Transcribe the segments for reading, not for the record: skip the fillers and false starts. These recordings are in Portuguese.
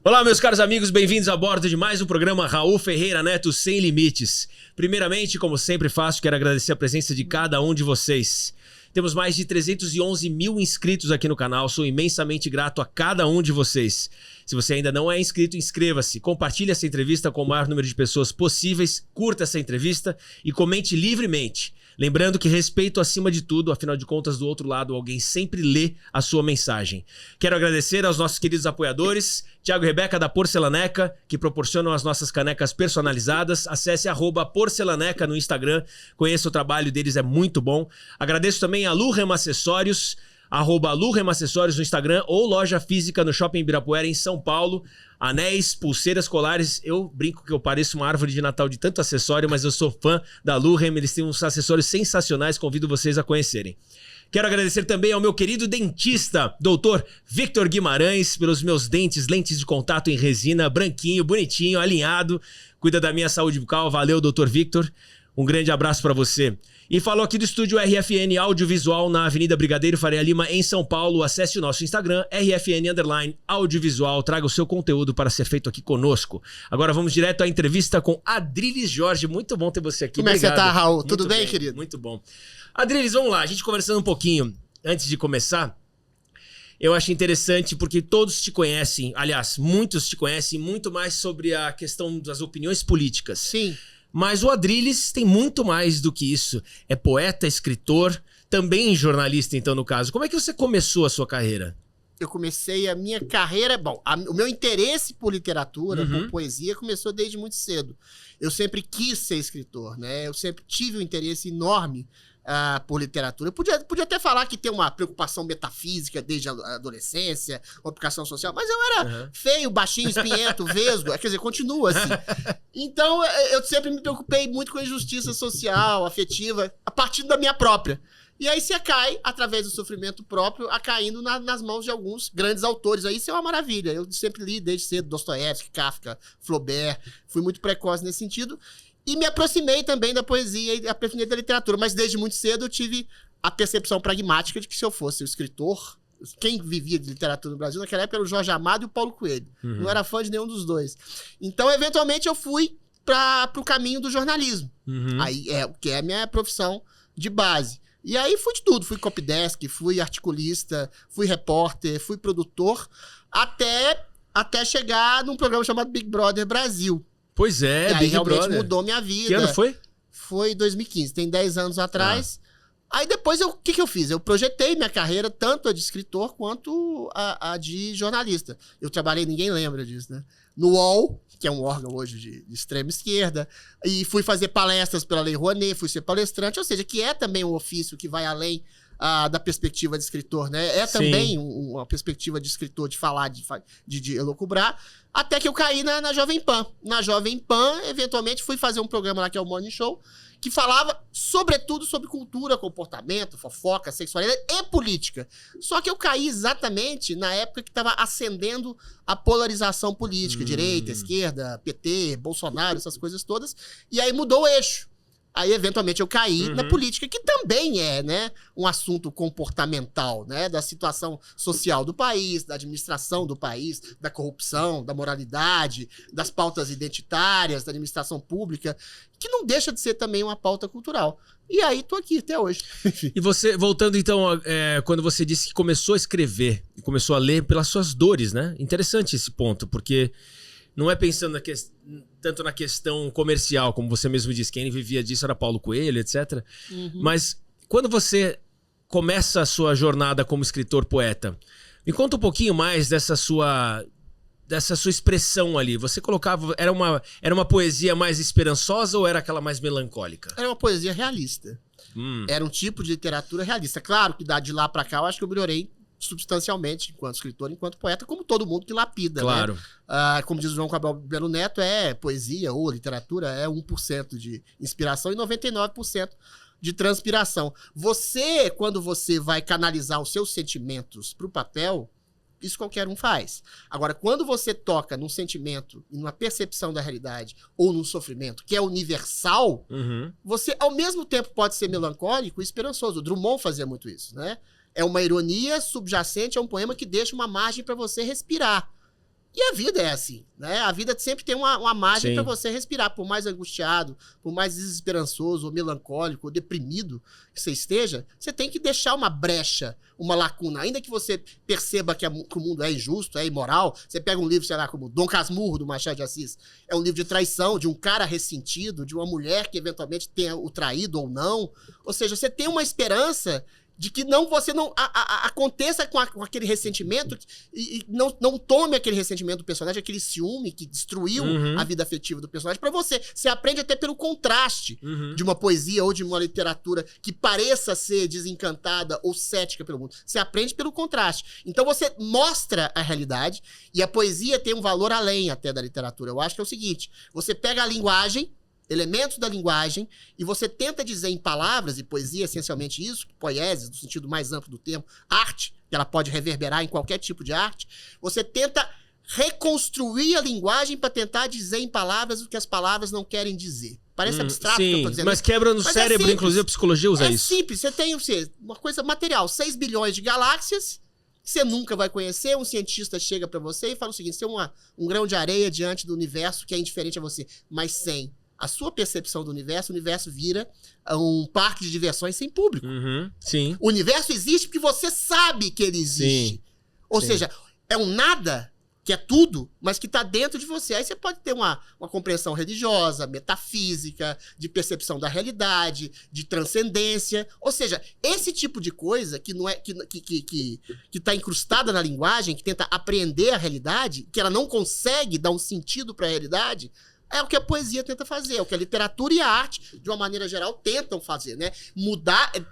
Olá, meus caros amigos, bem-vindos a bordo de mais um programa Raul Ferreira Neto Sem Limites. Primeiramente, como sempre faço, quero agradecer a presença de cada um de vocês. Temos mais de 311 mil inscritos aqui no canal, sou imensamente grato a cada um de vocês. Se você ainda não é inscrito, inscreva-se, compartilhe essa entrevista com o maior número de pessoas possíveis, curta essa entrevista e comente livremente. Lembrando que respeito acima de tudo, afinal de contas, do outro lado, alguém sempre lê a sua mensagem. Quero agradecer aos nossos queridos apoiadores, Thiago e Rebeca da Porcelaneca, que proporcionam as nossas canecas personalizadas. Acesse @porcelaneca no Instagram, conheça o trabalho deles, é muito bom. Agradeço também a Lurem Acessórios, @Lurem Acessórios no Instagram ou loja física no Shopping Ibirapuera, em São Paulo. Anéis, pulseiras, colares, eu brinco que eu pareço uma árvore de Natal de tanto acessório, mas eu sou fã da Lurem, eles têm uns acessórios sensacionais, convido vocês a conhecerem. Quero agradecer também ao meu querido dentista, Dr. Victor Guimarães, pelos meus dentes, lentes de contato em resina, branquinho, bonitinho, alinhado, cuida da minha saúde bucal, valeu, Dr. Victor, um grande abraço para você. E falou aqui do estúdio RFN Audiovisual na Avenida Brigadeiro Faria Lima, em São Paulo. Acesse o nosso Instagram, RFN_Audiovisual. Traga o seu conteúdo para ser feito aqui conosco. Agora vamos direto à entrevista com Adriles Jorge. Muito bom ter você aqui. Como é que você tá, Raul? Muito Tudo bem, querido? Muito bom. Adriles, vamos lá. A gente conversando um pouquinho antes de começar. Eu acho interessante porque todos te conhecem, aliás, muitos te conhecem muito mais sobre a questão das opiniões políticas. Sim. Mas o Adriles tem muito mais do que isso. É poeta, escritor, também jornalista, então, no caso. Como é que você começou a sua carreira? Eu comecei a minha carreira... Bom, o meu interesse por literatura, por poesia, começou desde muito cedo. Eu sempre quis ser escritor, né? Eu sempre tive um interesse enorme por literatura. Eu podia até falar que tem uma preocupação metafísica desde a adolescência, uma aplicação social, mas eu era feio, baixinho, espinhento, vesgo, quer dizer, continua assim. Então, eu sempre me preocupei muito com a injustiça social, afetiva, a partir da minha própria. E aí você cai, através do sofrimento próprio, caindo nas mãos de alguns grandes autores. Aí isso é uma maravilha. Eu sempre li desde cedo Dostoiévski, Kafka, Flaubert, fui muito precoce nesse sentido. E me aproximei também da poesia e aproximei da literatura. Mas desde muito cedo eu tive a percepção pragmática de que se eu fosse o escritor, quem vivia de literatura no Brasil naquela época era o Jorge Amado e o Paulo Coelho. Não era fã de nenhum dos dois. Então, eventualmente, eu fui para o caminho do jornalismo. Aí, que é a minha profissão de base. E aí fui de tudo. Fui copydesk, fui articulista, fui repórter, fui produtor, até chegar num programa chamado Big Brother Brasil. Pois é, e aí Big realmente Brother. mudou minha vida. Que ano foi? Foi 2015, tem 10 anos atrás. Aí depois, o que eu fiz? Eu projetei minha carreira, tanto a de escritor quanto a de jornalista. Eu trabalhei, ninguém lembra disso, né? No UOL, que é um órgão hoje de extrema esquerda, e fui fazer palestras pela Lei Rouanet, fui ser palestrante, ou seja, que é também um ofício que vai além da perspectiva de escritor, né? É também uma perspectiva de escritor, de falar, de elocubrar, até que eu caí na Jovem Pan. Na Jovem Pan, eventualmente, fui fazer um programa lá que é o Morning Show, que falava, sobretudo, sobre cultura, comportamento, fofoca, sexualidade e política. Só que eu caí exatamente na época que estava ascendendo a polarização política, direita, esquerda, PT, Bolsonaro, essas coisas todas, e aí mudou o eixo. Aí, eventualmente, eu caí na política, que também é, né, um assunto comportamental, né, da situação social do país, da administração do país, da corrupção, da moralidade, das pautas identitárias, da administração pública, que não deixa de ser também uma pauta cultural. E aí, tô aqui até hoje. E você, voltando então, quando você disse que começou a escrever e começou a ler pelas suas dores, né? Interessante esse ponto, porque não é pensando tanto na questão comercial, como você mesmo disse, quem vivia disso era Paulo Coelho, etc. Mas quando você começa a sua jornada como escritor-poeta, me conta um pouquinho mais dessa sua expressão ali. Você colocava... Era uma poesia mais esperançosa ou era aquela mais melancólica? Era uma poesia realista. Era um tipo de literatura realista. Claro que de lá pra cá eu acho que eu melhorei substancialmente enquanto escritor, enquanto poeta, como todo mundo que lapida, claro, né? Como diz o João Cabral Belo Neto, poesia ou literatura é 1% de inspiração e 99% de transpiração. Quando você vai canalizar os seus sentimentos pro papel, isso qualquer um faz. Agora, quando você toca num sentimento, numa percepção da realidade ou num sofrimento que é universal, você, ao mesmo tempo, pode ser melancólico e esperançoso. O Drummond fazia muito isso, né? É uma ironia subjacente a um poema que deixa uma margem para você respirar. E a vida é assim, né? A vida sempre tem uma margem para você respirar. Por mais angustiado, por mais desesperançoso, ou melancólico, ou deprimido que você esteja, você tem que deixar uma brecha, uma lacuna. Ainda que você perceba que o mundo é injusto, é imoral, você pega um livro, sei lá, como Dom Casmurro, do Machado de Assis, é um livro de traição, de um cara ressentido, de uma mulher que eventualmente tenha o traído ou não. Ou seja, você tem uma esperança de que você não aconteça com aquele ressentimento e não tome aquele ressentimento do personagem, aquele ciúme que destruiu a vida afetiva do personagem pra você. Você aprende até pelo contraste de uma poesia ou de uma literatura que pareça ser desencantada ou cética pelo mundo. Você aprende pelo contraste. Então você mostra a realidade e a poesia tem um valor além até da literatura. Eu acho que é o seguinte, você pega a linguagem, elementos da linguagem, e você tenta dizer em palavras, e poesia é essencialmente isso, poieses, no sentido mais amplo do termo, arte, que ela pode reverberar em qualquer tipo de arte, você tenta reconstruir a linguagem para tentar dizer em palavras o que as palavras não querem dizer. Parece abstrato o que eu tô dizendo. Mas quebra no cérebro, inclusive a psicologia usa isso. É simples, você tem uma coisa material, 6 bilhões de galáxias, você nunca vai conhecer, um cientista chega para você e fala o seguinte, você é um grão de areia diante do universo que é indiferente a você, mas sem a sua percepção do universo, o universo vira um parque de diversões sem público. Sim. O universo existe porque você sabe que ele existe. Ou seja, é um nada que é tudo, mas que está dentro de você. Aí você pode ter uma compreensão religiosa, metafísica, de percepção da realidade, de transcendência. Ou seja, esse tipo de coisa que não é que está incrustada na linguagem, que tenta apreender a realidade, que ela não consegue dar um sentido para a realidade, é o que a poesia tenta fazer, é o que a literatura e a arte, de uma maneira geral, tentam fazer, né?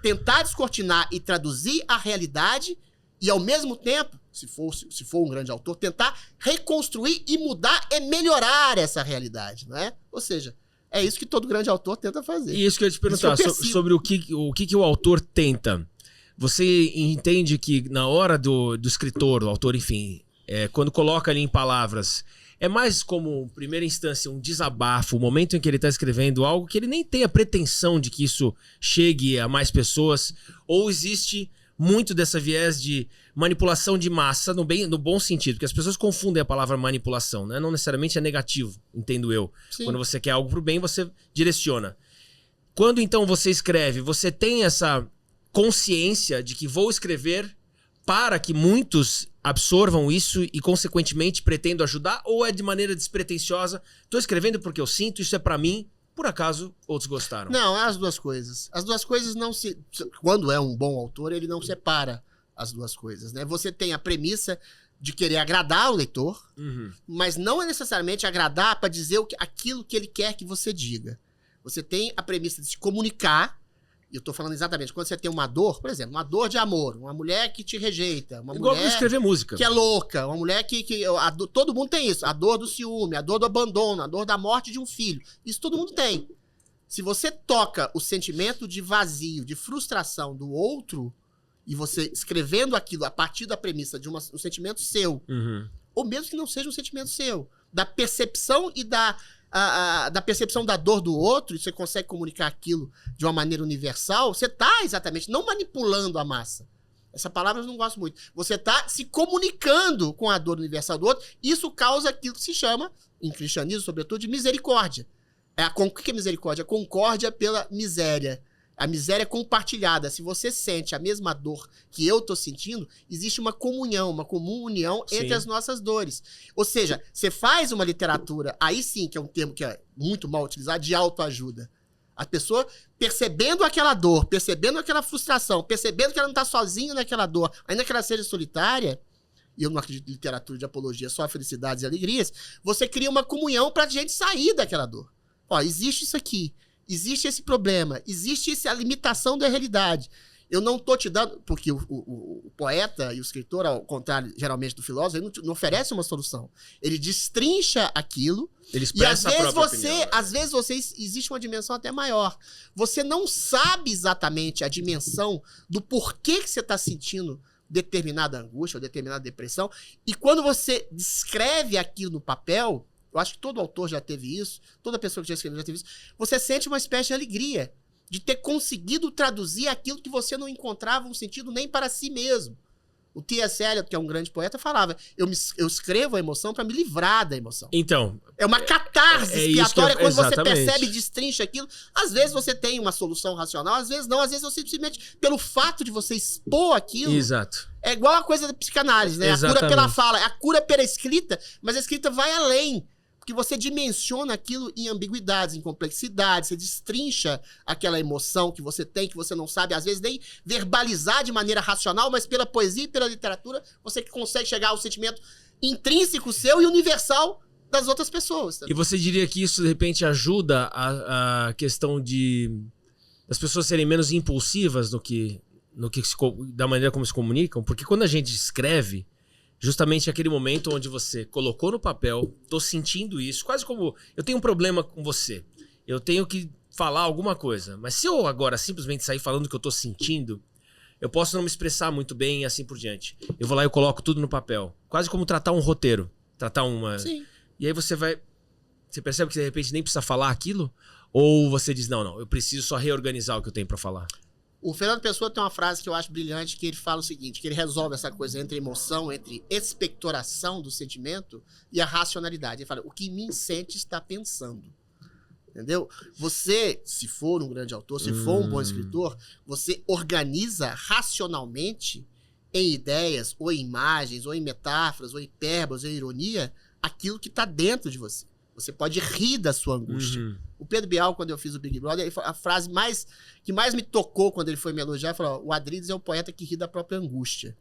Tentar descortinar e traduzir a realidade e, ao mesmo tempo, se for um grande autor, tentar reconstruir e mudar e melhorar essa realidade, né? Ou seja, é isso que todo grande autor tenta fazer. E isso que eu ia te perguntar, sobre o que o autor tenta. Você entende que na hora do escritor, do autor, enfim, quando coloca ali em palavras, é mais como, em primeira instância, um desabafo, o momento em que ele está escrevendo algo que ele nem tem a pretensão de que isso chegue a mais pessoas, ou existe muito dessa viés de manipulação de massa, no bom sentido, porque as pessoas confundem a palavra manipulação, né? Não necessariamente é negativo, entendo eu. Sim. Quando você quer algo pro bem, você direciona. Quando então você escreve, você tem essa consciência de que vou escrever para que muitos absorvam isso e, consequentemente, pretendo ajudar? Ou é de maneira despretensiosa? Tô escrevendo porque eu sinto, isso é pra mim, por acaso outros gostaram? Não, é as duas coisas. As duas coisas não se... Quando é um bom autor, ele não separa as duas coisas, né? Você tem a premissa de querer agradar o leitor, mas não é necessariamente agradar para dizer aquilo que ele quer que você diga. Você tem a premissa de se comunicar. E eu tô falando exatamente, quando você tem uma dor, por exemplo, uma dor de amor, uma mulher que te rejeita, uma igual mulher escrever música, que é louca, uma mulher todo mundo tem isso, a dor do ciúme, a dor do abandono, a dor da morte de um filho, isso todo mundo tem. Se você toca o sentimento de vazio, de frustração do outro, e você escrevendo aquilo a partir da premissa de um sentimento seu, ou mesmo que não seja um sentimento seu, da percepção e da percepção da dor do outro, e você consegue comunicar aquilo de uma maneira universal, você está exatamente não manipulando a massa. Essa palavra eu não gosto muito. Você está se comunicando com a dor universal do outro. Isso causa aquilo que se chama, em cristianismo, sobretudo, de misericórdia. O que é misericórdia? Concórdia pela miséria. A miséria é compartilhada. Se você sente a mesma dor que eu estou sentindo, existe uma comunhão, uma comum união entre as nossas dores. Ou seja, você faz uma literatura, aí sim, que é um termo que é muito mal utilizado, de autoajuda. A pessoa percebendo aquela dor, percebendo aquela frustração, percebendo que ela não está sozinha naquela dor, ainda que ela seja solitária, e eu não acredito em literatura de apologia, só felicidades e alegrias, você cria uma comunhão para a gente sair daquela dor. Ó, existe isso aqui. Existe esse problema, existe essa limitação da realidade. Eu não tô te dando... Porque o poeta e o escritor, ao contrário, geralmente, do filósofo, ele não oferece uma solução. Ele destrincha aquilo. Ele expressa a própria opinião. Às vezes existe uma dimensão até maior. Você não sabe exatamente a dimensão do porquê que você está sentindo determinada angústia ou determinada depressão. E quando você descreve aquilo no papel... Eu acho que todo autor já teve isso, toda pessoa que já escreveu já teve isso. Você sente uma espécie de alegria de ter conseguido traduzir aquilo que você não encontrava um sentido nem para si mesmo. O T.S. Eliot, que é um grande poeta, falava, eu escrevo a emoção para me livrar da emoção. Então... É uma catarse expiatória quando exatamente. Você percebe e destrincha aquilo. Às vezes você tem uma solução racional, às vezes não. Às vezes você simplesmente, pelo fato de você expor aquilo... Exato. É igual a coisa da psicanálise, né? Exatamente. A cura pela fala, a cura pela escrita, mas a escrita vai além. Porque você dimensiona aquilo em ambiguidades, em complexidades, você destrincha aquela emoção que você tem, que você não sabe, às vezes nem verbalizar de maneira racional, mas pela poesia e pela literatura, você consegue chegar ao sentimento intrínseco seu e universal das outras pessoas. Tá? E você diria que isso, de repente, ajuda a questão das pessoas serem menos impulsivas da maneira como se comunicam? Porque quando a gente escreve, justamente aquele momento onde você colocou no papel, tô sentindo isso, quase como eu tenho um problema com você, eu tenho que falar alguma coisa, mas se eu agora simplesmente sair falando o que eu tô sentindo, eu posso não me expressar muito bem e assim por diante. Eu vou lá e eu coloco tudo no papel, quase como tratar um roteiro, tratar uma... Sim. E aí você percebe que de repente nem precisa falar aquilo? Ou você diz, não, eu preciso só reorganizar o que eu tenho pra falar? O Fernando Pessoa tem uma frase que eu acho brilhante, que ele fala o seguinte, que ele resolve essa coisa entre emoção, entre expectoração do sentimento e a racionalidade. Ele fala, o que me sente está pensando. Entendeu? Você, se for um grande autor, se for um bom escritor, você organiza racionalmente em ideias, ou em imagens, ou em metáforas, ou em hipérboles, ou em ironia, aquilo que está dentro de você. Você pode rir da sua angústia. O Pedro Bial, quando eu fiz o Big Brother, a frase que mais me tocou quando ele foi me elogiar, ele falou, o Adriles é o poeta que ri da própria angústia.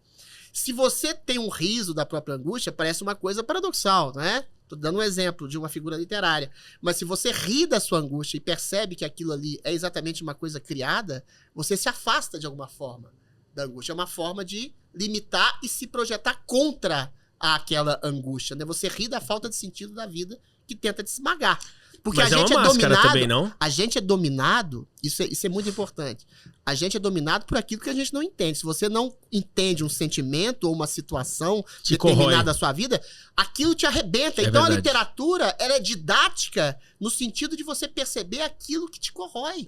Se você tem um riso da própria angústia, parece uma coisa paradoxal, né? Tô dando um exemplo de uma figura literária. Mas se você ri da sua angústia e percebe que aquilo ali é exatamente uma coisa criada, você se afasta de alguma forma da angústia. É uma forma de limitar e se projetar contra aquela angústia, né? Você ri da falta de sentido da vida que tenta te esmagar. Porque mas a gente é dominado também, não? A gente é dominado, isso é muito importante. A gente é dominado por aquilo que a gente não entende. Se você não entende um sentimento ou uma situação determinada da sua vida, aquilo te arrebenta. Então verdade. A literatura, ela é didática no sentido de você perceber aquilo que te corrói,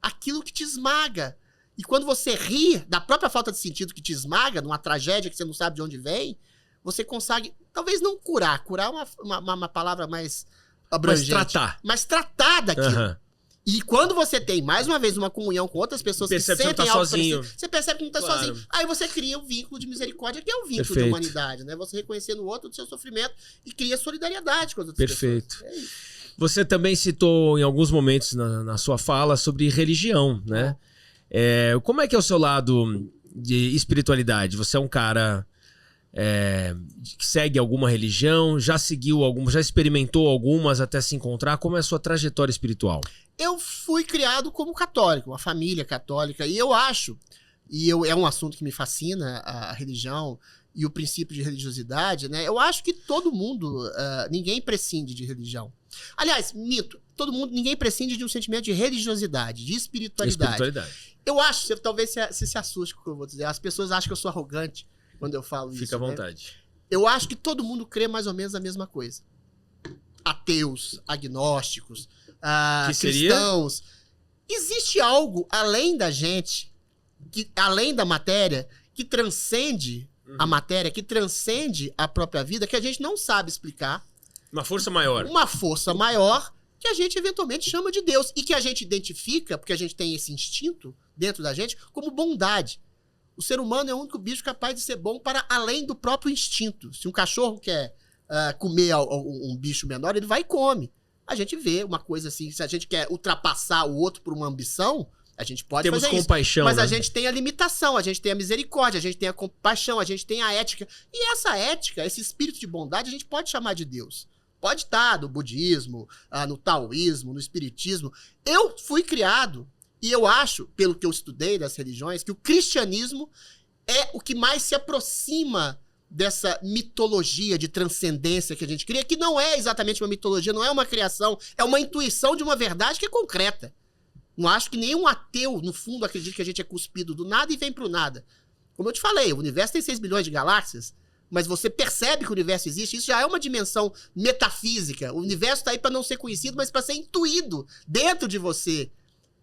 aquilo que te esmaga. E quando você ri da própria falta de sentido que te esmaga, numa tragédia que você não sabe de onde vem, você consegue, talvez não curar. Curar é uma palavra mais abrangente. Mas tratar daquilo. E quando você tem, mais uma vez, uma comunhão com outras pessoas que sentem algo parecido, você percebe que não está sozinho. Aí você cria um vínculo de misericórdia, que é um vínculo de humanidade, né? Você reconhecendo o outro do seu sofrimento e cria solidariedade com as outras pessoas. É isso. Você também citou em alguns momentos na sua fala sobre religião, né? Como é que é o seu lado de espiritualidade? Você é um cara... que segue alguma religião, já experimentou algumas até se encontrar? Como é a sua trajetória espiritual? Eu fui criado como católico, uma família católica, e eu acho, é um assunto que me fascina, a religião e o princípio de religiosidade, né? Eu acho que todo mundo, ninguém prescinde de religião. Aliás, mito, ninguém prescinde de um sentimento de religiosidade, de espiritualidade. Eu acho, talvez você se assuste com o que eu vou dizer, as pessoas acham que eu sou arrogante quando eu falo isso. Fica à vontade. Né? Eu acho que todo mundo crê mais ou menos a mesma coisa. Ateus, agnósticos, cristãos. Existe algo além da gente, além da matéria, que transcende a matéria, que transcende a própria vida, que a gente não sabe explicar. Uma força maior. Uma força maior que a gente eventualmente chama de Deus. E que a gente identifica, porque a gente tem esse instinto dentro da gente, como bondade. O ser humano é o único bicho capaz de ser bom para além do próprio instinto. Se um cachorro quer comer um bicho menor, ele vai e come. A gente vê uma coisa assim, se a gente quer ultrapassar o outro por uma ambição, a gente pode fazer isso. Temos compaixão, mas a gente tem a limitação, a gente tem a misericórdia, a gente tem a compaixão, a gente tem a ética. E essa ética, esse espírito de bondade, a gente pode chamar de Deus. Pode estar no budismo, no taoísmo, no espiritismo. Eu fui criado... E eu acho, pelo que eu estudei das religiões, que o cristianismo é o que mais se aproxima dessa mitologia de transcendência que a gente cria, que não é exatamente uma mitologia, não é uma criação, é uma intuição de uma verdade que é concreta. Não acho que nenhum ateu, no fundo, acredita que a gente é cuspido do nada e vem pro nada. Como eu te falei, o universo tem 6 bilhões de galáxias, mas você percebe que o universo existe, isso já é uma dimensão metafísica. O universo está aí para não ser conhecido, mas para ser intuído dentro de você,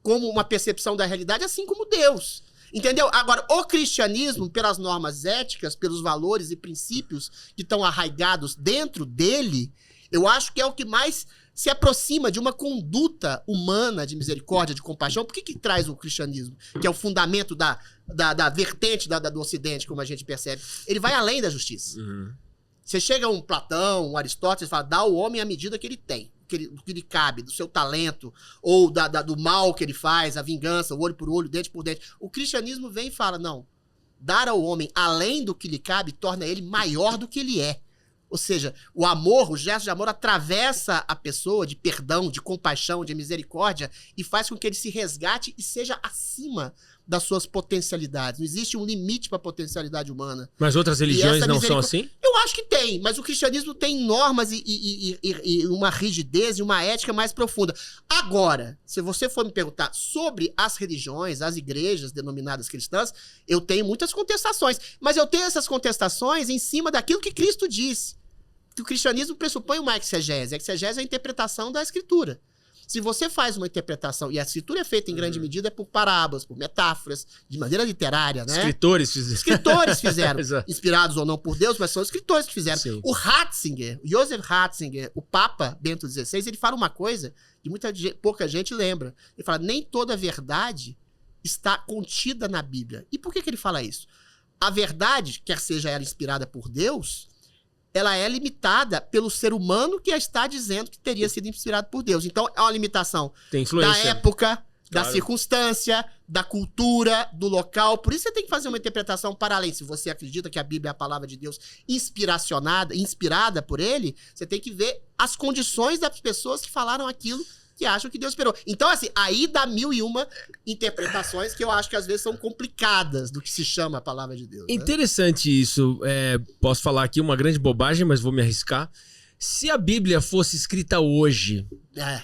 como uma percepção da realidade, assim como Deus. Entendeu? Agora, o cristianismo, pelas normas éticas, pelos valores e princípios que estão arraigados dentro dele, eu acho que é o que mais se aproxima de uma conduta humana de misericórdia, de compaixão. Por que traz o cristianismo? Que é o fundamento da vertente do Ocidente, como a gente percebe. Ele vai além da justiça. Uhum. Você chega a um Platão, um Aristóteles, e fala, dá ao homem a medida que ele tem, o que lhe cabe, do seu talento, ou do mal que ele faz, a vingança, o olho por olho, dente por dente. O cristianismo vem e fala, não, dar ao homem além do que lhe cabe torna ele maior do que ele é. Ou seja, o amor, o gesto de amor atravessa a pessoa de perdão, de compaixão, de misericórdia e faz com que ele se resgate e seja acima das suas potencialidades. Não existe um limite para a potencialidade humana. Mas outras religiões não são assim? Eu acho que tem, mas o cristianismo tem normas e uma rigidez e uma ética mais profunda. Agora, se você for me perguntar sobre as religiões, as igrejas denominadas cristãs, eu tenho muitas contestações. Mas eu tenho essas contestações em cima daquilo que Cristo disse. Que o cristianismo pressupõe uma exegese. A exegese é a interpretação da escritura. Se você faz uma interpretação, e a escritura é feita em grande medida por parábolas, por metáforas, de maneira literária, né? Escritores fizeram. Inspirados ou não por Deus, mas são escritores que fizeram. Sim. O Ratzinger, o Joseph Ratzinger, o Papa Bento XVI, ele fala uma coisa que pouca gente lembra. Ele fala, nem toda verdade está contida na Bíblia. E por que ele fala isso? A verdade, quer seja ela inspirada por Deus, ela é limitada pelo ser humano que está dizendo que teria sido inspirado por Deus. Então, é uma limitação da época, da circunstância, da cultura, do local. Por isso você tem que fazer uma interpretação para além. Se você acredita que a Bíblia é a palavra de Deus inspirada por ele, você tem que ver as condições das pessoas que falaram aquilo que acham que Deus esperou. Então, assim, aí dá 1001 interpretações que eu acho que às vezes são complicadas do que se chama a palavra de Deus. Né? Interessante isso. Posso falar aqui uma grande bobagem, mas vou me arriscar. Se a Bíblia fosse escrita hoje,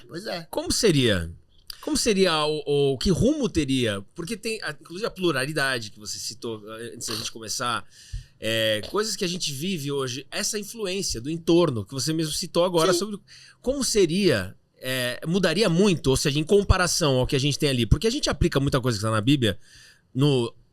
pois é. Como seria? Como seria que rumo teria? Porque tem, inclusive, a pluralidade que você citou antes da gente começar. Coisas que a gente vive hoje, essa influência do entorno que você mesmo citou agora. Sim. Sobre como seria... mudaria muito, ou seja, em comparação ao que a gente tem ali, porque a gente aplica muita coisa que está na Bíblia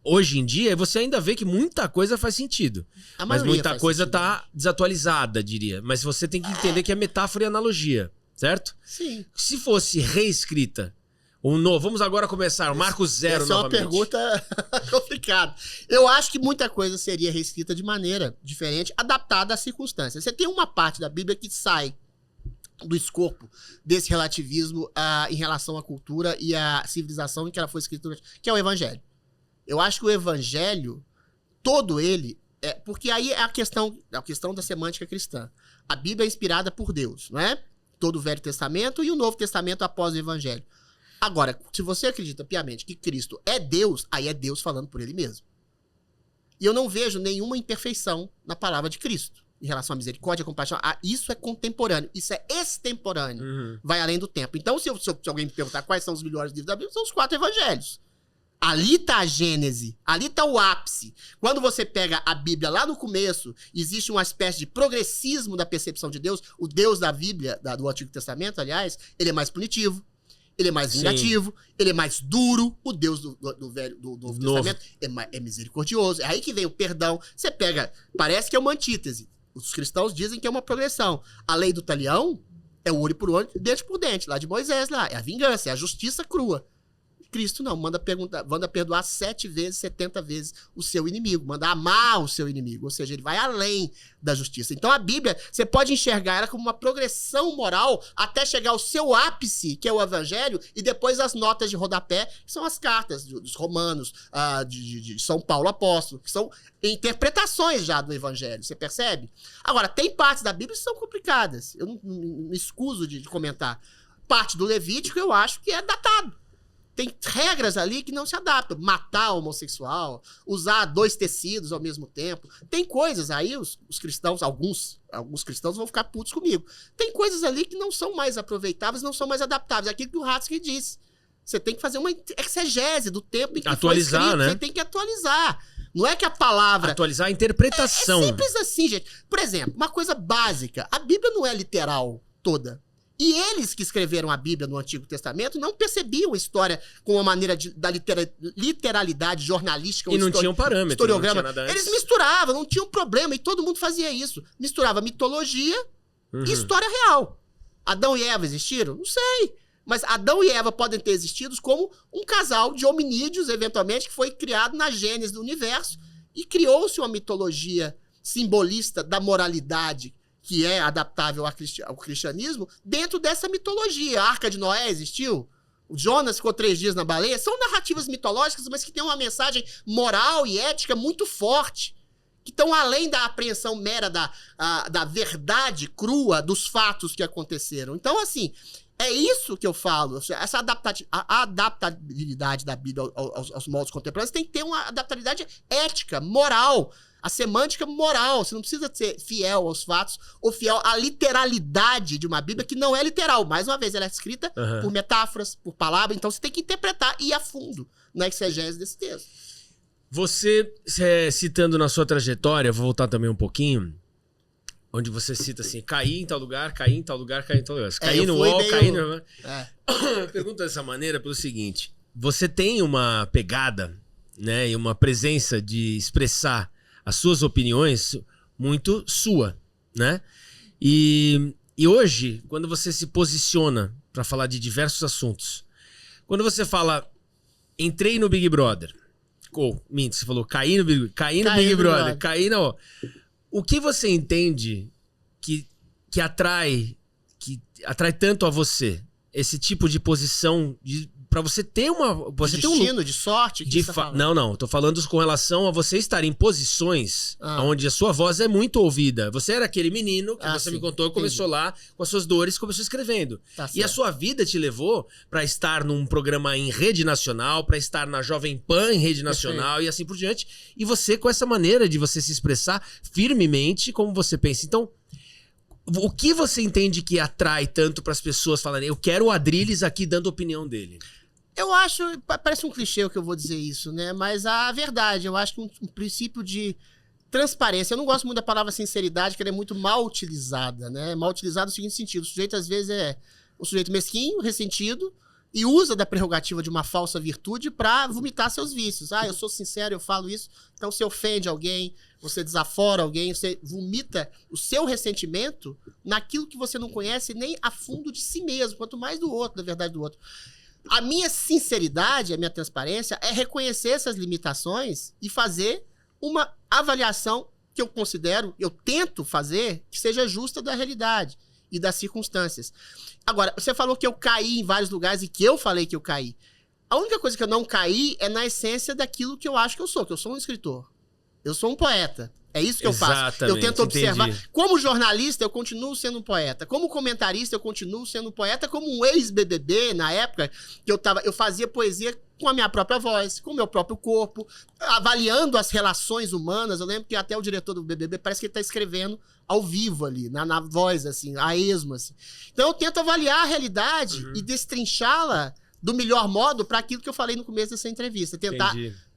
hoje em dia, e você ainda vê que muita coisa faz sentido, mas muita coisa está desatualizada, diria. Mas você tem que entender que é metáfora e analogia, certo? Sim. Se fosse reescrita, vamos agora começar, Marcos 0 novamente. Essa é uma pergunta complicada. Eu acho que muita coisa seria reescrita de maneira diferente, adaptada às circunstâncias. Você tem uma parte da Bíblia que sai do escopo desse relativismo em relação à cultura e à civilização em que ela foi escrita, que é o Evangelho. Eu acho que o Evangelho, todo ele, porque aí é a questão da semântica cristã. A Bíblia é inspirada por Deus, não é? Todo o Velho Testamento e o Novo Testamento após o Evangelho. Agora, se você acredita piamente que Cristo é Deus, aí é Deus falando por ele mesmo. E eu não vejo nenhuma imperfeição na palavra de Cristo. Em relação à misericórdia, à compaixão, isso é contemporâneo, isso é extemporâneo, vai além do tempo. Então, se alguém me perguntar quais são os melhores livros da Bíblia, são os 4 evangelhos. Ali está a Gênese, ali está o ápice. Quando você pega a Bíblia lá no começo, existe uma espécie de progressismo da percepção de Deus. O Deus da Bíblia, do Antigo Testamento, aliás, ele é mais punitivo, ele é mais vingativo, ele é mais duro. O Deus do Novo Testamento é misericordioso. É aí que vem o perdão. Você pega, parece que é uma antítese. Os cristãos dizem que é uma progressão. A lei do talião é o olho por olho, dente por dente, lá de Moisés, lá. É a vingança, é a justiça crua. Cristo não, manda perdoar 7 vezes, 70 vezes o seu inimigo, manda amar o seu inimigo, ou seja, ele vai além da justiça. Então a Bíblia, você pode enxergar ela como uma progressão moral até chegar ao seu ápice, que é o Evangelho, e depois as notas de rodapé, que são as cartas dos Romanos, de São Paulo Apóstolo, que são interpretações já do Evangelho, você percebe? Agora, tem partes da Bíblia que são complicadas, eu não me escuso de comentar. Parte do Levítico eu acho que é datado. Tem regras ali que não se adaptam. Matar homossexual, usar 2 tecidos ao mesmo tempo. Tem coisas aí, os cristãos, alguns cristãos vão ficar putos comigo. Tem coisas ali que não são mais aproveitáveis, não são mais adaptáveis. É aquilo que o Ratzinger disse. Você tem que fazer uma exegese do tempo em que atualizar, foi escrito, né? Você tem que atualizar. Não é que a palavra... Atualizar a interpretação. É simples assim, gente. Por exemplo, uma coisa básica. A Bíblia não é literal toda. E eles que escreveram a Bíblia no Antigo Testamento não percebiam a história com uma maneira da literalidade jornalística. E não tinham parâmetro, historiograma. não tinha nada antes. Eles misturavam, não tinham problema, e todo mundo fazia isso. Misturava mitologia e história real. Adão e Eva existiram? Não sei. Mas Adão e Eva podem ter existido como um casal de hominídeos, eventualmente, que foi criado na gênese do universo, e criou-se uma mitologia simbolista da moralidade, que é adaptável ao cristianismo, dentro dessa mitologia. A Arca de Noé existiu? O Jonas ficou 3 dias na baleia? São narrativas mitológicas, mas que têm uma mensagem moral e ética muito forte, que estão além da apreensão mera da verdade crua dos fatos que aconteceram. Então, assim, é isso que eu falo. Essa adaptabilidade da Bíblia aos moldes contemporâneos tem que ter uma adaptabilidade ética, moral. A semântica moral. Você não precisa ser fiel aos fatos ou fiel à literalidade de uma Bíblia, que não é literal. Mais uma vez, ela é escrita por metáforas, por palavras. Então, você tem que interpretar e ir a fundo na exegese desse texto. Você, citando na sua trajetória, vou voltar também um pouquinho, onde você cita assim, caí em tal lugar, caí em tal lugar, caí em tal lugar. Caí no UOL, caí no... Eu pergunto dessa maneira pelo seguinte, você tem uma pegada, né, e uma presença de expressar as suas opiniões muito sua, né? E hoje, quando você se posiciona para falar de diversos assuntos, quando você fala, entrei no Big Brother, você falou, caí no Big Brother, caí no... O que você entende que atrai tanto a você? Esse tipo de posição, pra você ter uma... Você de destino, de sorte? Não. Tô falando com relação a você estar em posições onde a sua voz é muito ouvida. Você era aquele menino que você me contou, começou lá com as suas dores, começou escrevendo. E a sua vida te levou pra estar num programa em rede nacional, pra estar na Jovem Pan em rede nacional e assim por diante. E você, com essa maneira de você se expressar firmemente como você pensa. Então, o que você entende que atrai tanto pras pessoas falarem, eu quero o Adrilles aqui dando a opinião dele? Eu acho, parece um clichê o que eu vou dizer isso, né? Mas a verdade, eu acho que um princípio de transparência. Eu não gosto muito da palavra sinceridade, que ela é muito mal utilizada, né? Mal utilizada no seguinte sentido: o sujeito às vezes é um sujeito mesquinho, ressentido, e usa da prerrogativa de uma falsa virtude para vomitar seus vícios. Eu sou sincero, eu falo isso. Então você ofende alguém, você desafora alguém, você vomita o seu ressentimento naquilo que você não conhece nem a fundo de si mesmo, quanto mais do outro, da verdade do outro. A minha sinceridade, a minha transparência é reconhecer essas limitações e fazer uma avaliação que eu considero, eu tento fazer, que seja justa da realidade e das circunstâncias. Agora, você falou que eu caí em vários lugares e que eu falei que eu caí. A única coisa que eu não caí é na essência daquilo que eu acho que eu sou um escritor. Eu sou um poeta. É isso que eu faço. Eu tento observar. Entendi. Como jornalista, eu continuo sendo um poeta. Como comentarista, eu continuo sendo um poeta. Como um ex-BBB, na época, que eu fazia poesia com a minha própria voz, com o meu próprio corpo, avaliando as relações humanas. Eu lembro que até o diretor do BBB parece que ele está escrevendo ao vivo ali, na voz, assim, a esmo, assim. Então eu tento avaliar a realidade e destrinchá-la do melhor modo para aquilo que eu falei no começo dessa entrevista. Tentar...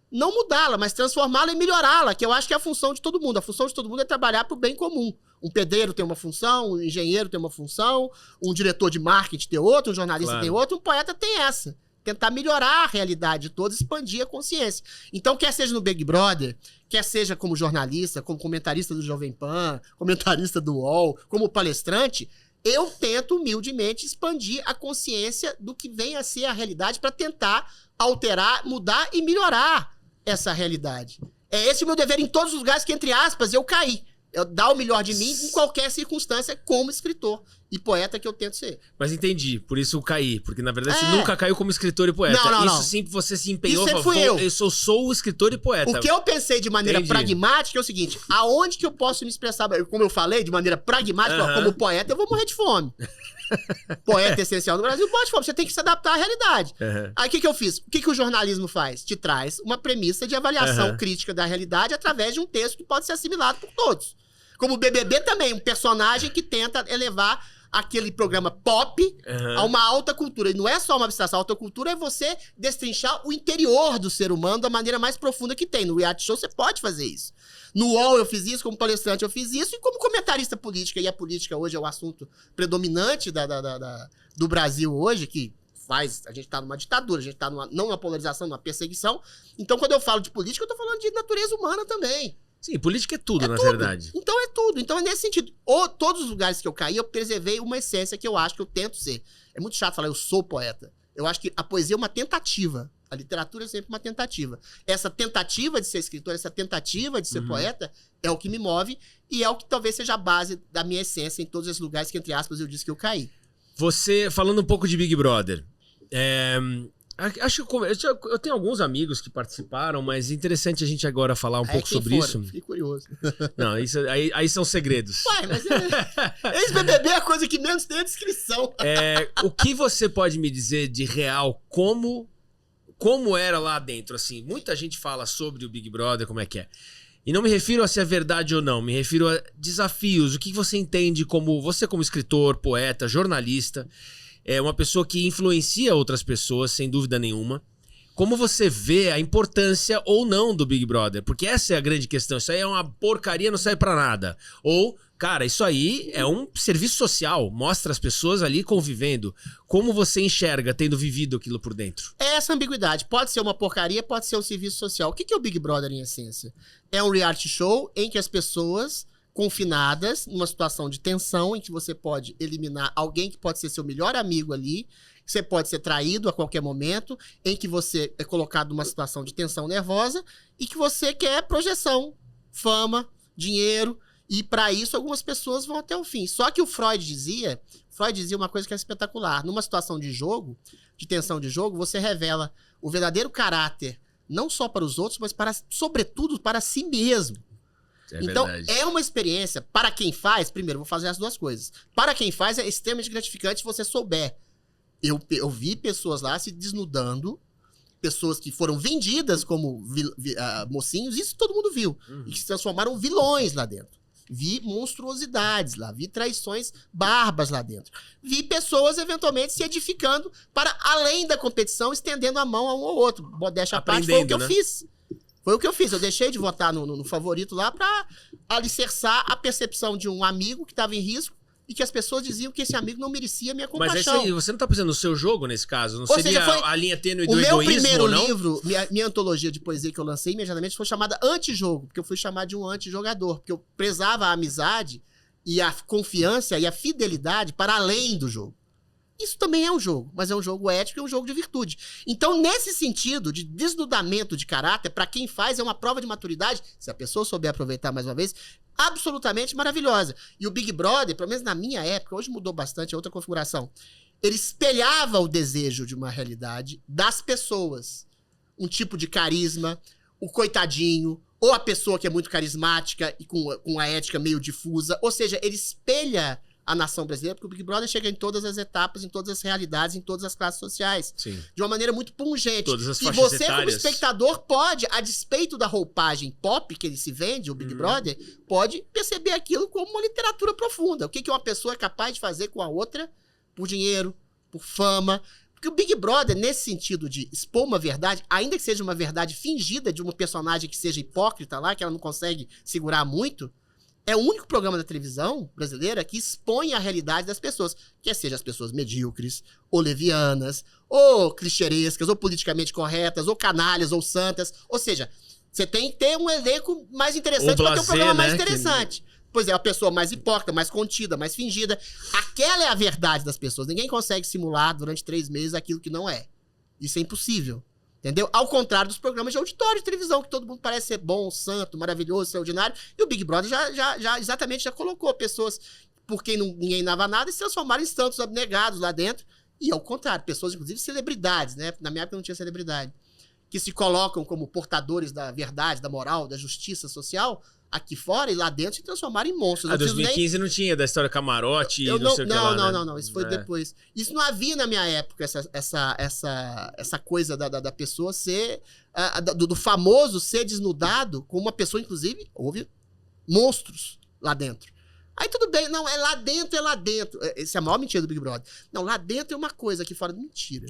não mudá-la, mas transformá-la e melhorá-la, que eu acho que é a função de todo mundo. A função de todo mundo é trabalhar para o bem comum. Um pedreiro tem uma função, um engenheiro tem uma função, um diretor de marketing tem outra, um jornalista tem outra, um poeta tem essa. Tentar melhorar a realidade toda, expandir a consciência. Então, quer seja no Big Brother, quer seja como jornalista, como comentarista do Jovem Pan, comentarista do UOL, como palestrante, eu tento humildemente expandir a consciência do que vem a ser a realidade para tentar alterar, mudar e melhorar essa realidade. É esse o meu dever em todos os lugares que, entre aspas, eu caí. Eu dar o melhor de mim em qualquer circunstância como escritor e poeta que eu tento ser. Mas entendi, por isso eu caí. Porque, na verdade, você nunca caiu como escritor e poeta. Não. Isso sim, você se empenhou. Isso fui eu. Eu sou o escritor e poeta. O que eu pensei de maneira pragmática é o seguinte: aonde que eu posso me expressar, como eu falei, de maneira pragmática, como poeta, eu vou morrer de fome. Poeta essencial no Brasil morre de fome. Você tem que se adaptar à realidade. Aí o que eu fiz? O que o jornalismo faz? Te traz uma premissa de avaliação crítica da realidade através de um texto que pode ser assimilado por todos. Como o BBB também, um personagem que tenta elevar aquele programa pop a uma alta cultura. E não é só uma abstração. A alta cultura é você destrinchar o interior do ser humano da maneira mais profunda que tem. No reality show você pode fazer isso. No UOL eu fiz isso, como palestrante eu fiz isso, e como comentarista política, e a política hoje é o assunto predominante do Brasil hoje, que a gente tá numa ditadura, a gente tá não numa polarização, numa perseguição. Então, quando eu falo de política, eu tô falando de natureza humana também. Sim, política é tudo, na verdade. Então é tudo. Então é nesse sentido. Todos os lugares que eu caí, eu preservei uma essência que eu acho que eu tento ser. É muito chato falar, eu sou poeta. Eu acho que a poesia é uma tentativa. A literatura é sempre uma tentativa. Essa tentativa de ser escritor, essa tentativa de ser poeta, é o que me move e é o que talvez seja a base da minha essência em todos esses lugares que, entre aspas, eu disse que eu caí. Você, falando um pouco de Big Brother, acho que eu tenho alguns amigos que participaram, mas é interessante a gente agora falar um pouco sobre isso. Fiquei curioso. Não, isso aí são segredos. Ué, mas ex-BBB é a coisa que menos tem a descrição. O que você pode me dizer de real, como era lá dentro? Assim, muita gente fala sobre o Big Brother, como é que é. E não me refiro a se é verdade ou não, me refiro a desafios. O que você entende como escritor, poeta, jornalista, uma pessoa que influencia outras pessoas, sem dúvida nenhuma. Como você vê a importância ou não do Big Brother? Porque essa é a grande questão. Isso aí é uma porcaria, não serve pra nada. Ou, cara, isso aí é um serviço social. Mostra as pessoas ali convivendo. Como você enxerga, tendo vivido aquilo por dentro? É essa ambiguidade. Pode ser uma porcaria, pode ser um serviço social. O que é o Big Brother, em essência? É um reality show em que as pessoas confinadas, numa situação de tensão, em que você pode eliminar alguém que pode ser seu melhor amigo ali, você pode ser traído a qualquer momento, em que você é colocado numa situação de tensão nervosa e que você quer projeção, fama, dinheiro, e para isso algumas pessoas vão até o fim. Só que o Freud dizia uma coisa que é espetacular. Numa situação de jogo, de tensão de jogo, você revela o verdadeiro caráter, não só para os outros, mas sobretudo para si mesmo. Então, verdade. É uma experiência, para quem faz, primeiro, vou fazer as duas coisas. Para quem faz, é extremamente gratificante se você souber. Eu vi pessoas lá se desnudando, pessoas que foram vendidas como mocinhos, isso todo mundo viu, e que se transformaram vilões lá dentro. Vi monstruosidades lá, vi traições barbas lá dentro. Vi pessoas, eventualmente, se edificando para além da competição, estendendo a mão a um ou outro. Modéstia à parte, foi o que eu fiz. Foi o que eu fiz. Eu deixei de votar no favorito lá pra alicerçar a percepção de um amigo que estava em risco e que as pessoas diziam que esse amigo não merecia minha compaixão. Mas isso aí, você não tá pensando no seu jogo nesse caso? Não seria a linha tênue do egoísmo, ou não? O meu primeiro não? livro, minha antologia de poesia que eu lancei imediatamente foi chamada Antijogo, porque eu fui chamar de um antijogador, porque eu prezava a amizade e a confiança e a fidelidade para além do jogo. Isso também é um jogo, mas é um jogo ético e um jogo de virtude. Então, nesse sentido de desnudamento de caráter, para quem faz, é uma prova de maturidade, se a pessoa souber aproveitar mais uma vez, absolutamente maravilhosa. E o Big Brother, pelo menos na minha época, hoje mudou bastante, é outra configuração, ele espelhava o desejo de uma realidade das pessoas. Um tipo de carisma, o coitadinho, ou a pessoa que é muito carismática e com a ética meio difusa. Ou seja, ele espelha a nação brasileira, porque o Big Brother chega em todas as etapas, em todas as realidades, em todas as classes sociais. Sim. De uma maneira muito pungente. Todas as e faixas você, etárias. como espectador, pode, a despeito da roupagem pop que ele se vende, o Big Brother, pode perceber aquilo como uma literatura profunda. O que uma pessoa é capaz de fazer com a outra por dinheiro, por fama. Porque o Big Brother, nesse sentido de expor uma verdade, ainda que seja uma verdade fingida de uma personagem que seja hipócrita lá, que ela não consegue segurar muito, é o único programa da televisão brasileira que expõe a realidade das pessoas. Quer seja as pessoas medíocres, ou levianas, ou clichêrescas, ou politicamente corretas, ou canalhas, ou santas. Ou seja, você tem que ter um elenco mais interessante para ter um programa mais interessante. Pois é, a pessoa mais hipócrita, mais contida, mais fingida. Aquela é a verdade das pessoas. Ninguém consegue simular durante 3 meses aquilo que não é. Isso é impossível. Entendeu? Ao contrário dos programas de auditório de televisão, que todo mundo parece ser bom, santo, maravilhoso, extraordinário. E o Big Brother já colocou pessoas por quem ninguém dava nada e se transformaram em santos abnegados lá dentro. E ao contrário, pessoas, inclusive, celebridades, né? Na minha época não tinha celebridade. Que se colocam como portadores da verdade, da moral, da justiça social aqui fora e lá dentro se transformaram em monstros. 2015 não tinha da história camarote e não sei o que lá, né? Não. Isso foi depois. Isso não havia na minha época, essa coisa da pessoa ser... do famoso ser desnudado com uma pessoa, inclusive, houve monstros lá dentro. Aí tudo bem, não, é lá dentro, é lá dentro. Essa é a maior mentira do Big Brother. Não, lá dentro é uma coisa, aqui fora mentira.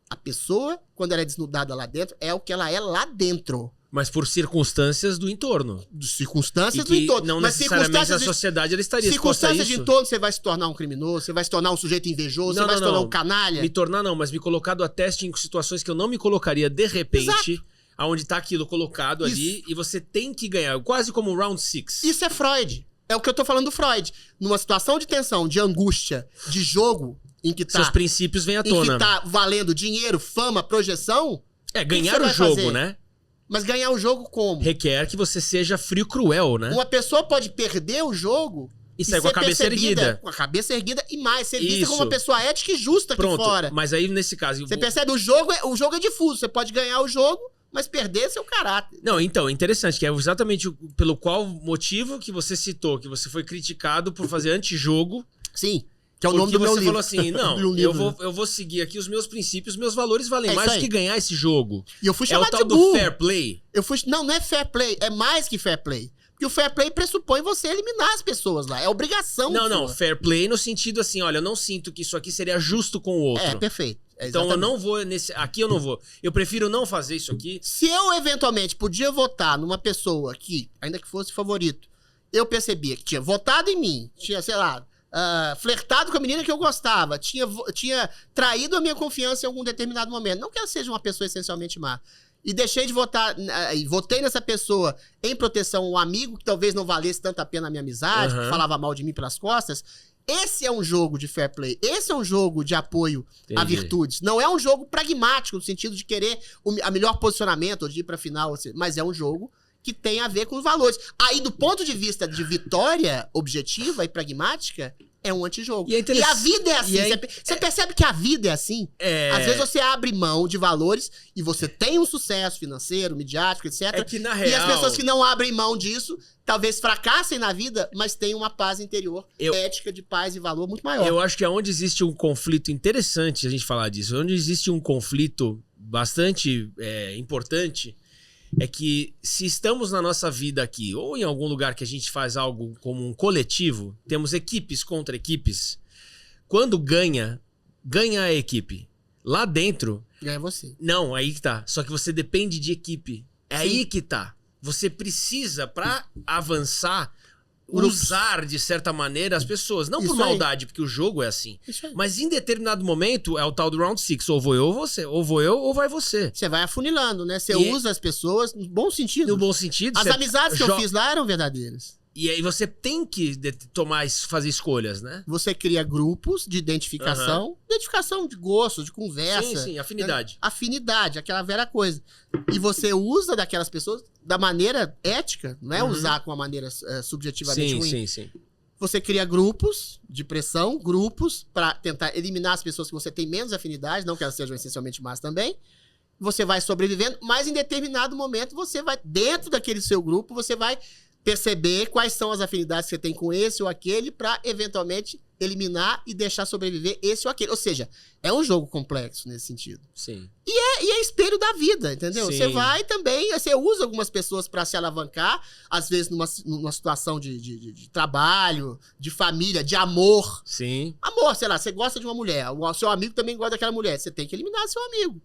A pessoa, quando ela é desnudada lá dentro, é o que ela é lá dentro. Mas por circunstâncias do entorno. Circunstâncias do entorno. Não mas necessariamente a sociedade ela estaria exposta a isso. Circunstâncias de entorno, você vai se tornar um criminoso, você vai se tornar um sujeito invejoso, você vai se tornar um canalha. Me tornar não, mas me colocado a teste em situações que eu não me colocaria de repente. Exato. Aonde tá aquilo colocado ali e você tem que ganhar. Quase como o Round 6. Isso é Freud. É o que eu tô falando do Freud. Numa situação de tensão, de angústia, de jogo, em que tá... Seus princípios vêm à tona. Em que tá valendo dinheiro, fama, projeção... ganhar o jogo, fazer? Né? Mas ganhar o jogo como? Requer que você seja frio cruel, né? Uma pessoa pode perder o jogo... E sair com a cabeça erguida. Com a cabeça erguida e mais, ser vista como uma pessoa ética e justa aqui fora. Mas aí, nesse caso... Você percebe, o jogo é difuso. Você pode ganhar o jogo... mas perder seu caráter. Não, então, é interessante, que é exatamente pelo qual motivo que você citou, que você foi criticado por fazer antijogo. Sim, que é o nome do meu livro. Porque você falou assim, não, eu vou seguir aqui os meus princípios, meus valores valem mais do que ganhar esse jogo. E eu fui chamado de burro. É o tal do fair play? Não é fair play, é mais que fair play. Porque o fair play pressupõe você eliminar as pessoas lá. É obrigação. Não, fair play no sentido assim, olha, eu não sinto que isso aqui seria justo com o outro. É, perfeito. Então eu não vou aqui eu não vou. Eu prefiro não fazer isso aqui. Se eu eventualmente podia votar numa pessoa que, ainda que fosse favorito, eu percebia que tinha votado em mim, tinha, sei lá, flertado com a menina que eu gostava, tinha traído a minha confiança em algum determinado momento. Não que ela seja uma pessoa essencialmente má. E deixei de votar, e votei nessa pessoa em proteção a um amigo que talvez não valesse tanto a pena a minha amizade, que falava mal de mim pelas costas. Esse é um jogo de fair play. Esse é um jogo de apoio a virtudes. Não é um jogo pragmático, no sentido de querer a melhor posicionamento, ou de ir pra final, mas é um jogo que tem a ver com os valores. Aí, do ponto de vista de vitória objetiva e pragmática, é um antijogo. E a vida é assim. Você percebe que a vida é assim? Às vezes você abre mão de valores e você tem um sucesso financeiro, midiático, etc. É que, na real... E as pessoas que não abrem mão disso, talvez fracassem na vida, mas têm uma paz interior, ética de paz e valor muito maior. Eu acho que onde existe um conflito interessante a gente falar disso, onde existe um conflito bastante importante, é que se estamos na nossa vida aqui, ou em algum lugar que a gente faz algo como um coletivo, temos equipes contra equipes, quando ganha a equipe. Lá dentro... Ganha você. Não, aí que tá. Só que você depende de equipe. É aí que tá. Você precisa, pra avançar, usar, de certa maneira, as pessoas. Não por maldade, porque o jogo é assim. Mas em determinado momento, é o tal do round 6. Ou vou eu ou você. Ou vou eu ou vai você. Você vai afunilando, né? Você usa as pessoas no bom sentido. No bom sentido. As amizades que eu fiz lá eram verdadeiras. E aí você tem que fazer escolhas, né? Você cria grupos de identificação. Identificação de gosto, de conversa. Sim, afinidade. Afinidade, aquela velha coisa. E você usa daquelas pessoas da maneira ética, não é usar com uma maneira subjetivamente ruim. Sim. Você cria grupos de pressão, grupos para tentar eliminar as pessoas que você tem menos afinidade, não que elas sejam essencialmente más também. Você vai sobrevivendo, mas em determinado momento você vai, dentro daquele seu grupo, você vai perceber quais são as afinidades que você tem com esse ou aquele para eventualmente eliminar e deixar sobreviver esse ou aquele. Ou seja, é um jogo complexo nesse sentido. Sim. E é espelho da vida, entendeu? Sim. Você vai também, você usa algumas pessoas para se alavancar, às vezes numa situação de trabalho, de família, de amor. Sim. Amor, sei lá, você gosta de uma mulher, o seu amigo também gosta daquela mulher, você tem que eliminar seu amigo.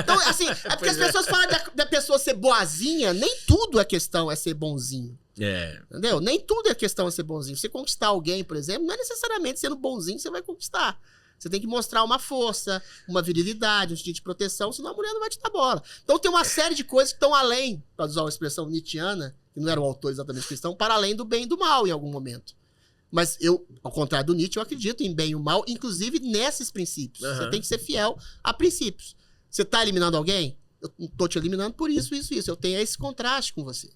Então, assim, é porque as pessoas falam da pessoa ser boazinha, nem tudo é questão é ser bonzinho. Entendeu? Nem tudo é questão é ser bonzinho. Você conquistar alguém, por exemplo, não é necessariamente sendo bonzinho que você vai conquistar. Você tem que mostrar uma força, uma virilidade, um sentido de proteção, senão a mulher não vai te dar bola. Então tem uma série de coisas que estão além, para usar uma expressão nietzschiana, que não era um autor exatamente cristão, para além do bem e do mal em algum momento. Mas eu, ao contrário do Nietzsche, eu acredito em bem e o mal, inclusive nesses princípios. Você tem que ser fiel a princípios. Você tá eliminando alguém? Eu tô te eliminando por isso. Eu tenho esse contraste com você.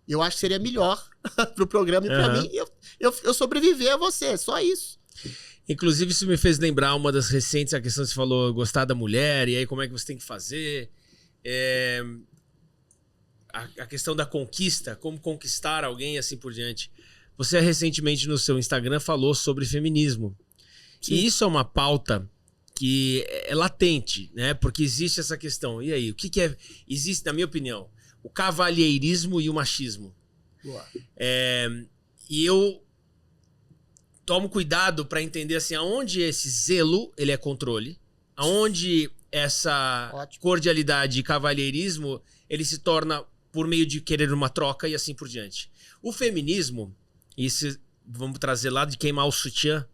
Eu acho que seria melhor pro programa e pra mim eu sobreviver a você. Só isso. Inclusive, isso me fez lembrar uma das recentes, a questão que você falou, gostar da mulher, e aí como é que você tem que fazer. A questão da conquista, como conquistar alguém e assim por diante. Você recentemente no seu Instagram falou sobre feminismo. Sim. E isso é uma pauta que é latente, né? Porque existe essa questão. E aí, o que é... Existe, na minha opinião, o cavalheirismo e o machismo. E eu tomo cuidado pra entender assim, aonde esse zelo, ele é controle, aonde essa cordialidade e cavalheirismo, ele se torna por meio de querer uma troca e assim por diante. O feminismo, isso vamos trazer lá de queimar o sutiã,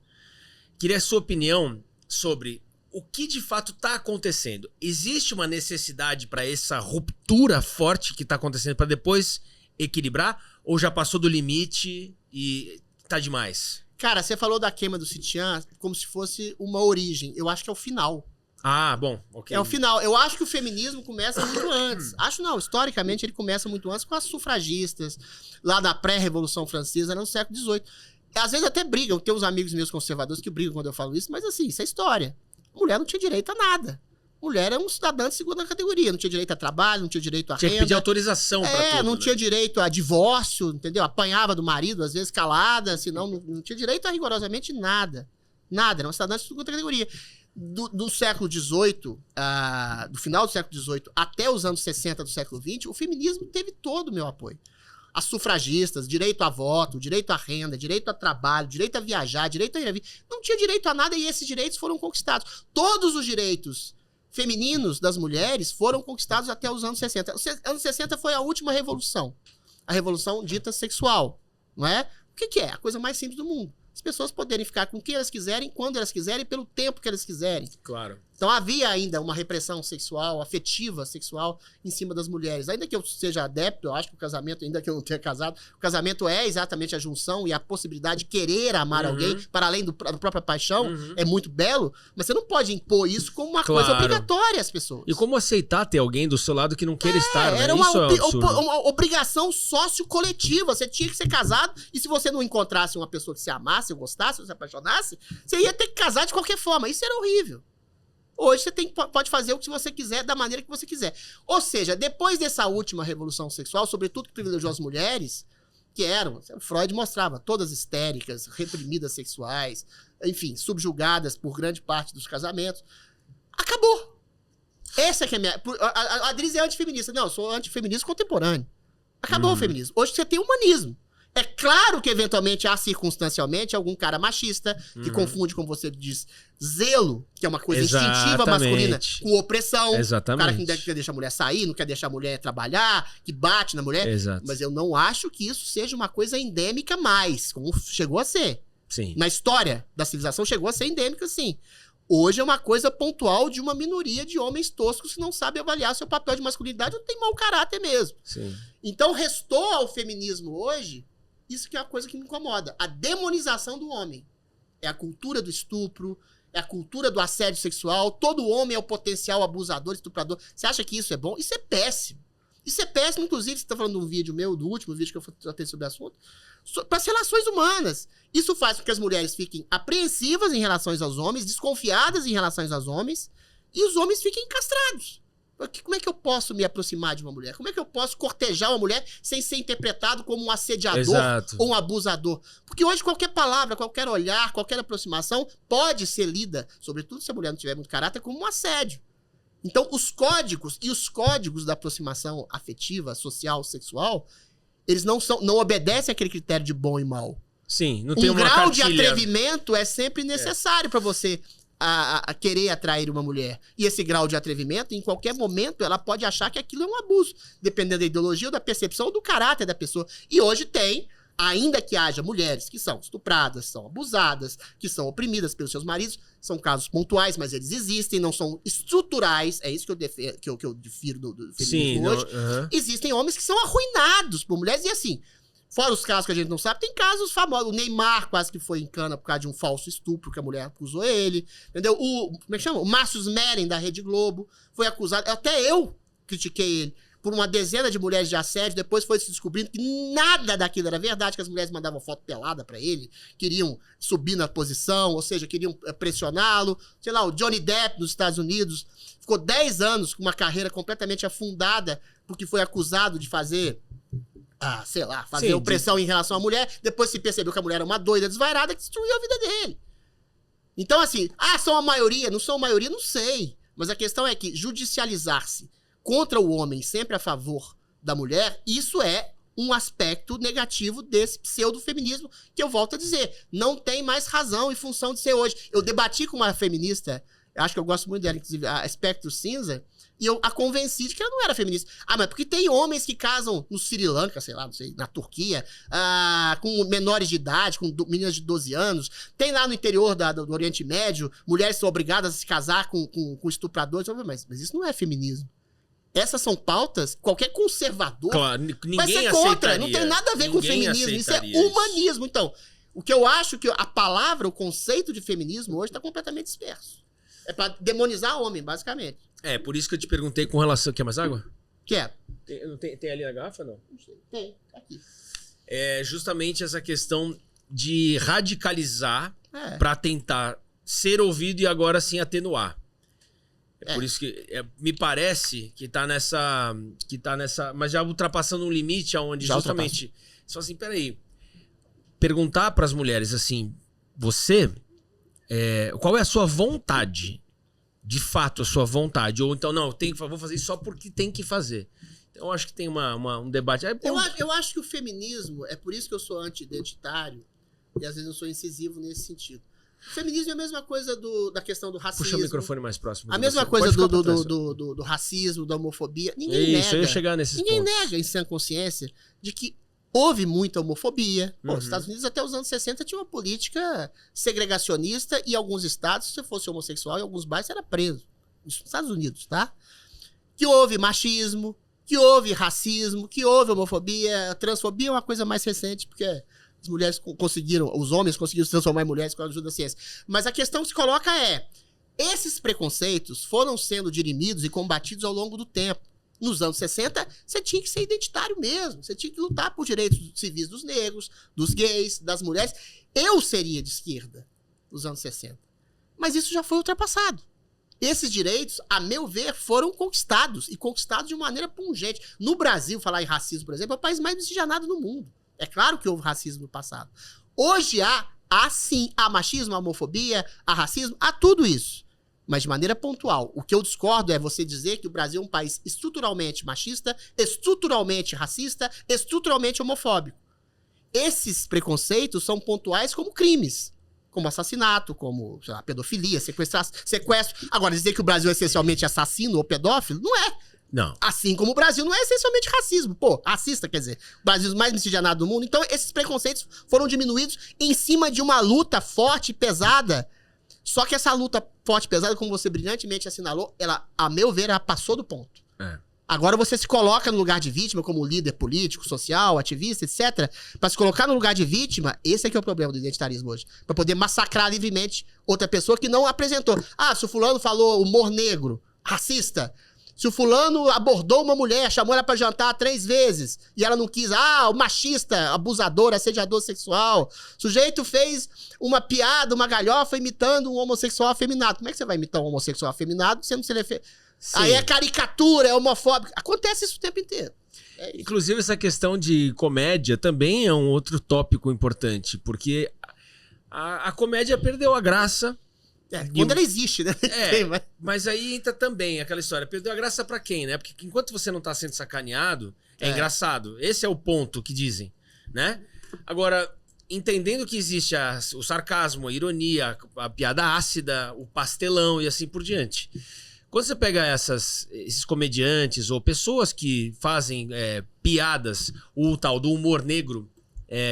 queria a sua opinião sobre o que de fato está acontecendo. Existe uma necessidade para essa ruptura forte que está acontecendo para depois equilibrar? Ou já passou do limite e tá demais? Cara, você falou da queima do sutiã como se fosse uma origem. Eu acho que é o final. Ah, bom, ok. É o final. Eu acho que o feminismo começa muito antes. Acho não, historicamente ele começa muito antes com as sufragistas, lá da pré-revolução francesa, no século XVIII. Às vezes até brigam, tem uns amigos meus conservadores que brigam quando eu falo isso, mas assim, isso é história. Mulher não tinha direito a nada. Mulher era um cidadã de segunda categoria, não tinha direito a trabalho, não tinha direito a renda. Tinha que pedir autorização pra tudo, não né? tinha direito a divórcio, entendeu? Apanhava do marido, às vezes calada, senão não tinha direito a rigorosamente nada. Nada, era uma cidadã de segunda categoria. Do século XVIII, do final do século XVIII até os anos 60 do século XX, o feminismo teve todo o meu apoio. As sufragistas, direito a voto, direito à renda, direito a trabalho, direito a viajar, direito a ir a vir. Não tinha direito a nada e esses direitos foram conquistados. Todos os direitos femininos das mulheres foram conquistados até os anos 60. Os anos 60 foi a última revolução. A revolução dita sexual, não é? O que é? A coisa mais simples do mundo. As pessoas poderem ficar com quem elas quiserem, quando elas quiserem, pelo tempo que elas quiserem. Claro. Então havia ainda uma repressão sexual, afetiva sexual, em cima das mulheres. Ainda que eu seja adepto, eu acho que o casamento, ainda que eu não tenha casado, o casamento é exatamente a junção e a possibilidade de querer amar alguém, para além da própria paixão, é muito belo, mas você não pode impor isso como uma coisa obrigatória às pessoas. E como aceitar ter alguém do seu lado que não queira estar, né? Era Isso é um absurdo. uma obrigação sociocoletiva. Você tinha que ser casado, e se você não encontrasse uma pessoa que se amasse, ou gostasse, ou se apaixonasse, você ia ter que casar de qualquer forma. Isso era horrível. Hoje você pode fazer o que você quiser, da maneira que você quiser. Ou seja, depois dessa última revolução sexual, sobretudo que privilegiou as mulheres, que eram, Freud mostrava, todas histéricas, reprimidas sexuais, enfim, subjugadas por grande parte dos casamentos, acabou. Essa que é a minha... A Adriz é antifeminista. Não, eu sou antifeminista contemporâneo. Acabou o feminismo. Hoje você tem humanismo. É claro que, eventualmente, há circunstancialmente algum cara machista que confunde, como você diz, zelo, que é uma coisa instintiva masculina, com opressão. Exatamente. O cara que não quer deixar a mulher sair, não quer deixar a mulher trabalhar, que bate na mulher. Exato. Mas eu não acho que isso seja uma coisa endêmica mais, como chegou a ser. Sim. Na história da civilização chegou a ser endêmica, sim. Hoje é uma coisa pontual de uma minoria de homens toscos que não sabem avaliar seu papel de masculinidade ou tem mau caráter mesmo. Sim. Então restou ao feminismo hoje isso que é a coisa que me incomoda. A demonização do homem. É a cultura do estupro, é a cultura do assédio sexual. Todo homem é o potencial abusador, estuprador. Você acha que isso é bom? Isso é péssimo. Isso é péssimo, inclusive, você está falando de um vídeo meu, do último vídeo que eu tratei sobre o assunto, para as relações humanas. Isso faz com que as mulheres fiquem apreensivas em relação aos homens, desconfiadas em relação aos homens, e os homens fiquem castrados. Como é que eu posso me aproximar de uma mulher? Como é que eu posso cortejar uma mulher sem ser interpretado como um assediador ou um abusador? Porque hoje qualquer palavra, qualquer olhar, qualquer aproximação pode ser lida, sobretudo se a mulher não tiver muito caráter, como um assédio. Então os códigos da aproximação afetiva, social, sexual, eles não obedecem àquele critério de bom e mal. Sim, não tem um uma grau cartilha. de atrevimento é sempre necessário para você a querer atrair uma mulher. E esse grau de atrevimento, em qualquer momento, ela pode achar que aquilo é um abuso, dependendo da ideologia ou da percepção ou do caráter da pessoa. E hoje tem, ainda que haja mulheres que são estupradas, são abusadas, que são oprimidas pelos seus maridos, são casos pontuais, mas eles existem, não são estruturais, é isso que eu difiro do feminismo hoje. Existem homens que são arruinados por mulheres, e assim, fora os casos que a gente não sabe, tem casos famosos. O Neymar quase que foi em cana por causa de um falso estupro que a mulher acusou ele. Entendeu? Como é que chama? O Márcio Smelling, da Rede Globo, foi acusado. Até eu critiquei ele por uma dezena de mulheres de assédio. Depois foi se descobrindo que nada daquilo era verdade, que as mulheres mandavam foto pelada pra ele, queriam subir na posição, ou seja, queriam pressioná-lo. Sei lá, o Johnny Depp, nos Estados Unidos, ficou 10 anos com uma carreira completamente afundada porque foi acusado de fazer... fazer opressão em relação à mulher, depois se percebeu que a mulher era uma doida desvairada que destruiu a vida dele. Então, assim, são a maioria, não são a maioria, não sei. Mas a questão é que judicializar-se contra o homem, sempre a favor da mulher, isso é um aspecto negativo desse pseudo-feminismo, que eu volto a dizer, não tem mais razão e função de ser hoje. Eu debati com uma feminista, acho que eu gosto muito dela, inclusive, a Espectro Cinza, e eu a convenci de que ela não era feminista. Mas porque tem homens que casam no Sri Lanka, sei lá, não sei, na Turquia, com menores de idade, com meninas de 12 anos. Tem lá no interior do Oriente Médio, mulheres são obrigadas a se casar com estupradores. Mas isso não é feminismo. Essas são pautas, qualquer conservador vai ser contra. Não tem nada a ver com feminismo, isso é humanismo. Então, o que eu acho que a palavra, o conceito de feminismo hoje está completamente disperso. É para demonizar o homem, basicamente. Por isso que eu te perguntei com relação... Quer mais água? Quer. Tem ali na garrafa, não? Não sei. Tem, aqui. É justamente essa questão de radicalizar para tentar ser ouvido e agora sim atenuar. Por isso que me parece que tá nessa... Mas já ultrapassando um limite aonde justamente... Você fala assim, peraí. Perguntar para as mulheres assim, qual é a sua vontade? De fato, a sua vontade. Ou então, não, vou fazer isso só porque tem que fazer. Então, eu acho que tem um debate. Eu acho que o feminismo, é por isso que eu sou anti-identitário, e às vezes eu sou incisivo nesse sentido. O feminismo é a mesma coisa da questão do racismo. Puxa o microfone mais próximo. A mesma coisa do racismo, da homofobia. Ninguém nega. Eu ia chegar nesses Ninguém pontos. nega, em sã consciência, de que houve muita homofobia. Os Estados Unidos, até os anos 60, tinha uma política segregacionista e alguns estados, se você fosse homossexual, em alguns bairros, você era preso. Nos Estados Unidos, tá? Que houve machismo, que houve racismo, que houve homofobia. Transfobia é uma coisa mais recente, porque as mulheres os homens conseguiram se transformar em mulheres com a ajuda da ciência. Mas a questão que se coloca esses preconceitos foram sendo dirimidos e combatidos ao longo do tempo. Nos anos 60, você tinha que ser identitário mesmo. Você tinha que lutar por direitos civis dos negros, dos gays, das mulheres. Eu seria de esquerda nos anos 60. Mas isso já foi ultrapassado. Esses direitos, a meu ver, foram conquistados. E conquistados de maneira pungente. No Brasil, falar em racismo, por exemplo, é o país mais miscigenado do mundo. É claro que houve racismo no passado. Hoje sim, há machismo, há homofobia, há racismo, há tudo isso. Mas de maneira pontual. O que eu discordo é você dizer que o Brasil é um país estruturalmente machista, estruturalmente racista, estruturalmente homofóbico. Esses preconceitos são pontuais como crimes. Como assassinato, como, sei lá, pedofilia, sequestro. Agora, dizer que o Brasil é essencialmente assassino ou pedófilo, não é. Não. Assim como o Brasil não é essencialmente racismo. Racista, quer dizer. O Brasil é o mais miscigenado do mundo. Então, esses preconceitos foram diminuídos em cima de uma luta forte e pesada. Só que essa luta forte e pesada, como você brilhantemente assinalou, ela, a meu ver, ela passou do ponto. Agora você se coloca no lugar de vítima, como líder político, social, ativista, etc. Pra se colocar no lugar de vítima, esse é que é o problema do identitarismo hoje. Pra poder massacrar livremente outra pessoa que não apresentou. Se o fulano falou humor negro, racista. Se o fulano abordou uma mulher, chamou ela pra jantar 3 vezes, e ela não quis, o machista, abusador, assediador sexual. O sujeito fez uma piada, uma galhofa, imitando um homossexual afeminado. Como é que você vai imitar um homossexual afeminado, sendo que ele aí é caricatura, é homofóbico. Acontece isso o tempo inteiro. Inclusive, essa questão de comédia também é um outro tópico importante, porque a comédia perdeu a graça. Quando ela existe, né? Mas aí entra também aquela história. Perdeu a graça pra quem, né? Porque enquanto você não tá sendo sacaneado, é engraçado. Esse é o ponto que dizem, né? Agora, entendendo que existe o sarcasmo, a ironia, a piada ácida, o pastelão e assim por diante. Quando você pega esses comediantes ou pessoas que fazem piadas, o tal do humor negro,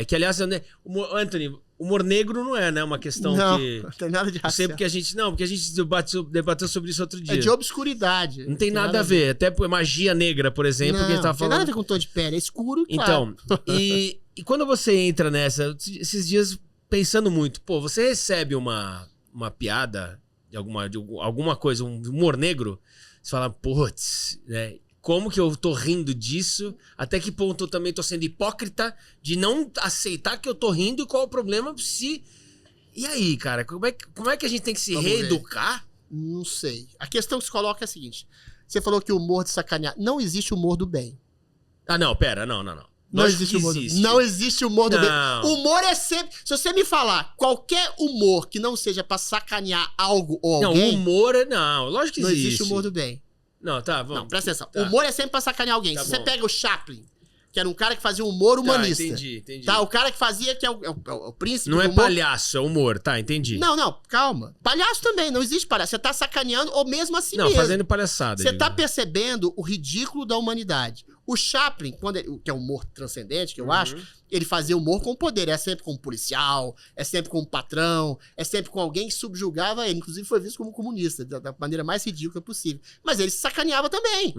que aliás, Anthony... Humor negro não é, né? Uma questão que... Não tem nada de racial. Porque a gente debateu sobre isso outro dia. É de obscuridade. Não tem nada a ver. Até magia negra, por exemplo, que a gente tá falando. Não tem nada a ver com tom de pele, é escuro e claro. Então, e quando você entra nessa, esses dias pensando muito, você recebe uma piada de alguma coisa, um humor negro, você fala, putz, né? Como que eu tô rindo disso? Até que ponto eu também tô sendo hipócrita de não aceitar que eu tô rindo? E qual é o problema se... E aí, cara? Como é que a gente tem que se reeducar? Não sei. A questão que se coloca é a seguinte. Você falou que o humor de sacanear... Não existe humor do bem. Não, pera. Não. Não existe humor do bem. Não existe humor do bem. Humor é sempre... Se você me falar qualquer humor que não seja pra sacanear algo ou alguém... Não, humor é... Não, lógico que existe. Não existe humor do bem. Não, tá, vamos. Não, presta atenção. O humor é sempre pra sacanear alguém. Tá Se você pega o Chaplin, que era um cara que fazia humor humanista. Entendi. Tá, o cara que fazia, que é o príncipe Não do é humor. palhaço, é humor, tá, entendi. Não, calma. Palhaço também, não existe palhaço. Você tá sacaneando ou mesmo assim mesmo. Fazendo palhaçada. Você tá percebendo o ridículo da humanidade. O Chaplin, que é humor transcendente, que eu acho, ele fazia humor com poder. É sempre com um policial, é sempre com um patrão, é sempre com alguém que subjugava ele. Inclusive foi visto como comunista, da maneira mais ridícula possível. Mas ele se sacaneava também.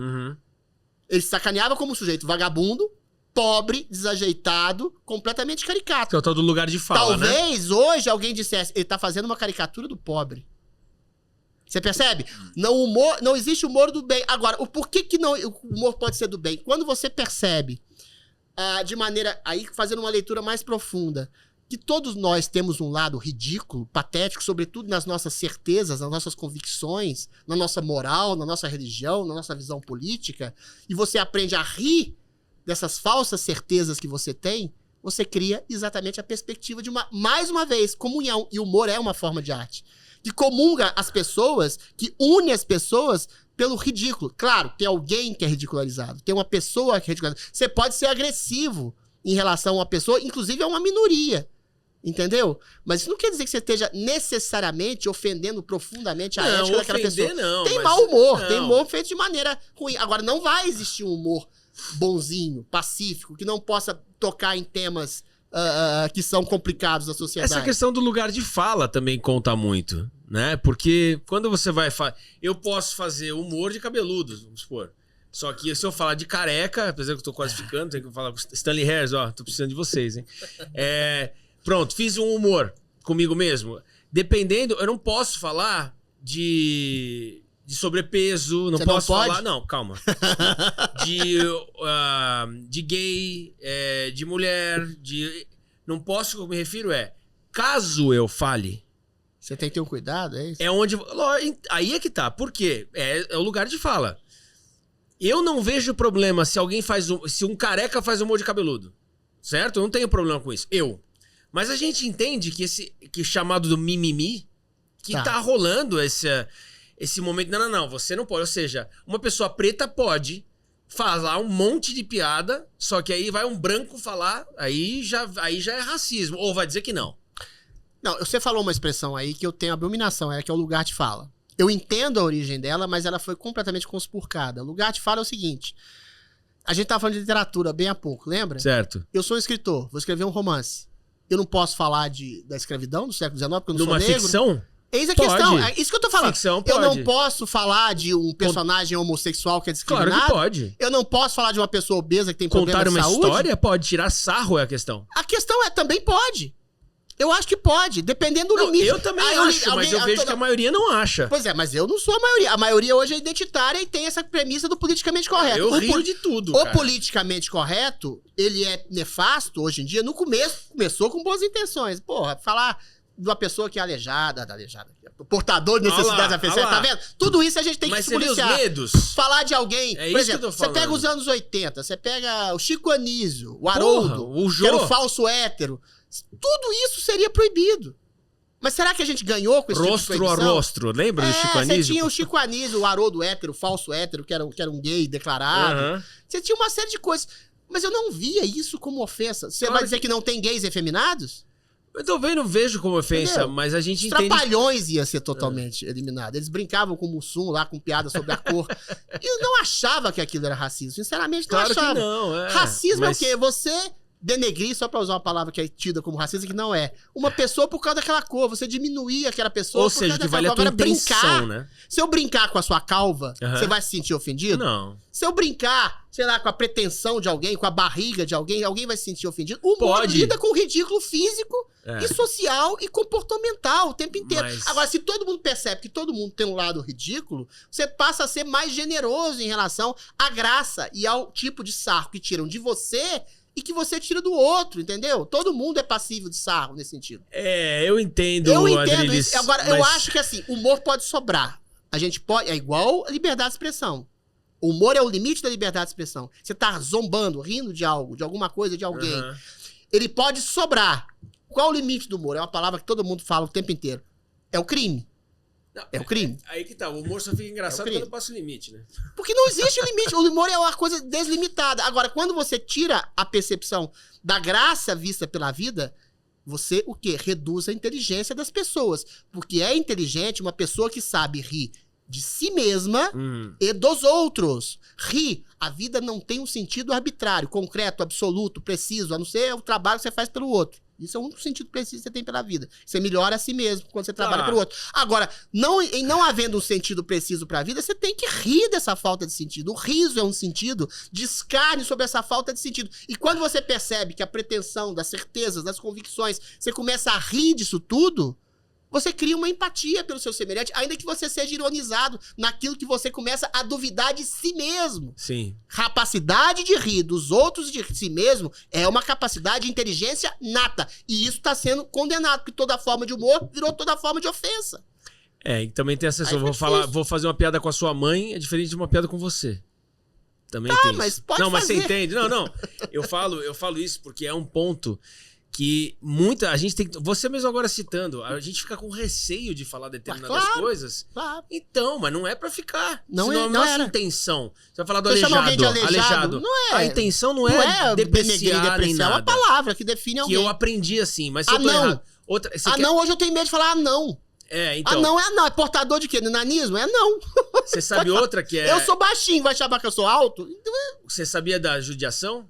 Ele se sacaneava como um sujeito vagabundo, pobre, desajeitado, completamente caricato. Que é o tal do lugar de fala, Talvez hoje alguém dissesse, ele tá fazendo uma caricatura do pobre. Você percebe? Não existe humor do bem. Agora, por que não, o humor pode ser do bem? Quando você percebe, de maneira, aí fazendo uma leitura mais profunda, que todos nós temos um lado ridículo, patético, sobretudo nas nossas certezas, nas nossas convicções, na nossa moral, na nossa religião, na nossa visão política, e você aprende a rir dessas falsas certezas que você tem, você cria exatamente a perspectiva de mais uma vez, comunhão. E o humor é uma forma de arte. Que comunga as pessoas, que une as pessoas pelo ridículo. Claro, tem alguém que é ridicularizado, tem uma pessoa que é ridicularizada. Você pode ser agressivo em relação a uma pessoa, inclusive a uma minoria. Entendeu? Mas isso não quer dizer que você esteja necessariamente ofendendo profundamente a ética daquela pessoa. Não, tem mau humor, tem humor feito de maneira ruim. Agora, não vai existir um humor bonzinho, pacífico, que não possa tocar em temas que são complicados da sociedade. Essa questão do lugar de fala também conta muito, né? Porque quando você vai... Eu posso fazer humor de cabeludos, vamos supor. Só que se eu falar de careca, apesar que eu tô quase ficando, tenho que falar com Stanley Harris, tô precisando de vocês, hein? Pronto, fiz um humor comigo mesmo. Dependendo, eu não posso falar de sobrepeso, não posso falar... Não, calma. De gay, de mulher, não posso, o que eu me refiro caso eu fale... Você tem que ter um cuidado, é isso? É onde... Aí é que tá, por quê? É o lugar de fala. Eu não vejo problema se alguém se um careca faz humor de cabeludo, certo? Eu não tenho problema com isso, Mas a gente entende que chamado do mimimi, que tá rolando esse momento... Não, você não pode. Ou seja, uma pessoa preta pode falar um monte de piada, só que aí vai um branco falar, aí já é racismo. Ou vai dizer que não. Não, você falou uma expressão aí que eu tenho abominação, que é o lugar de fala. Eu entendo a origem dela, mas ela foi completamente conspurcada. O lugar de fala é o seguinte... A gente tava falando de literatura bem há pouco, lembra? Certo. Eu sou um escritor, vou escrever um romance. Eu não posso falar da escravidão do século XIX, porque eu não sou negro. Ficção? Eis a questão, é isso que eu tô falando. Ficção pode. Eu não posso falar de um personagem homossexual que é discriminado. Claro que pode. Eu não posso falar de uma pessoa obesa que tem problema de saúde. Contar uma história pode, tirar sarro é a questão. A questão também pode. Eu acho que pode, dependendo do limite. Eu também acho, mas eu vejo que a maioria não acha. Pois é, mas eu não sou a maioria. A maioria hoje é identitária e tem essa premissa do politicamente correto. Eu rio de tudo, O politicamente correto, ele é nefasto hoje em dia. No começo, começou com boas intenções. Porra, falar de uma pessoa que é aleijada, portador de necessidades afetivas, tá vendo? Tudo isso a gente tem que se policiar. Mas você vê os medos? Falar de alguém... É por isso exemplo, que eu tô falando. você pega os anos 80, você pega o Chico Anísio, o Haroldo, o Jô, que era o falso hétero. Tudo isso seria proibido. Mas será que a gente ganhou com esse tipo de proibição? Rostro a rostro, lembra do Chico Anísio? Você tinha o Chico Anísio, o Haroldo hétero, o falso hétero, que era um gay declarado. Você tinha uma série de coisas. Mas eu não via isso como ofensa. Você vai dizer que não tem gays efeminados? Eu também não vejo como ofensa, entendeu? Mas a gente entende... Trapalhões ia ser totalmente eliminado. Eles brincavam com o Mussum lá, com piada sobre a cor. E eu não achava que aquilo era racismo. Sinceramente, não achava. Claro que não, Racismo é o quê? Você... denegrir, só pra usar uma palavra que é tida como racista, que não é. Uma pessoa por causa daquela cor, você diminuir aquela pessoa. Ou seja, que vale a tua intenção, né? Se eu brincar com a sua calva, você vai se sentir ofendido? Não. Se eu brincar, sei lá, com a pretensão de alguém, com a barriga de alguém vai se sentir ofendido? O humor lida com o ridículo físico e social e comportamental o tempo inteiro. Agora, se todo mundo percebe que todo mundo tem um lado ridículo, você passa a ser mais generoso em relação à graça e ao tipo de sarro que tiram de você e que você tira do outro, entendeu? Todo mundo é passível de sarro nesse sentido. Eu entendo. Eu entendo isso. Agora, eu acho que assim, o humor pode sobrar. A gente pode... É igual a liberdade de expressão. O humor é o limite da liberdade de expressão. Você tá zombando, rindo de algo, de alguma coisa, de alguém. Ele pode sobrar. Qual o limite do humor? É uma palavra que todo mundo fala o tempo inteiro. É o crime. Não, É o crime. Aí que tá, o humor só fica engraçado crime. quando passa o limite, né? Porque não existe limite. O humor é uma coisa deslimitada. Agora, quando você tira a percepção da graça vista pela vida, você o quê? Reduz a inteligência das pessoas. Porque é inteligente uma pessoa que sabe rir de si mesma e dos outros. Rir. A vida não tem um sentido arbitrário, concreto, absoluto, preciso, a não ser o trabalho que você faz pelo outro. Isso é um sentido preciso que você tem pela vida. Você melhora a si mesmo quando você trabalha pelo outro. Agora, em não havendo um sentido preciso para a vida, você tem que rir dessa falta de sentido. O riso é um sentido de escárnio sobre essa falta de sentido. E quando você percebe que a pretensão das certezas, das convicções, você começa a rir disso tudo, você cria uma empatia pelo seu semelhante, ainda que você seja ironizado naquilo que você começa a duvidar de si mesmo. Sim. Capacidade de rir dos outros e de si mesmo é uma capacidade de inteligência nata. E isso está sendo condenado, porque toda forma de humor virou toda forma de ofensa. E também tem essa... Vou fazer uma piada com a sua mãe, é diferente de uma piada com você. Também tem mas isso. pode Não, mas fazer. você entende? Não. Eu falo isso porque é um ponto que a gente tem... Você mesmo agora citando, a gente fica com receio de falar determinadas coisas. Claro. Então, mas não é pra ficar. Não Senão, é, a não nossa era. intenção. Você vai falar do Você chama alguém de aleijado. Não é. A intenção não Não é depreciar nem é nada. uma palavra que define alguém. Que eu aprendi assim, mas se eu tô Anão. errado... Anão, hoje eu tenho medo de falar anão. Então... Anão é anão. É portador de quê? Do nanismo? É anão. Você sabe outra que é... Eu sou baixinho, vai chamar que eu sou alto? Você sabia da judiação?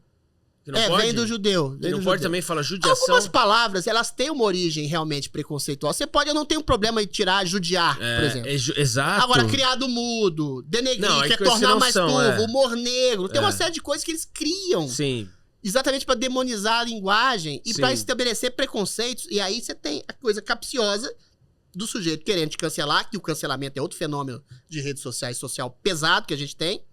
Que não pode? Vem do judeu. E não pode também falar judiação? Algumas palavras, elas têm uma origem realmente preconceituosa. Você pode, eu não tenho problema em tirar judiar, por exemplo. Exato. Agora, criado mudo, denegrir, que é tornar mais turvo, humor negro. Tem uma série de coisas que eles criam. Sim. Exatamente para demonizar a linguagem e para estabelecer preconceitos. E aí você tem a coisa capciosa do sujeito querendo te cancelar, que o cancelamento é outro fenômeno de redes sociais, social pesado que a gente tem.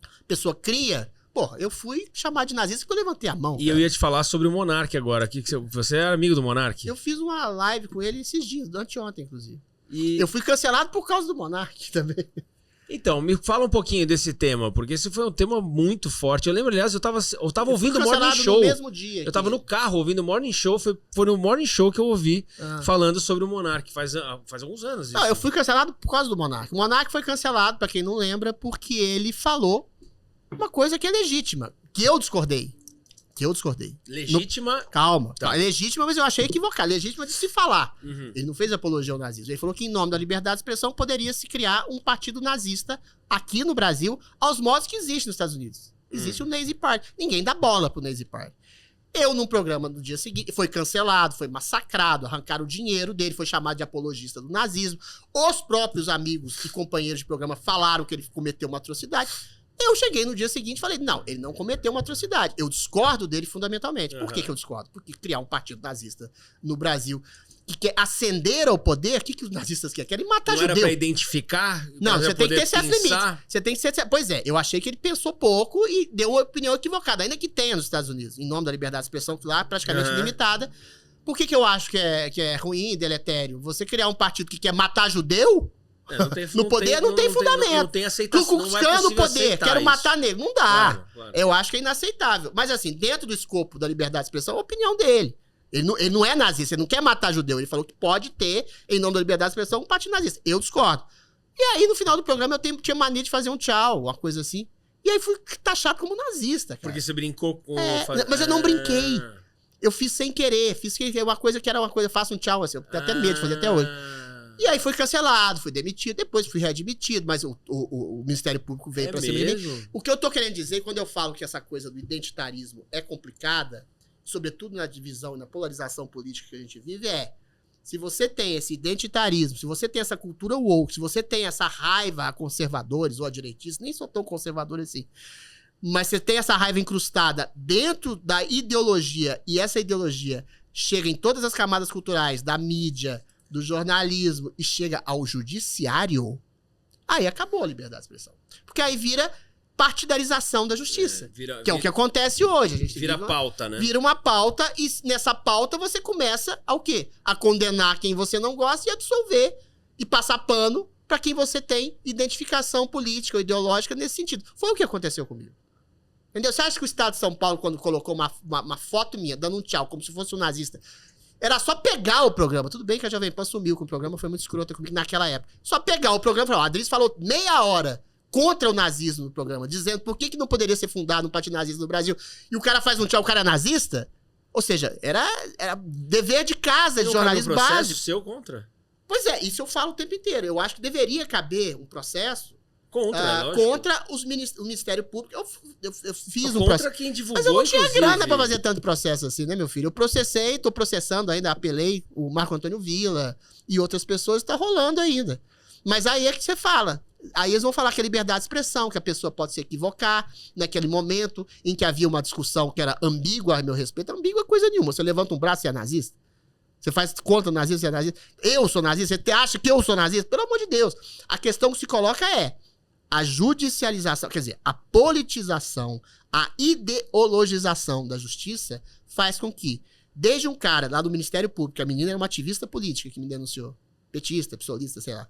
A pessoa cria... Pô, eu fui chamar de nazista porque eu levantei a mão. E eu ia te falar sobre o Monark agora. Você é amigo do Monark? Eu fiz uma live com ele esses dias, anteontem, inclusive. Eu fui cancelado por causa do Monark também. Então, me fala um pouquinho desse tema, porque esse foi um tema muito forte. Eu lembro, aliás, eu tava ouvindo o Morning Show. No mesmo dia. Eu tava no carro ouvindo o Morning Show. Foi no Morning Show que eu ouvi falando sobre o Monark. Faz alguns anos isso. Não, eu fui cancelado por causa do Monark. O Monark foi cancelado, pra quem não lembra, porque ele falou uma coisa que é legítima, que eu discordei. Legítima? Calma. Tá. É legítima, mas eu achei equivocado. Legítima de se falar. Ele não fez apologia ao nazismo. Ele falou que, em nome da liberdade de expressão, poderia se criar um partido nazista aqui no Brasil, aos modos que existe nos Estados Unidos. Existe o Nazi Party. Ninguém dá bola pro Nazi Party. Eu, num programa no dia seguinte, foi cancelado, foi massacrado, arrancaram o dinheiro dele, foi chamado de apologista do nazismo. Os próprios amigos e companheiros de programa falaram que ele cometeu uma atrocidade. Eu cheguei no dia seguinte e falei, não, ele não cometeu uma atrocidade. Eu discordo dele fundamentalmente. Por que eu discordo? Porque criar um partido nazista no Brasil que quer ascender ao poder, o que os nazistas querem? Querem matar judeu. Não era pra identificar? Não, você tem que ter certos limites. Você tem que ser... Pois é, eu achei que ele pensou pouco e deu uma opinião equivocada, ainda que tenha nos Estados Unidos, em nome da liberdade de expressão, que lá é praticamente limitada. Por que eu acho que é ruim e deletério? Você criar um partido que quer matar judeu... no poder não tem fundamento. Não tem aceitação. Buscando o poder, quero matar negro. Não dá. Claro. Eu acho que é inaceitável. Mas assim, dentro do escopo da liberdade de expressão, é a opinião dele. Ele não é nazista, ele não quer matar judeu. Ele falou que pode ter, em nome da liberdade de expressão, um partido nazista. Eu discordo. E aí, no final do programa, eu tinha mania de fazer um tchau, uma coisa assim. E aí fui taxado como nazista, cara. Porque você brincou com... Mas eu não brinquei. Eu fiz sem querer. Fiz uma coisa que era uma coisa, faço um tchau, assim. Eu tenho até medo de fazer até hoje. E aí foi cancelado, fui demitido, depois fui readmitido, mas o Ministério Público veio pra cima de mim. O que eu tô querendo dizer, quando eu falo que essa coisa do identitarismo é complicada, sobretudo na divisão e na polarização política que a gente vive, se você tem esse identitarismo, se você tem essa cultura woke, se você tem essa raiva a conservadores ou a direitistas, nem sou tão conservador assim, mas você tem essa raiva incrustada dentro da ideologia, e essa ideologia chega em todas as camadas culturais, da mídia, do jornalismo, e chega ao judiciário, aí acabou a liberdade de expressão. Porque aí vira partidarização da justiça, que é o que acontece hoje. A gente vira pauta, né? Vira uma pauta, e nessa pauta você começa a o quê? A condenar quem você não gosta e absolver, e passar pano para quem você tem identificação política ou ideológica nesse sentido. Foi o que aconteceu comigo. Entendeu? Você acha que o Estado de São Paulo, quando colocou uma foto minha, dando um tchau, como se fosse um nazista, Era só pegar o programa. Tudo bem que a Jovem Pan sumiu com o programa, foi muito escrota comigo naquela época. Só pegar o programa e falar, a Adriles falou meia hora contra o nazismo no programa, dizendo por que não poderia ser fundado um partido nazista no Brasil. E o cara faz um tchau, o cara é nazista? Ou seja, era dever de casa de jornalismo básico. Seu contra? Pois é, isso eu falo o tempo inteiro. Eu acho que deveria caber um processo contra o Ministério Público. Eu fiz um processo. Contra quem divulgou, mas eu não tinha grana pra fazer tanto processo assim, né, meu filho? Eu processei, tô processando ainda, apelei o Marco Antônio Villa e outras pessoas, tá rolando ainda. Mas aí é que você fala. Aí eles vão falar que é liberdade de expressão, que a pessoa pode se equivocar naquele momento em que havia uma discussão que era ambígua a meu respeito. Ambígua coisa nenhuma. Você levanta um braço e é nazista? Você faz contra o nazismo, você é nazista? Eu sou nazista? Você acha que eu sou nazista? Pelo amor de Deus. A questão que se coloca é a judicialização, quer dizer, a politização, a ideologização da justiça faz com que, desde um cara lá do Ministério Público, a menina era uma ativista política que me denunciou, petista, psolista, sei lá,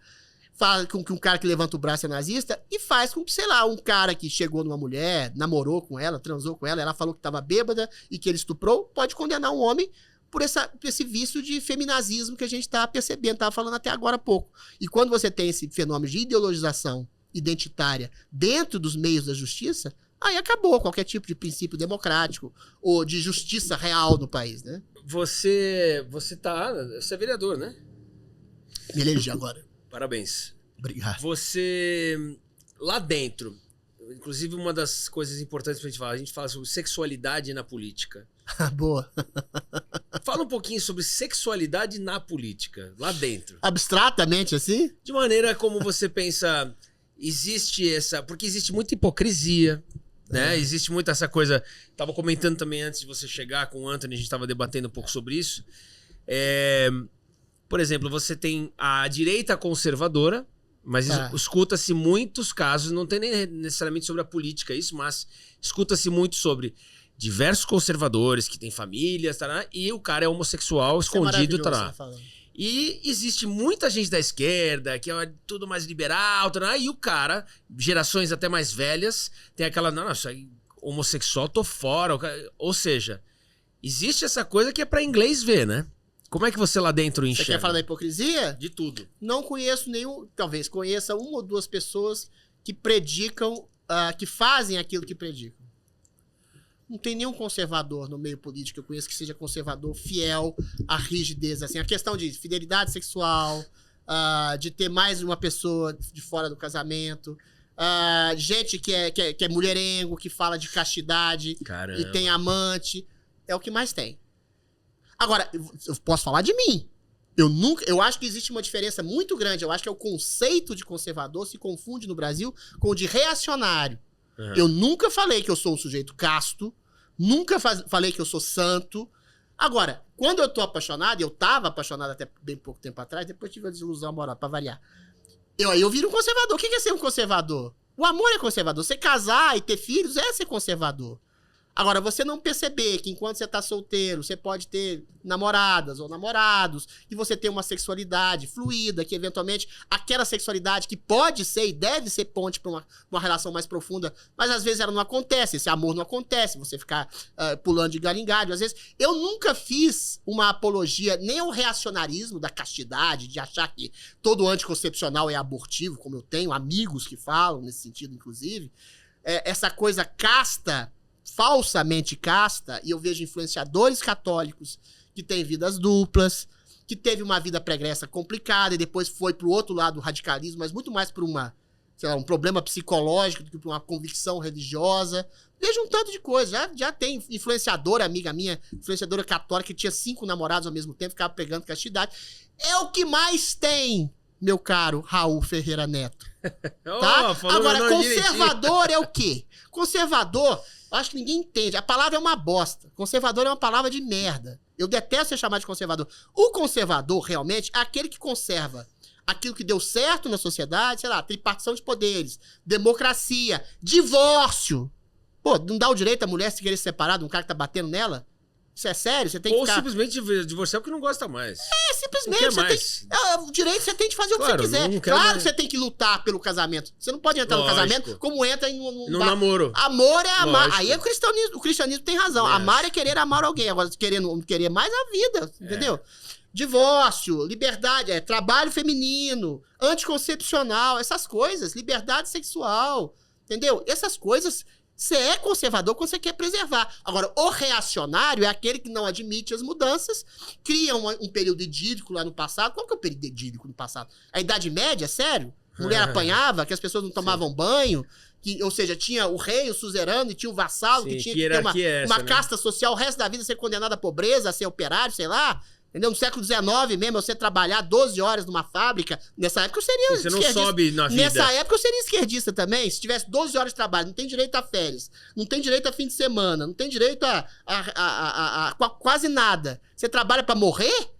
faz com que um cara que levanta o braço é nazista e faz com que, sei lá, um cara que chegou numa mulher, namorou com ela, transou com ela, ela falou que estava bêbada e que ele estuprou, pode condenar um homem por esse vício de feminazismo que a gente está percebendo, estava falando até agora há pouco. E quando você tem esse fenômeno de ideologização identitária dentro dos meios da justiça, aí acabou qualquer tipo de princípio democrático ou de justiça real no país, né? Você é vereador, né? Me elegi agora. Parabéns. Obrigado. Você, lá dentro, inclusive uma das coisas importantes pra gente falar, a gente fala sobre sexualidade na política. Boa. Fala um pouquinho sobre sexualidade na política, lá dentro. Abstratamente, assim? De maneira como você pensa... Porque existe muita hipocrisia, né? Existe muito essa coisa... Tava comentando também antes de você chegar com o Anthony, a gente tava debatendo um pouco sobre isso. Por exemplo, você tem a direita conservadora, mas escuta-se muitos casos, não tem nem necessariamente sobre a política isso, mas escuta-se muito sobre diversos conservadores que têm famílias, e o cara é homossexual, escondido, E existe muita gente da esquerda, que é tudo mais liberal, e o cara, gerações até mais velhas, tem aquela, não, isso aí, homossexual, tô fora. Ou seja, existe essa coisa que é pra inglês ver, né? Como é que você lá dentro enxerga? Você quer falar da hipocrisia? De tudo. Não conheço nenhum, talvez conheça uma ou duas pessoas que predicam, que fazem aquilo que predicam. Não tem nenhum conservador no meio político que eu conheço que seja conservador, fiel à rigidez. Assim, a questão de fidelidade sexual, de ter mais uma pessoa de fora do casamento, gente que é mulherengo, que fala de castidade. Caramba. E tem amante. É o que mais tem. Agora, eu posso falar de mim. Eu acho que existe uma diferença muito grande. Eu acho que o conceito de conservador se confunde no Brasil com o de reacionário. Uhum. Eu nunca falei que eu sou um sujeito casto, nunca falei que eu sou santo. Agora, quando eu tô apaixonado, eu tava apaixonado até bem pouco tempo atrás, depois tive a desilusão moral, pra variar. Aí eu viro um conservador. O que é ser um conservador? O amor é conservador. Você casar e ter filhos é ser conservador. Agora, você não perceber que enquanto você tá solteiro, você pode ter namoradas ou namorados, que você tem uma sexualidade fluida, que eventualmente aquela sexualidade que pode ser e deve ser ponte para uma relação mais profunda, mas às vezes ela não acontece, esse amor não acontece, você ficar pulando de galho em galho. Às vezes, eu nunca fiz uma apologia nem ao reacionarismo da castidade, de achar que todo anticoncepcional é abortivo, como eu tenho amigos que falam nesse sentido, inclusive. Essa coisa casta, falsamente casta, e eu vejo influenciadores católicos que têm vidas duplas, que teve uma vida pregressa complicada e depois foi pro outro lado do radicalismo, mas muito mais por um problema psicológico do que por uma convicção religiosa. Vejo um tanto de coisa. Já tem influenciadora, amiga minha, influenciadora católica, que tinha 5 namorados ao mesmo tempo, ficava pegando castidade. É o que mais tem, meu caro Raul Ferreira Neto. Tá? Agora, conservador é o quê? Conservador, eu acho que ninguém entende. A palavra é uma bosta. Conservador é uma palavra de merda. Eu detesto ser chamado de conservador. O conservador, realmente, é aquele que conserva aquilo que deu certo na sociedade, sei lá, tripartição de poderes, democracia, divórcio. Pô, não dá o direito à mulher se querer se separar de um cara que tá batendo nela? Isso é sério? Você tem que Ou ficar... simplesmente divorciar porque não gosta mais. Simplesmente, Não quer você mais. tem... o direito você tem de fazer o que Claro, você quiser. não quer Claro mais. que você tem que lutar pelo casamento. Você não pode entrar no Lógico. casamento como entra No namoro. Amor é amar. Lógico. Aí é o cristianismo tem razão. Também Amar acho. é querer amar alguém. Agora, querer mais a vida, entendeu? Divórcio, liberdade, trabalho feminino, anticoncepcional, essas coisas, liberdade sexual, entendeu? Essas coisas... Você é conservador quando você quer preservar. Agora, o reacionário é aquele que não admite as mudanças, cria um período idílico lá no passado. Qual que é o período idílico no passado? A Idade Média, sério? Mulher apanhava, que as pessoas não tomavam banho, ou seja, tinha o rei, o suzerano, e tinha o vassalo, Sim, que tinha que que ter uma essa, né? casta social, o resto da vida ser condenado à pobreza, a ser operário, sei lá. Entendeu? No século XIX mesmo, você trabalhar 12 horas numa fábrica, nessa época eu seria Você não sobe na vida. Nessa época eu seria esquerdista também. Se tivesse 12 horas de trabalho, não tem direito a férias, não tem direito a fim de semana, não tem direito a quase nada. Você trabalha pra morrer?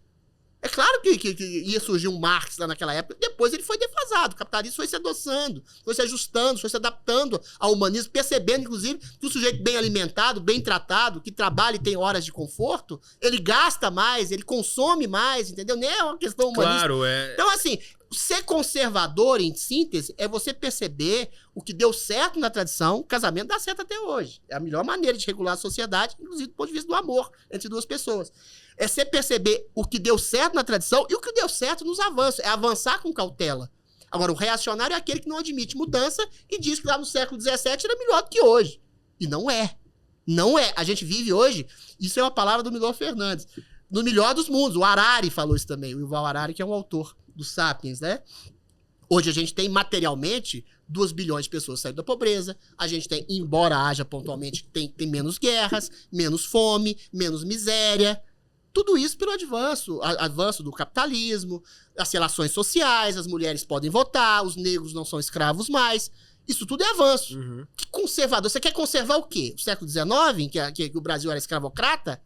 É claro que ia surgir um Marx lá naquela época. Depois ele foi defasado. O capitalismo foi se adoçando, foi se ajustando, foi se adaptando ao humanismo, percebendo, inclusive, que o sujeito bem alimentado, bem tratado, que trabalha e tem horas de conforto, ele gasta mais, ele consome mais, entendeu? Nem é uma questão humanista. Claro, é. Então, assim, ser conservador, em síntese, é você perceber o que deu certo na tradição, o casamento dá certo até hoje. É a melhor maneira de regular a sociedade, inclusive do ponto de vista do amor entre duas pessoas. É você perceber o que deu certo na tradição e o que deu certo nos avanços. É avançar com cautela. Agora, o reacionário é aquele que não admite mudança e diz que lá no século XVII era melhor do que hoje. E não é. Não é. A gente vive hoje, isso é uma palavra do Milor Fernandes, no melhor dos mundos. O Harari falou isso também, o Yuval Harari, que é um autor do Sapiens, né? Hoje a gente tem materialmente 2 bilhões de pessoas saindo da pobreza, a gente tem, embora haja pontualmente, tem menos guerras, menos fome, menos miséria. Tudo isso pelo avanço do capitalismo, as relações sociais, as mulheres podem votar, os negros não são escravos mais. Isso tudo é avanço. Uhum. Que conservador? Você quer conservar o quê? O século XIX, em que o Brasil era escravocrata?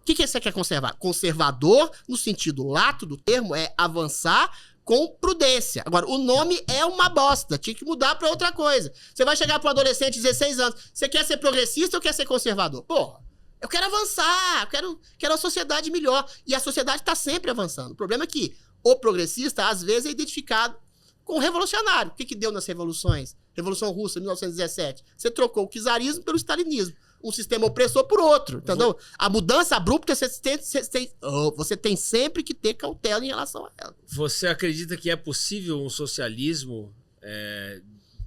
O que você quer conservar? Conservador, no sentido lato do termo, é avançar com prudência. Agora, o nome é uma bosta. Tinha que mudar pra outra coisa. Você vai chegar para um adolescente de 16 anos. Você quer ser progressista ou quer ser conservador? Porra, eu quero avançar. Eu quero uma sociedade melhor. E a sociedade está sempre avançando. O problema é que o progressista, às vezes, é identificado com o revolucionário. O que deu nas revoluções? Revolução Russa, 1917. Você trocou o czarismo pelo stalinismo. Um sistema opressor por outro, entendeu? A mudança abrupta, você tem sempre que ter cautela em relação a ela. Você acredita que é possível um socialismo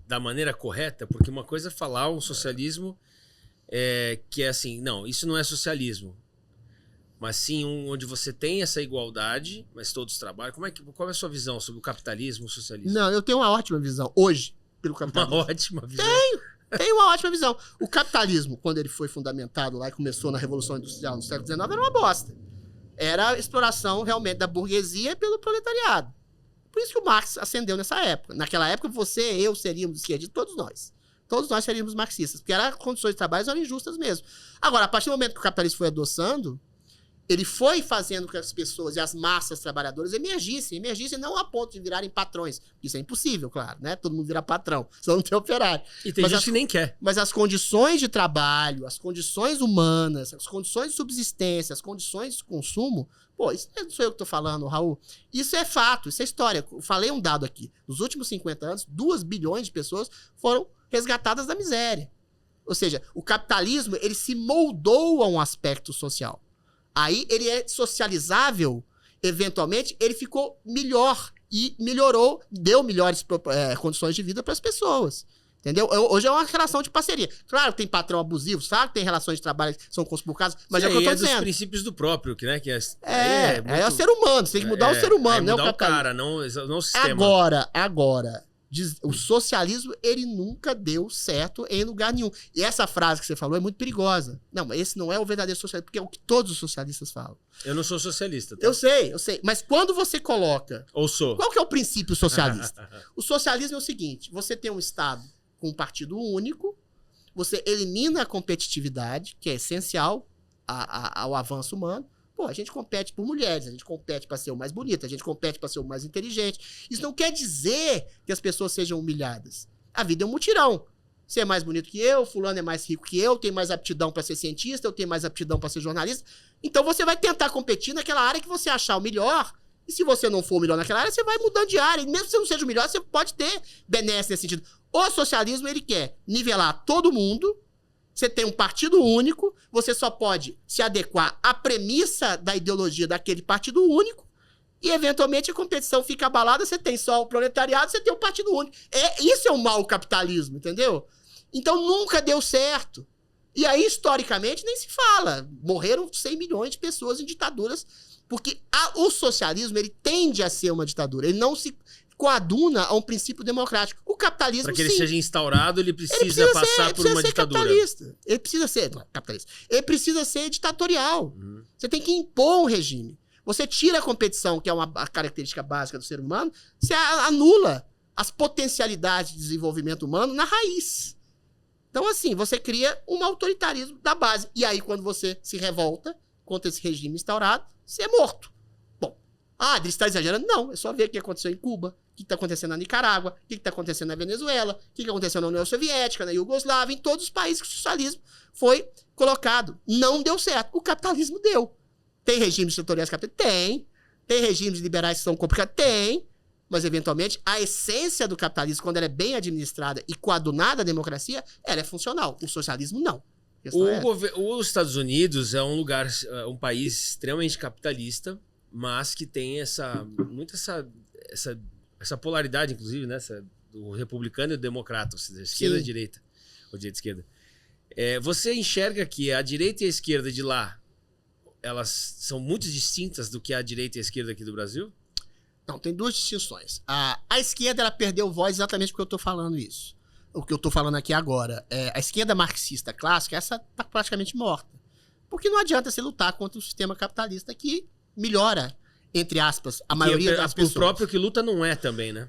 da maneira correta? Porque uma coisa é falar um socialismo que é assim, não, isso não é socialismo. Mas sim onde você tem essa igualdade, mas todos trabalham. Qual é a sua visão sobre o capitalismo e o socialismo? Não, eu tenho uma ótima visão hoje pelo capitalismo. Uma ótima visão. Tenho uma ótima visão. O capitalismo, quando ele foi fundamentado lá e começou na Revolução Industrial no século XIX, era uma bosta. Era a exploração realmente da burguesia pelo proletariado. Por isso que o Marx ascendeu nessa época. Naquela época, você, eu seríamos esquerdistas, todos nós. Todos nós seríamos marxistas, porque as condições de trabalho eram injustas mesmo. Agora, a partir do momento que o capitalismo foi adoçando, ele foi fazendo com que as pessoas e as massas trabalhadoras emergissem não a ponto de virarem patrões. Isso é impossível, claro, né? Todo mundo vira patrão, só não tem operário. E tem gente que nem quer. Mas as condições de trabalho, as condições humanas, as condições de subsistência, as condições de consumo, pô, isso não sou eu que tô falando, Raul. Isso é fato, isso é história. Eu falei um dado aqui. Nos últimos 50 anos, 2 bilhões de pessoas foram resgatadas da miséria. Ou seja, o capitalismo, ele se moldou a um aspecto social. Aí ele é socializável, eventualmente, ele ficou melhor e melhorou, deu melhores condições de vida para as pessoas. Entendeu? Hoje é uma relação de parceria. Claro que tem patrão abusivo, claro que tem relações de trabalho que são conspurcadas, mas é o que eu tô dizendo. É dos princípios do próprio, né? Que é o ser humano, você tem que mudar o ser humano, né? Mudar o cara, não o sistema. Agora, o socialismo, ele nunca deu certo em lugar nenhum. E essa frase que você falou é muito perigosa. Não, mas esse não é o verdadeiro socialismo, porque é o que todos os socialistas falam. Eu não sou socialista. Tá? Eu sei. Mas quando você coloca... Ou sou. Qual que é o princípio socialista? O socialismo é o seguinte, você tem um Estado com um partido único, você elimina a competitividade, que é essencial ao avanço humano. Pô, a gente compete por mulheres, a gente compete para ser o mais bonito, a gente compete para ser o mais inteligente. Isso não quer dizer que as pessoas sejam humilhadas. A vida é um mutirão. Você é mais bonito que eu, fulano é mais rico que eu, tem mais aptidão para ser cientista, eu tenho mais aptidão para ser jornalista. Então você vai tentar competir naquela área que você achar o melhor. E se você não for o melhor naquela área, você vai mudando de área. E mesmo que você não seja o melhor, você pode ter benesses nesse sentido. O socialismo, ele quer nivelar todo mundo. Você tem um partido único, você só pode se adequar à premissa da ideologia daquele partido único. E, eventualmente, a competição fica abalada, você tem só o proletariado, você tem o partido único. Isso é o mau capitalismo, entendeu? Então, nunca deu certo. E aí, historicamente, nem se fala. Morreram 100 milhões de pessoas em ditaduras, porque o socialismo, ele tende a ser uma ditadura. Ele não se coaduna a um princípio democrático. O capitalismo, para que ele seja instaurado, ele precisa passar por uma ditadura. Capitalista. Ele precisa ser capitalista. Ele precisa ser ditatorial. Você tem que impor um regime. Você tira a competição, que é uma característica básica do ser humano, você anula as potencialidades de desenvolvimento humano na raiz. Então, assim, você cria um autoritarismo da base. E aí, quando você se revolta contra esse regime instaurado, você é morto. Bom, ele está exagerando? Não, é só ver o que aconteceu em Cuba, o que está acontecendo na Nicarágua, o que está acontecendo na Venezuela, o que aconteceu na União Soviética, na Iugoslávia, em todos os países que o socialismo foi colocado. Não deu certo. O capitalismo deu. Tem regimes ditatoriais capitalistas? Tem. Tem regimes liberais que são complicados? Tem. Mas, eventualmente, a essência do capitalismo, quando ela é bem administrada e coadunada à democracia, ela é funcional. O socialismo, não. Os Estados Unidos é um país extremamente capitalista, mas que tem essa polaridade, inclusive, né? Do republicano e do democrata, ou seja, esquerda e direita, ou direita e esquerda. Você enxerga que a direita e a esquerda de lá, elas são muito distintas do que a direita e a esquerda aqui do Brasil? Não, tem duas distinções. A esquerda, ela perdeu voz exatamente porque eu estou falando isso. O que eu estou falando aqui agora. A esquerda marxista clássica, essa está praticamente morta. Porque não adianta você lutar contra o sistema capitalista que melhora, entre aspas, a maioria das pessoas. O próprio que luta não é também, né?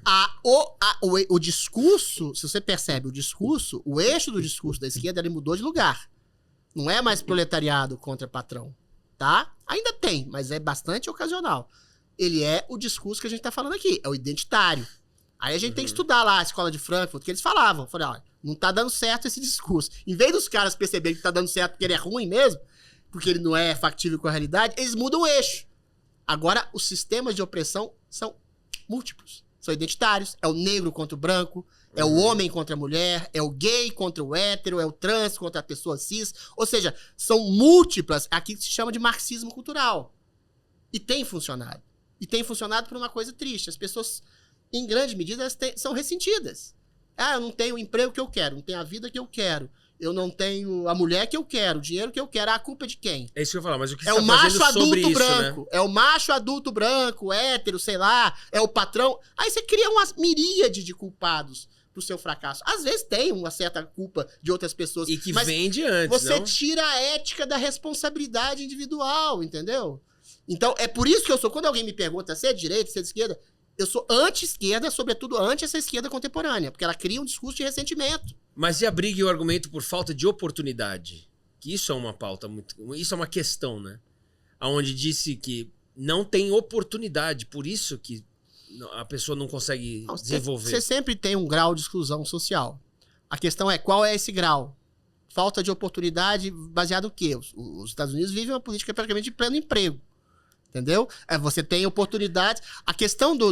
O discurso, se você percebe o eixo do discurso da esquerda, ele mudou de lugar. Não é mais proletariado contra patrão, tá? Ainda tem, mas é bastante ocasional. Ele é o discurso que a gente tá falando aqui, é o identitário. Aí a gente tem que estudar lá a escola de Frankfurt, que eles falavam. Falei, olha, não tá dando certo esse discurso. Em vez dos caras perceberem que tá dando certo porque ele é ruim mesmo, porque ele não é factível com a realidade, eles mudam o eixo. Agora, os sistemas de opressão são múltiplos. São identitários, é o negro contra o branco, é o homem contra a mulher, é o gay contra o hétero, é o trans contra a pessoa cis. Ou seja, são múltiplas, aqui se chama de marxismo cultural. E tem funcionado. E tem funcionado por uma coisa triste. As pessoas, em grande medida, são ressentidas. Eu não tenho o emprego que eu quero, não tenho a vida que eu quero, eu não tenho a mulher que eu quero, o dinheiro que eu quero. A culpa é de quem? É isso que eu ia falar, mas o que você tá fazendo sobre isso, branco, né? É o macho adulto branco, hétero, sei lá, é o patrão. Aí você cria uma miríade de culpados pro seu fracasso. Às vezes tem uma certa culpa de outras pessoas. E que vem de antes, você tira a ética da responsabilidade individual, entendeu? Então, é por isso que eu sou... Quando alguém me pergunta se é de direita, se é de esquerda, eu sou anti-esquerda, sobretudo anti essa esquerda contemporânea, porque ela cria um discurso de ressentimento. Mas e a briga e o argumento por falta de oportunidade? Que isso é uma pauta muito... Isso é uma questão, né? Onde disse que não tem oportunidade, por isso que a pessoa não consegue desenvolver. Você sempre tem um grau de exclusão social. A questão é, qual é esse grau? Falta de oportunidade baseado no quê? Os Estados Unidos vivem uma política praticamente de pleno emprego. Entendeu? Você tem oportunidades. A questão do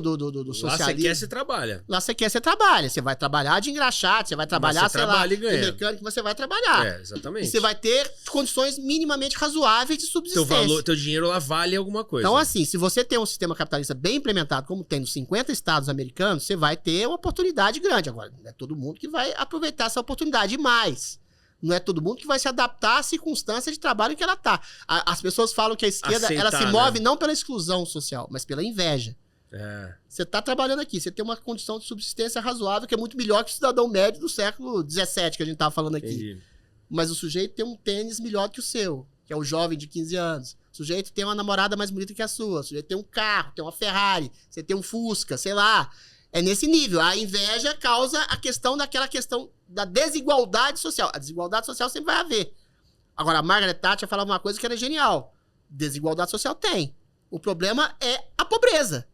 socialismo... Lá você quer, você trabalha. Lá você quer, você trabalha. Você vai trabalhar de engraxate, você vai trabalhar, sei lá, de mecânico, você vai trabalhar. Exatamente. E você vai ter condições minimamente razoáveis de subsistência. Teu dinheiro lá vale alguma coisa. Então, assim, se você tem um sistema capitalista bem implementado, como tem nos 50 estados americanos, você vai ter uma oportunidade grande. Agora, não é todo mundo que vai aproveitar essa oportunidade. E mais... Não é todo mundo que vai se adaptar à circunstância de trabalho em que ela está. As pessoas falam que a esquerda ela se move não pela exclusão social, mas pela inveja. Você está trabalhando aqui, você tem uma condição de subsistência razoável que é muito melhor que o cidadão médio do século XVII, que a gente estava falando aqui. Entendi. Mas o sujeito tem um tênis melhor que o seu, que é o jovem de 15 anos. O sujeito tem uma namorada mais bonita que a sua. O sujeito tem um carro, tem uma Ferrari, você tem um Fusca, sei lá. É nesse nível. A inveja causa a questão da desigualdade social. A desigualdade social sempre vai haver. Agora, a Margaret Thatcher falava uma coisa que era genial. Desigualdade social tem. O problema é a pobreza.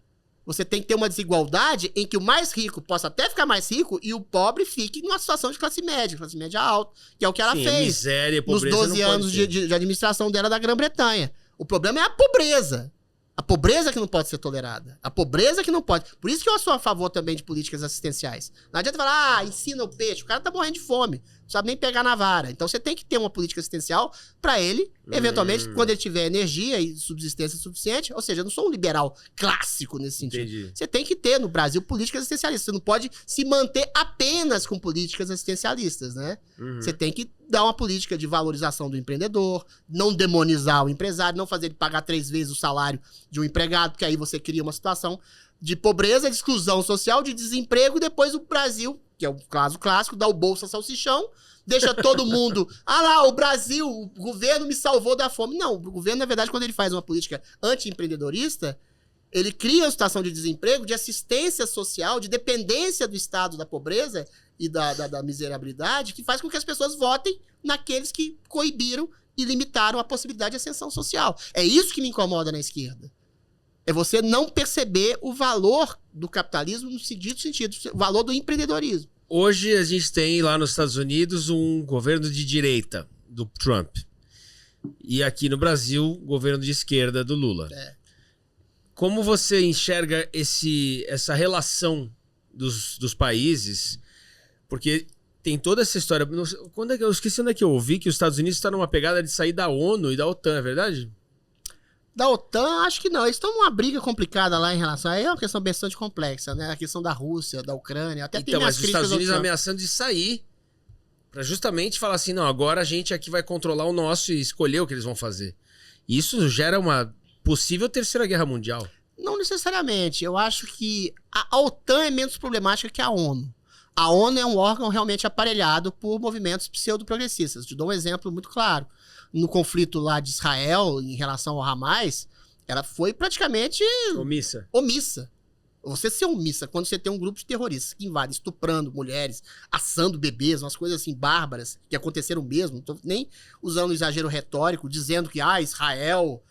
Você tem que ter uma desigualdade em que o mais rico possa até ficar mais rico e o pobre fique numa situação de classe média alta, que é o que ela fez miséria, nos 12 anos de administração dela da Grã-Bretanha. O problema é a pobreza. A pobreza que não pode ser tolerada. A pobreza que não pode. Por isso que eu sou a favor também de políticas assistenciais. Não adianta falar, ensina o peixe. O cara tá morrendo de fome. Não sabe nem pegar na vara. Então você tem que ter uma política assistencial para ele, eventualmente, quando ele tiver energia e subsistência suficiente. Ou seja, eu não sou um liberal clássico nesse sentido. Entendi. Você tem que ter, no Brasil, políticas assistencialistas. Você não pode se manter apenas com políticas assistencialistas, né? Você tem que dar uma política de valorização do empreendedor, não demonizar o empresário, não fazer ele pagar 3 vezes o salário de um empregado, porque aí você cria uma situação de pobreza, de exclusão social, de desemprego, e depois o Brasil, que é o caso clássico, dá o Bolsa Salsichão, deixa todo mundo, lá, o Brasil, o governo me salvou da fome. Não, o governo, na verdade, quando ele faz uma política anti-empreendedorista, ele cria uma situação de desemprego, de assistência social, de dependência do Estado da pobreza e da miserabilidade, que faz com que as pessoas votem naqueles que coibiram e limitaram a possibilidade de ascensão social. É isso que me incomoda na esquerda. É você não perceber o valor do capitalismo no seguinte sentido, o valor do empreendedorismo. Hoje a gente tem lá nos Estados Unidos um governo de direita, do Trump. E aqui no Brasil, governo de esquerda, do Lula. Como você enxerga essa relação dos países? Porque tem toda essa história. Eu esqueci onde é que eu ouvi que os Estados Unidos estão numa pegada de sair da ONU e da OTAN, é verdade? Da OTAN, acho que não. Eles estão numa briga complicada lá em relação. Aí é uma questão bastante complexa, né? A questão da Rússia, da Ucrânia. Até tem mas os Estados Unidos ameaçando de sair para justamente falar assim: não, agora a gente aqui vai controlar o nosso e escolher o que eles vão fazer. Isso gera uma possível terceira guerra mundial. Não necessariamente. Eu acho que a OTAN é menos problemática que a ONU. A ONU é um órgão realmente aparelhado por movimentos pseudo-progressistas. Te dou um exemplo muito claro. No conflito lá de Israel, em relação ao Hamas, ela foi praticamente omissa. Você ser omissa quando você tem um grupo de terroristas que invadem estuprando mulheres, assando bebês, umas coisas assim bárbaras, que aconteceram mesmo. Não tô nem usando exagero retórico, dizendo que Israel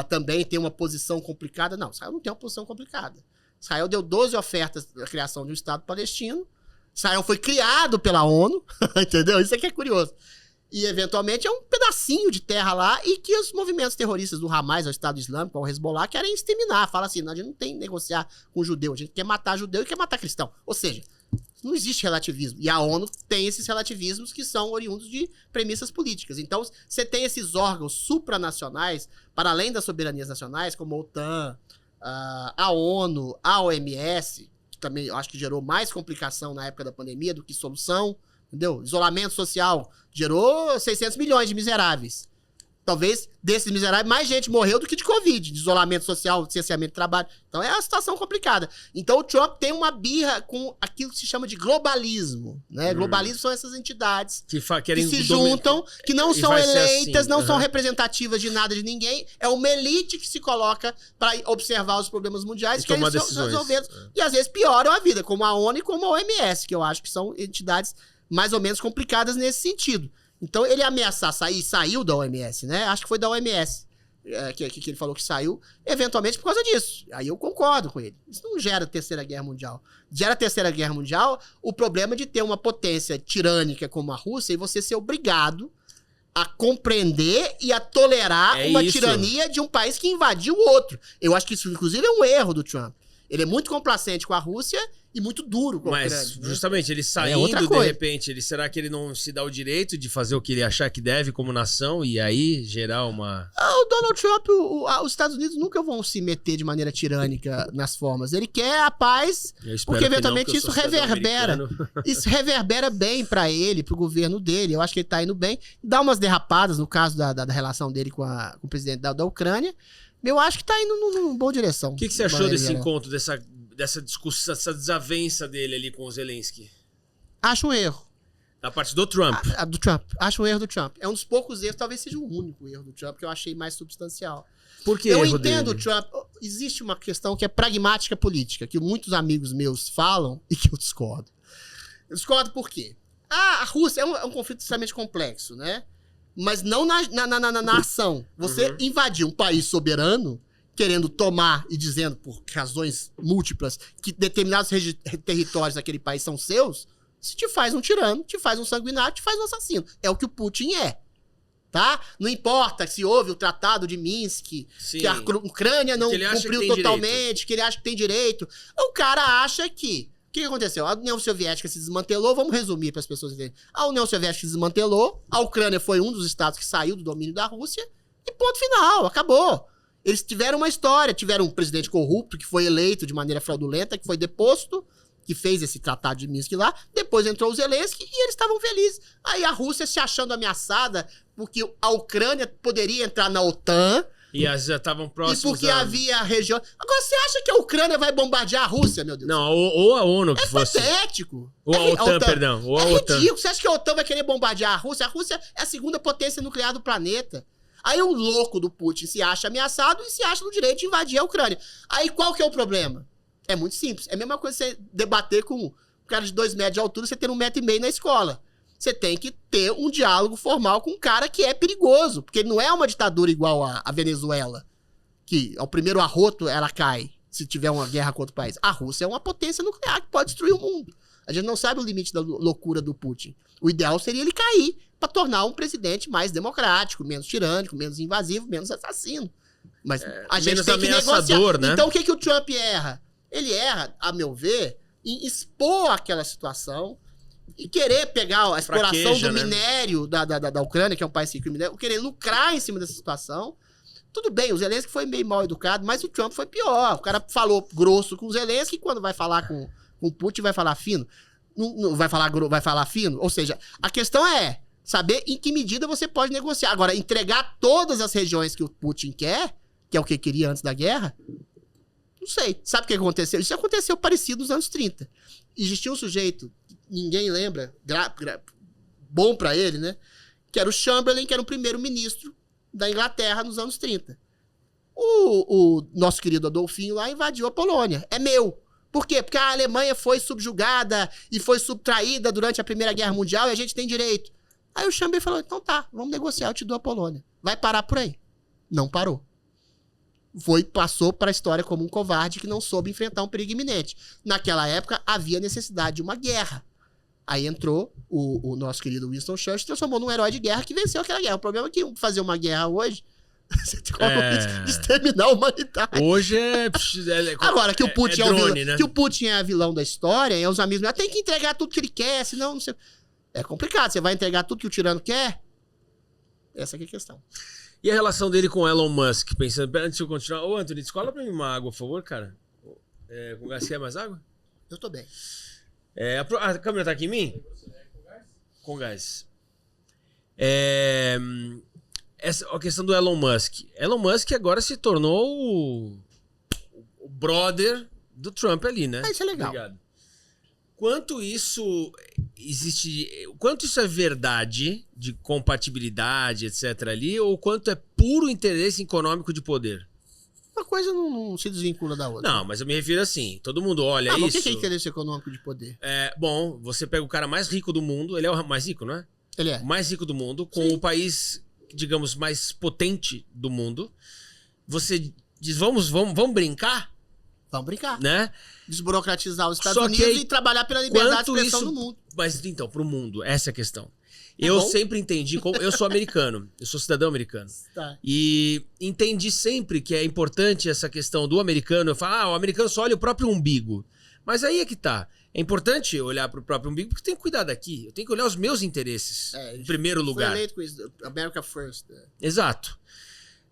também tem uma posição complicada. Não, Israel não tem uma posição complicada. Israel deu 12 ofertas da criação de um Estado palestino. Israel foi criado pela ONU, entendeu? Isso aqui é curioso. E, eventualmente, é um pedacinho de terra lá e que os movimentos terroristas do Hamas, ao Estado Islâmico, ao Hezbollah, querem exterminar. Fala assim, a gente não tem que negociar com judeu, a gente quer matar judeu e quer matar cristão. Ou seja, não existe relativismo. E a ONU tem esses relativismos que são oriundos de premissas políticas. Então, você tem esses órgãos supranacionais, para além das soberanias nacionais, como a OTAN, a ONU, a OMS, que também eu acho que gerou mais complicação na época da pandemia do que solução, entendeu? Isolamento social gerou 600 milhões de miseráveis. Talvez desses miseráveis mais gente morreu do que de Covid, de isolamento social, licenciamento de trabalho. Então é uma situação complicada. Então o Trump tem uma birra com aquilo que se chama de globalismo, né? Globalismo são essas entidades que se juntam, que não são eleitas, assim, não são representativas de nada de ninguém. É uma elite que se coloca para observar os problemas mundiais e que eles são resolvidos. E às vezes pioram a vida, como a ONU e como a OMS, que eu acho que são entidades mais ou menos complicadas nesse sentido. Então, ele ameaçar saiu da OMS, né? Acho que foi da OMS que ele falou que saiu, eventualmente por causa disso. Aí eu concordo com ele. Isso não gera terceira guerra mundial. Gera terceira guerra mundial o problema de ter uma potência tirânica como a Rússia e você ser obrigado a compreender e a tolerar uma tirania de um país que invadiu o outro. Eu acho que isso, inclusive, é um erro do Trump. Ele é muito complacente com a Rússia e muito duro com a Ucrânia. Mas, justamente, ele saindo, de repente, será que ele não se dá o direito de fazer o que ele achar que deve como nação e aí gerar uma... O Donald Trump, os Estados Unidos nunca vão se meter de maneira tirânica nas formas. Ele quer a paz, porque eventualmente isso reverbera bem pra ele, pro governo dele. Eu acho que ele tá indo bem. Dá umas derrapadas no caso da relação dele com o presidente da Ucrânia. Eu acho que tá indo numa boa direção. O que você achou desse encontro, dessa discussão, dessa desavença dele ali com o Zelensky? Acho um erro. Da parte do Trump? Do Trump. Acho um erro do Trump. É um dos poucos erros, talvez seja o único erro do Trump, que eu achei mais substancial. Por que eu entendo o Trump. Existe uma questão que é pragmática política, que muitos amigos meus falam e que eu discordo. Eu discordo por quê? A Rússia é um conflito extremamente complexo, né? Mas não na ação. Você invadir um país soberano querendo tomar e dizendo, por razões múltiplas, que determinados territórios daquele país são seus, se te faz um tirano, te faz um sanguinário, te faz um assassino. É o que o Putin é. Tá? Não importa se houve o Tratado de Minsk, Sim. que a Ucrânia não cumpriu totalmente, que ele acha que tem direito. O cara acha que... O que aconteceu? A União Soviética se desmantelou, vamos resumir para as pessoas entenderem. A União Soviética se desmantelou, a Ucrânia foi um dos estados que saiu do domínio da Rússia, e ponto final, acabou. Eles tiveram uma história, tiveram um presidente corrupto que foi eleito de maneira fraudulenta, que foi deposto, que fez esse tratado de Minsk lá, depois entrou o Zelensky e eles estavam felizes. Aí a Rússia se achando ameaçada porque a Ucrânia poderia entrar na OTAN. E já estavam próximos. E porque havia região... Agora, você acha que a Ucrânia vai bombardear a Rússia, meu Deus? Não, ou a ONU que fosse. É patético. Ou a OTAN, perdão. Ou a OTAN. Ridículo. Você acha que a OTAN vai querer bombardear a Rússia? A Rússia é a segunda potência nuclear do planeta. Aí o louco do Putin se acha ameaçado e se acha no direito de invadir a Ucrânia. Aí qual que é o problema? É muito simples. É a mesma coisa você debater com um cara de 2 metros de altura, você ter 1,5 metro na escola. Você tem que ter um diálogo formal com um cara que é perigoso, porque não é uma ditadura igual a Venezuela, que ao primeiro arroto ela cai, se tiver uma guerra com outro país. A Rússia é uma potência nuclear que pode destruir o mundo. A gente não sabe o limite da loucura do Putin. O ideal seria ele cair para tornar um presidente mais democrático, menos tirânico, menos invasivo, menos assassino. Mas a gente tem que negociar. Né? Então o que o Trump erra? Ele erra, a meu ver, em expor aquela situação e querer pegar a exploração do minério da Ucrânia, que é um país rico em minério, querer lucrar em cima dessa situação. Tudo bem, o Zelensky foi meio mal educado, mas o Trump foi pior. O cara falou grosso com o Zelensky, quando vai falar com o Putin, vai falar fino. Não vai falar fino. Ou seja, a questão é saber em que medida você pode negociar. Agora, entregar todas as regiões que o Putin quer, que é o que queria antes da guerra, não sei. Sabe o que aconteceu? Isso aconteceu parecido nos anos 30. Existia um sujeito, ninguém lembra, bom pra ele, né? Que era o Chamberlain, que era o primeiro-ministro da Inglaterra nos anos 30. O nosso querido Adolfinho lá invadiu a Polônia. É meu. Por quê? Porque a Alemanha foi subjugada e foi subtraída durante a Primeira Guerra Mundial e a gente tem direito. Aí o Chamberlain falou, então tá, vamos negociar, eu te dou a Polônia. Vai parar por aí. Não parou. Passou para a história como um covarde que não soube enfrentar um perigo iminente. Naquela época, havia necessidade de uma guerra. Aí entrou o nosso querido Winston Churchill, se transformou num herói de guerra que venceu aquela guerra. O problema é que fazer uma guerra hoje, você tem como exterminar a humanidade. Hoje é... Agora, que o Putin drone, é o vilão, né? Que o Putin é a vilão da história, e os amigos tem que entregar tudo que ele quer, senão não sei... É complicado, você vai entregar tudo que o tirano quer? Essa aqui é a questão. E a relação dele com Elon Musk? Pensando, antes de eu continuar. Ô, Anthony, descola pra mim uma água, por favor, cara. Com gás, quer mais água? Eu tô bem. A câmera tá aqui em mim? Com gás. A questão do Elon Musk. Elon Musk agora se tornou o brother do Trump ali, né? Isso é legal. Obrigado. Quanto isso existe... Quanto isso é verdade de compatibilidade, etc. ali, ou quanto é puro interesse econômico de poder? Uma coisa não se desvincula da outra. Não, mas eu me refiro assim, todo mundo olha isso... Mas o que é interesse econômico de poder? Bom, você pega o cara mais rico do mundo, ele é o mais rico, não é? Ele é. O mais rico do mundo, com Sim. o país, digamos, mais potente do mundo. Você diz, vamos brincar? Vamos brincar. Né? Desburocratizar os Estados Só Unidos aí, e trabalhar pela liberdade de expressão isso, no mundo. Mas então, pro mundo, essa é a questão. Eu sempre entendi, eu sou americano, eu sou cidadão americano. Tá. E entendi sempre que é importante essa questão do americano. Eu falo, o americano só olha o próprio umbigo. Mas aí é que tá. É importante olhar pro próprio umbigo, porque eu tenho que cuidar daqui. Eu tenho que olhar os meus interesses em primeiro lugar. Foi eleito com isso, America First. Exato.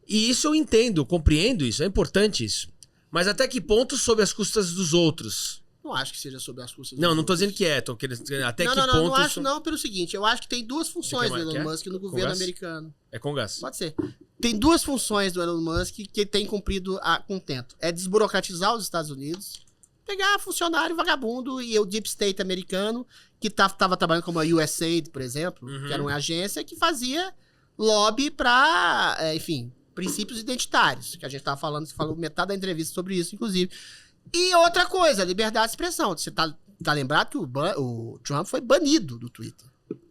E isso eu entendo, compreendo isso, é importante isso. Mas até que ponto sob as custas dos outros? Não acho que seja sob as custas dos Não, não tô outros. dizendo que é. Tô querendo dizer até que ponto... Não acho não, pelo seguinte. Eu acho que tem duas funções do Elon Musk no governo gás? americano. É com gás. Pode ser. Tem duas funções do Elon Musk que ele tem cumprido a contento. É desburocratizar os Estados Unidos, pegar funcionário vagabundo e o Deep State americano, que tava trabalhando como a USAID, por exemplo, que era uma agência que fazia lobby para, enfim... princípios identitários, que a gente tava falando, você falou metade da entrevista sobre isso, inclusive. E outra coisa, liberdade de expressão. Você tá lembrado que o Trump foi banido do Twitter.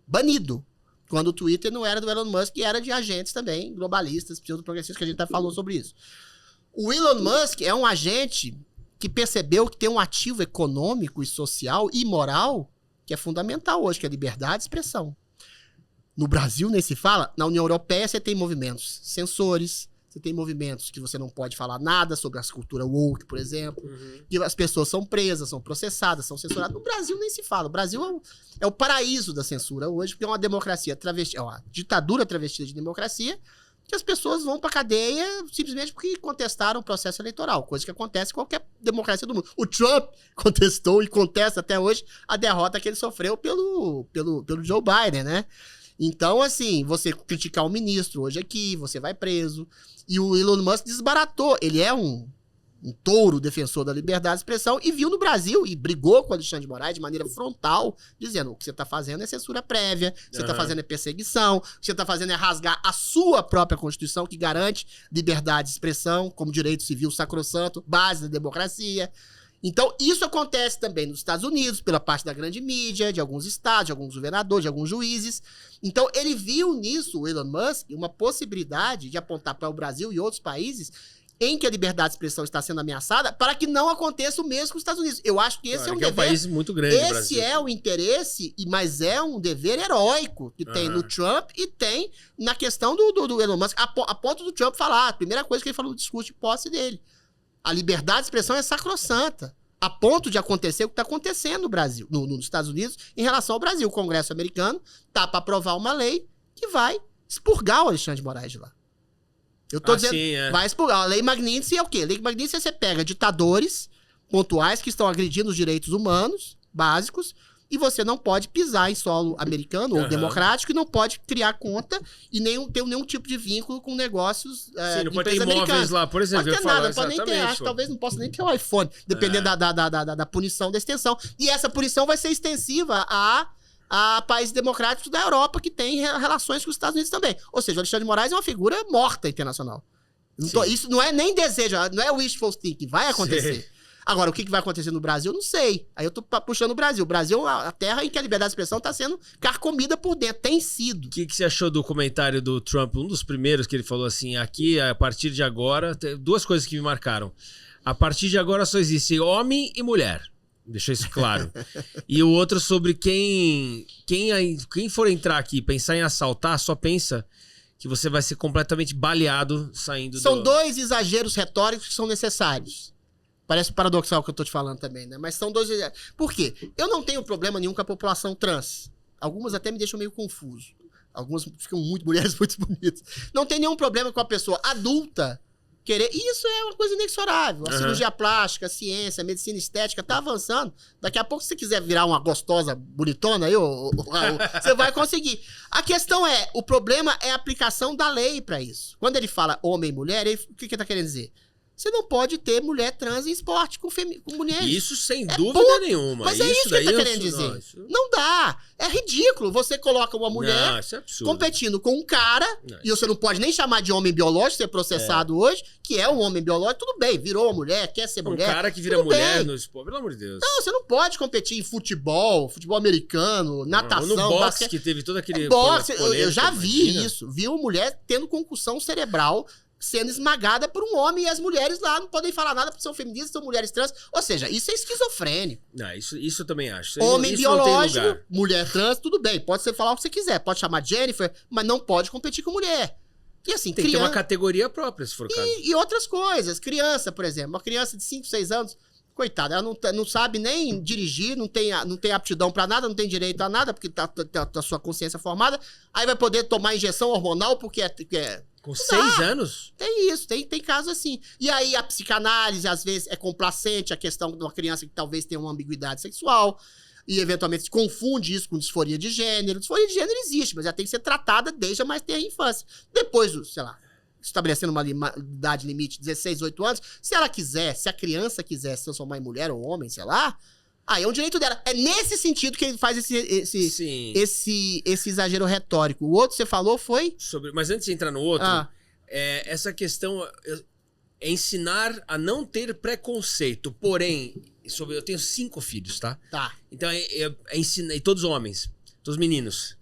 Banido. Quando o Twitter não era do Elon Musk, e era de agentes também, globalistas, pseudo-progressistas, que a gente até falou sobre isso. O Elon Musk é um agente que percebeu que tem um ativo econômico e social e moral que é fundamental hoje, que é a liberdade de expressão. No Brasil nem se fala. Na União Europeia você tem movimentos censores, você tem movimentos que você não pode falar nada sobre a cultura woke, por exemplo. Que as pessoas são presas, são processadas, são censuradas. No Brasil nem se fala. O Brasil é o paraíso da censura hoje, porque é uma democracia travestida, é uma ditadura travestida de democracia, que as pessoas vão pra cadeia simplesmente porque contestaram o processo eleitoral, coisa que acontece em qualquer democracia do mundo. O Trump contestou e contesta até hoje a derrota que ele sofreu pelo Joe Biden, né? Então, assim, você criticar um ministro hoje aqui, você vai preso. E o Elon Musk desbaratou. Ele é um touro defensor da liberdade de expressão e viu no Brasil e brigou com o Alexandre de Moraes de maneira frontal, dizendo: o que você está fazendo é censura prévia, o que você está fazendo é perseguição, o que você está fazendo é rasgar a sua própria Constituição, que garante liberdade de expressão como direito civil sacrossanto, base da democracia. Então, isso acontece também nos Estados Unidos, pela parte da grande mídia, de alguns estados, de alguns governadores, de alguns juízes. Então, ele viu nisso, o Elon Musk, uma possibilidade de apontar para o Brasil e outros países em que a liberdade de expressão está sendo ameaçada, para que não aconteça o mesmo com os Estados Unidos. Eu acho que esse é um dever... é um país muito grande, esse Brasil. é o interesse, mas é um dever heróico que tem no Trump e tem na questão do Elon Musk. A ponto do Trump falar, a primeira coisa que ele falou no discurso de posse dele: a liberdade de expressão é sacrossanta, a ponto de acontecer o que está acontecendo no Brasil, nos Estados Unidos, em relação ao Brasil. O Congresso americano está para aprovar uma lei que vai expurgar o Alexandre de Moraes de lá. Eu tô dizendo, vai expurgar. A Lei Magnitsky é o quê? A Lei Magnitsky é você pega ditadores pontuais que estão agredindo os direitos humanos básicos e você não pode pisar em solo americano ou democrático e não pode criar conta e ter nenhum tipo de vínculo com negócios Sim, não pode ter imóveis lá, por exemplo. Não pode ter nada, não pode nem ter. Acho que talvez não possa nem ter o iPhone, dependendo da punição da extensão. E essa punição vai ser extensiva a países democráticos da Europa que têm relações com os Estados Unidos também. Ou seja, o Alexandre de Moraes é uma figura morta internacional. Isso não é nem desejo, não é wishful thinking, vai acontecer. Sim. Agora, o que vai acontecer no Brasil, eu não sei. Aí eu tô puxando o Brasil. O Brasil é a terra em que a liberdade de expressão está sendo carcomida por dentro. Tem sido. O que você achou do comentário do Trump? Um dos primeiros que ele falou assim, aqui, a partir de agora... Duas coisas que me marcaram. A partir de agora só existe homem e mulher. Deixou isso claro. E o outro sobre quem for entrar aqui e pensar em assaltar, só pensa que você vai ser completamente baleado saindo São dois exageros retóricos que são necessários. Parece paradoxal o que eu tô te falando também, né? Mas são dois... Por quê? Eu não tenho problema nenhum com a população trans. Algumas até me deixam meio confuso. Algumas ficam mulheres muito bonitas. Não tem nenhum problema com a pessoa adulta querer... Isso é uma coisa inexorável. A cirurgia plástica, a ciência, a medicina estética tá avançando. Daqui a pouco, se você quiser virar uma gostosa bonitona aí, você vai conseguir. A questão é, o problema é a aplicação da lei pra isso. Quando ele fala homem e mulher, o que ele tá querendo dizer? Você não pode ter mulher trans em esporte com mulheres. Isso sem dúvida nenhuma. Mas é isso que ele tá querendo dizer. Não dá. É ridículo. Você coloca uma mulher competindo com um cara, e você não pode nem chamar de homem biológico, ser processado hoje, que é um homem biológico, tudo bem, virou uma mulher, quer ser mulher. Um cara que vira mulher no esporte, pelo amor de Deus. Não, você não pode competir em futebol americano, natação, no boxe, que teve todo aquele... Boxe, eu já vi isso. Vi uma mulher tendo concussão cerebral, sendo esmagada por um homem, e as mulheres lá não podem falar nada porque são feministas, são mulheres trans. Ou seja, isso é esquizofrênico. Não, isso eu também acho. Homem biológico, mulher trans, tudo bem. Pode você falar o que você quiser. Pode chamar Jennifer, mas não pode competir com mulher. E assim, tem que ter uma categoria própria, se for o caso. E outras coisas. Criança, por exemplo. Uma criança de 5, 6 anos, coitada, ela não sabe nem dirigir, não tem aptidão pra nada, não tem direito a nada, porque tá a sua consciência formada. Aí vai poder tomar injeção hormonal porque com 6 anos? Tem isso, tem casos assim. E aí a psicanálise, às vezes, é complacente, a questão de uma criança que talvez tenha uma ambiguidade sexual, e eventualmente se confunde isso com disforia de gênero. Disforia de gênero existe, mas já tem que ser tratada desde a mais tenra infância. Depois, sei lá, estabelecendo uma idade limite de 16, 18 anos, se ela quiser, se a criança quiser se transformar em mulher ou homem, sei lá, aí é um direito dela. É nesse sentido que ele faz esse exagero retórico. O outro que você falou foi... Mas antes de entrar no outro, essa questão é ensinar a não ter preconceito. Porém, eu tenho 5 filhos, tá? Tá. Então, é ensinar, e todos homens, todos meninos.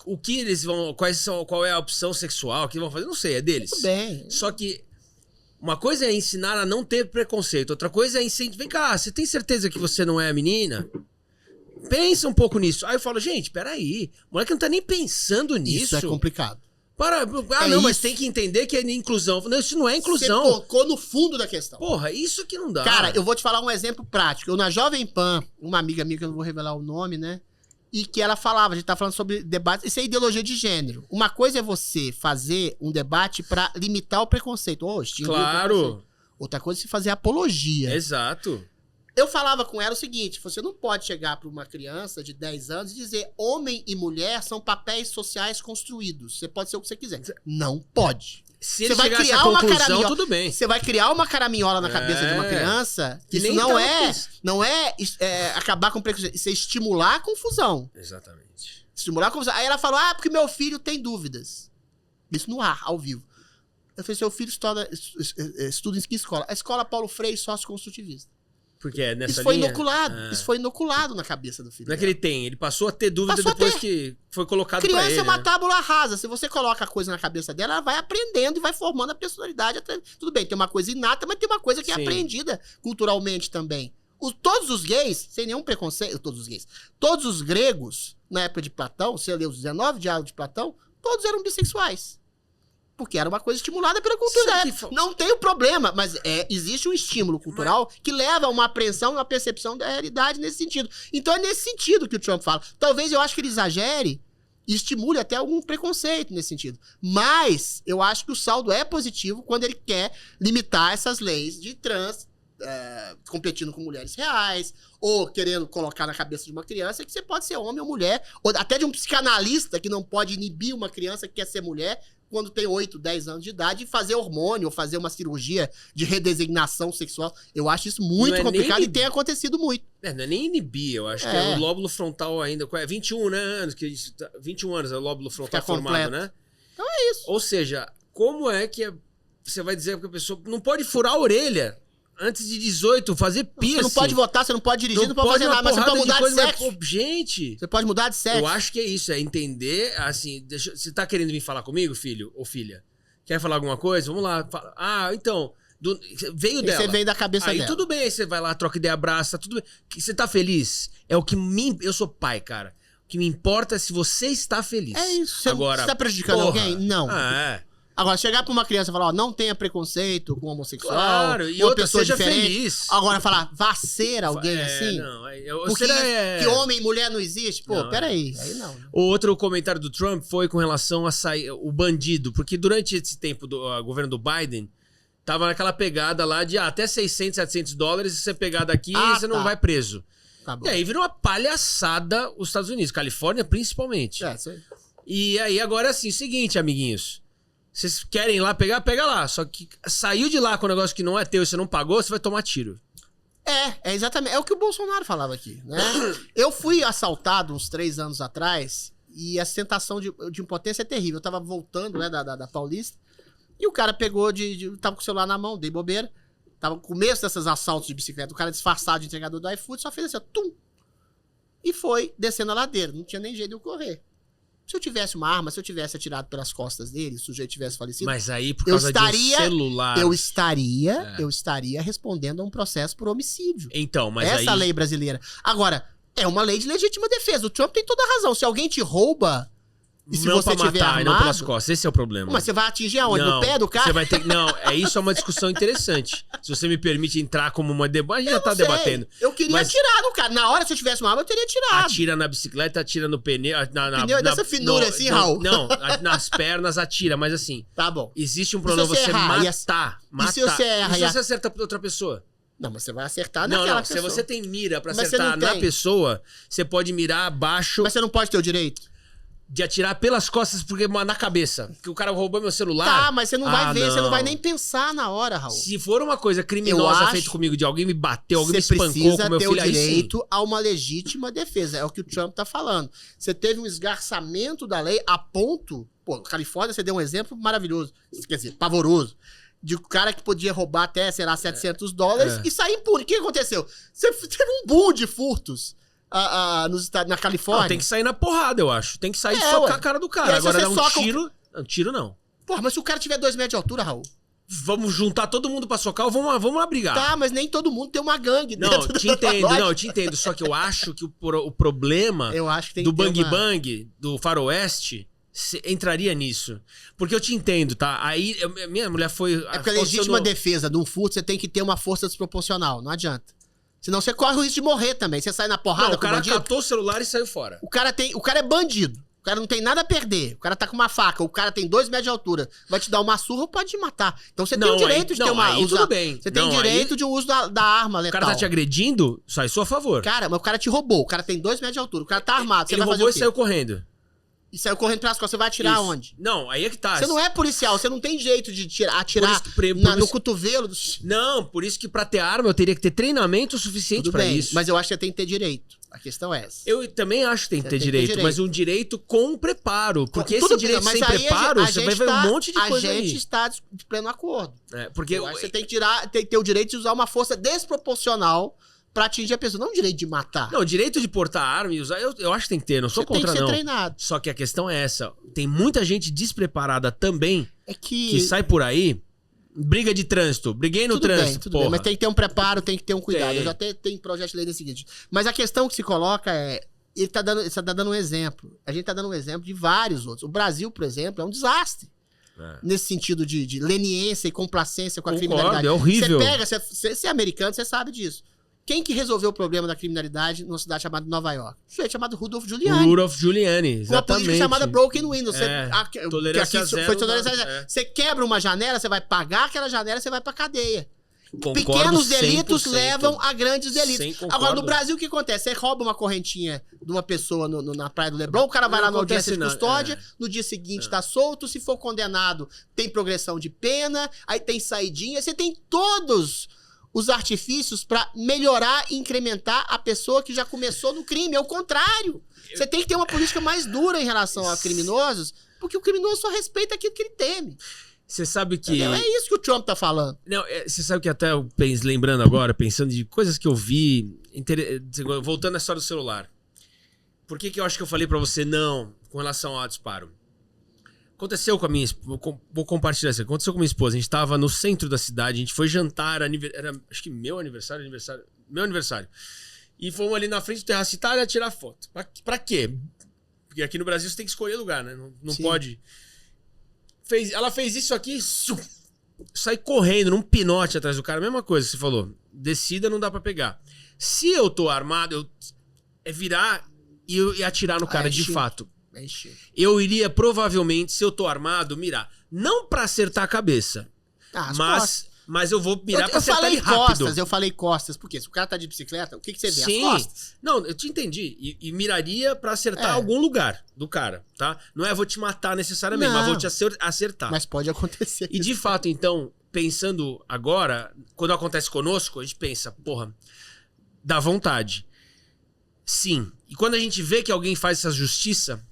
O que eles vão... Qual é a opção sexual que vão fazer? Não sei, é deles. Tudo bem. Só que Uma coisa é ensinar a não ter preconceito. Outra coisa é incentivar. Vem cá, você tem certeza que você não é a menina? Pensa um pouco nisso. Aí eu falo, gente, peraí. O moleque não tá nem pensando nisso. Isso é complicado. Mas tem que entender que é inclusão. Não, isso não é inclusão. Você tocou no fundo da questão. Porra, isso que não dá. Cara, eu vou te falar um exemplo prático. Eu na Jovem Pan, uma amiga minha, que eu não vou revelar o nome, né? E que ela falava, a gente tá falando sobre debate, isso é ideologia de gênero. Uma coisa é você fazer um debate pra limitar o preconceito. Claro. Outra coisa é você fazer apologia. Exato. Eu falava com ela o seguinte, você não pode chegar para uma criança de 10 anos e dizer homem e mulher são papéis sociais construídos. Você pode ser o que você quiser. Não pode. Se ele vai criar uma conclusão, tudo bem. Você vai criar uma caraminhola na cabeça de uma criança, que isso não é acabar com o preconceito, isso é estimular a confusão. Exatamente. Estimular a confusão. Aí ela falou, porque meu filho tem dúvidas. Isso no ar, ao vivo. Eu falei, seu filho estuda em que escola? A escola Paulo Freire, sócio-construtivista. Porque é nessa isso foi linha? inoculado. Isso foi inoculado na cabeça do filho. Não é que ele tem, ele passou a ter dúvida depois que foi colocado pra ele. Criança é uma tábula rasa. Se você coloca a coisa na cabeça dela, ela vai aprendendo e vai formando a personalidade. Tudo bem, tem uma coisa inata, mas tem uma coisa que é aprendida culturalmente também. Todos os gays, sem nenhum preconceito, todos os gregos, na época de Platão, você lê os 19 diálogos de Platão, todos eram bissexuais. Porque era uma coisa estimulada pela cultura da época. Não tem o problema, mas existe um estímulo cultural que leva a uma apreensão, uma percepção da realidade nesse sentido. Então é nesse sentido que o Trump fala. Talvez eu acho que ele exagere e estimule até algum preconceito nesse sentido. Mas eu acho que o saldo é positivo quando ele quer limitar essas leis de trans competindo com mulheres reais, ou querendo colocar na cabeça de uma criança que você pode ser homem ou mulher, ou até de um psicanalista que não pode inibir uma criança que quer ser mulher quando tem 8, 10 anos de idade e fazer hormônio ou fazer uma cirurgia de redesignação sexual. Eu acho isso muito complicado e tem acontecido muito. Não é nem inibir, eu acho que é o lóbulo frontal ainda. 21, né, anos? 21 anos é o lóbulo frontal formado, né? Então é isso. Ou seja, como é que você vai dizer que a pessoa não pode furar a orelha antes de 18, fazer piercing? Você não pode votar, você não pode dirigir, não pode fazer nada, mas você pode mudar de sexo. Gente! Você pode mudar de sexo. Eu acho que é isso, é entender, assim, você tá querendo vir falar comigo, filho ou filha? Quer falar alguma coisa? Vamos lá. Então, veio dela. Você veio da cabeça dela. Aí tudo bem, aí você vai lá, troca ideia, abraça, tudo bem. Você tá feliz? É o que eu sou pai, cara. O que me importa é se você está feliz. É isso. Agora, você tá prejudicando alguém? Não. É. Agora, chegar pra uma criança e falar, não tenha preconceito com homossexual, claro, e uma outra, pessoa seja diferente. Feliz. Agora, falar, vá ser alguém assim? Não, porque que homem e mulher não existe? Pô, peraí. Aí não. O outro comentário do Trump foi com relação a sair o bandido, porque durante esse tempo do governo do Biden, tava naquela pegada lá de até 600, 700 dólares, se você pegar daqui, você não vai preso. Tá bom. E aí virou uma palhaçada os Estados Unidos, Califórnia principalmente. Sei. E aí agora é assim, o seguinte, amiguinhos. Vocês querem ir lá pegar? Pega lá. Só que saiu de lá com um negócio que não é teu e você não pagou, você vai tomar tiro. É exatamente. É o que o Bolsonaro falava aqui, né? Eu fui assaltado uns 3 anos atrás e a sensação de impotência é terrível. Eu tava voltando, né, da Paulista e o cara pegou tava com o celular na mão, dei bobeira. Tava no começo desses assaltos de bicicleta, o cara disfarçado de entregador do iFood só fez assim, ó, tum! E foi descendo a ladeira. Não tinha nem jeito de eu correr. Se eu tivesse uma arma, se eu tivesse atirado pelas costas dele, se o sujeito tivesse falecido... Mas aí, por causa de um celular... Eu estaria respondendo a um processo por homicídio. Então, mas essa lei brasileira. Agora, é uma lei de legítima defesa. O Trump tem toda a razão. Se alguém te rouba... E se não você pra tiver matar, armado, e não pelas costas. Esse é o problema. Mas você vai atingir aonde? No pé do cara? Você vai ter... Não, isso é uma discussão interessante. Se você me permite entrar como uma debate, a gente já tá debatendo. Eu queria atirar no cara. Na hora, se eu tivesse uma arma, eu teria atirado. Atira na bicicleta, atira no pneu. Pneu dessa finura assim, Raul. Não, nas pernas atira, mas assim... Tá bom. Existe um problema você matar. E se você erra? E se você acerta outra pessoa? Não, mas você vai acertar naquela pessoa. Se você tem mira pra acertar na pessoa, você pode mirar abaixo... Mas você não pode ter o direito? De atirar pelas costas porque na cabeça. Porque o cara roubou meu celular. Tá, mas você não vai ver, você não vai nem pensar na hora, Raul. Se for uma coisa criminosa feita comigo, de alguém me bateu, alguém me espancou com meu filho, aí sim. Você precisa ter o direito a uma legítima defesa. É o que o Trump tá falando. Você teve um esgarçamento da lei a ponto... Pô, Califórnia, você deu um exemplo maravilhoso. Quer dizer, pavoroso. De um cara que podia roubar até, sei lá, 700 dólares e sair impune. O que aconteceu? Você teve um boom de furtos. Na Califórnia. Não, tem que sair na porrada, eu acho. Tem que sair e socar a cara do cara. Agora dar um tiro... Um tiro, não. Porra, mas se o cara tiver 2 metros de altura, Raul... Vamos juntar todo mundo pra socar ou vamos lá brigar? Tá, mas nem todo mundo tem uma gangue dentro Não, eu te entendo. Só que eu acho que o problema eu acho que tem do que ter Bang uma... Bang, do Faroeste, entraria nisso. Porque eu te entendo, tá? Aí, minha mulher foi... É porque a legítima defesa de um furto, você tem que ter uma força desproporcional. Não adianta. Senão você corre o risco de morrer também. Você sai na porrada não, com o bandido. O cara catou o celular e saiu fora. O cara é bandido. O cara não tem nada a perder. O cara tá com uma faca. O cara tem 2 metros de altura. Vai te dar uma surra ou pode te matar. Então você tem o direito de ter uma... Aí tudo bem. Você tem direito de uso da arma letal. O cara tá te agredindo, sai a sua favor. Cara, mas o cara te roubou. O cara tem 2 metros de altura. O cara tá armado. Você Ele vai fazer roubou o quê? e saiu correndo. E saiu correndo pras costas. Você vai atirar onde? Não, aí é que tá. Você não é policial. Você não tem jeito de atirar no cotovelo. Não, por isso que pra ter arma eu teria que ter treinamento suficiente pra isso. Mas eu acho que você tem que ter direito. A questão é essa. Eu também acho que tem que ter direito, mas um direito com preparo. Porque esse direito sem preparo, você vai ver um monte de coisa aí. A gente está de pleno acordo. Porque eu acho que você tem que ter o direito de usar uma força desproporcional pra atingir a pessoa, não o direito de matar. Não, o direito de portar arma e usar, eu acho que tem que ter, não sou contra, não. Tem que ser treinado. Só que a questão é essa, tem muita gente despreparada também, que sai por aí, briga de trânsito, briguei no trânsito, tudo bem, mas tem que ter um preparo, tem que ter um cuidado. Eu já até tenho projeto de lei nesse seguinte. Mas a questão que se coloca é, ele tá dando um exemplo, a gente tá dando um exemplo de vários outros. O Brasil, por exemplo, é um desastre. Nesse sentido de leniência e complacência com a criminalidade. É horrível. Você é americano, você sabe disso. Quem que resolveu o problema da criminalidade numa cidade chamada Nova York? Um sujeito chamado Rudolph Giuliani. Rudolph Giuliani, exatamente. Uma política chamada Broken Windows. Tolerância zero. Você quebra uma janela, você vai pagar aquela janela, você vai pra cadeia. Concordo, pequenos delitos 100%. Levam a grandes delitos. Agora, no Brasil, o que acontece? Você rouba uma correntinha de uma pessoa na praia do Leblon, o cara vai lá na audiência de custódia, no dia seguinte tá solto, se for condenado, tem progressão de pena, aí tem saidinha, você tem todos os artifícios pra melhorar e incrementar a pessoa que já começou no crime. É o contrário. Você tem que ter uma política mais dura em relação a criminosos, porque o criminoso só respeita aquilo que ele teme. Você sabe que... É isso que o Trump tá falando. Não, você sabe que até eu lembrando agora, pensando de coisas que eu vi, voltando à história do celular. Por que eu acho que eu falei pra você não com relação ao disparo? Aconteceu com a minha esposa, vou compartilhar isso, aconteceu com a minha esposa, a gente tava no centro da cidade, a gente foi jantar, era acho que meu aniversário, e fomos ali na frente do Terraço Itália tirar foto. Pra quê? Porque aqui no Brasil você tem que escolher lugar, né? Não pode... Ela fez isso aqui, sai correndo num pinote atrás do cara, mesma coisa que você falou, descida não dá pra pegar. Se eu tô armado, é virar e atirar no cara de fato. Eu iria provavelmente, se eu tô armado, mirar. Não pra acertar a cabeça, mas eu vou mirar pra acertar ele rápido. Eu falei costas, porque se o cara tá de bicicleta, o que você vê? Sim. As costas? Não, eu te entendi. E miraria pra acertar algum lugar do cara, tá? Não é vou te matar necessariamente, mas vou te acertar. Mas pode acontecer. E de fato, então, pensando agora, quando acontece conosco, a gente pensa, porra, dá vontade. Sim. E quando a gente vê que alguém faz essa justiça,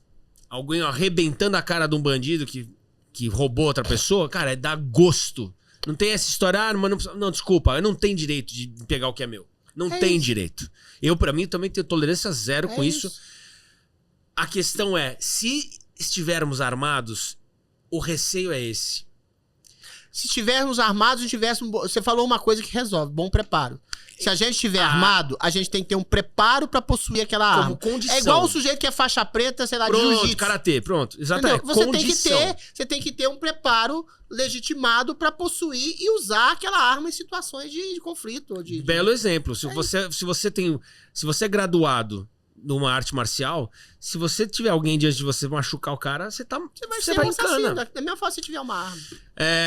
alguém arrebentando a cara de um bandido que roubou outra pessoa, cara, dá gosto. Não tem essa história, mas não, desculpa, eu não tenho direito de pegar o que é meu. Não tem direito. Eu, pra mim, também tenho tolerância zero com isso. A questão é, se estivermos armados, o receio é esse. Se estivermos armados, você falou uma coisa que resolve, bom preparo. Se a gente estiver armado, a gente tem que ter um preparo pra possuir aquela arma. Condição. É igual o sujeito que é faixa preta, sei lá, de jiu-jitsu. Karatê, pronto. Exatamente. Você tem que ter um preparo legitimado pra possuir e usar aquela arma em situações de conflito. Belo exemplo. Se você é graduado numa arte marcial, se você tiver alguém diante de você machucar o cara, você vai em cana. É mesmo fácil se tiver uma arma.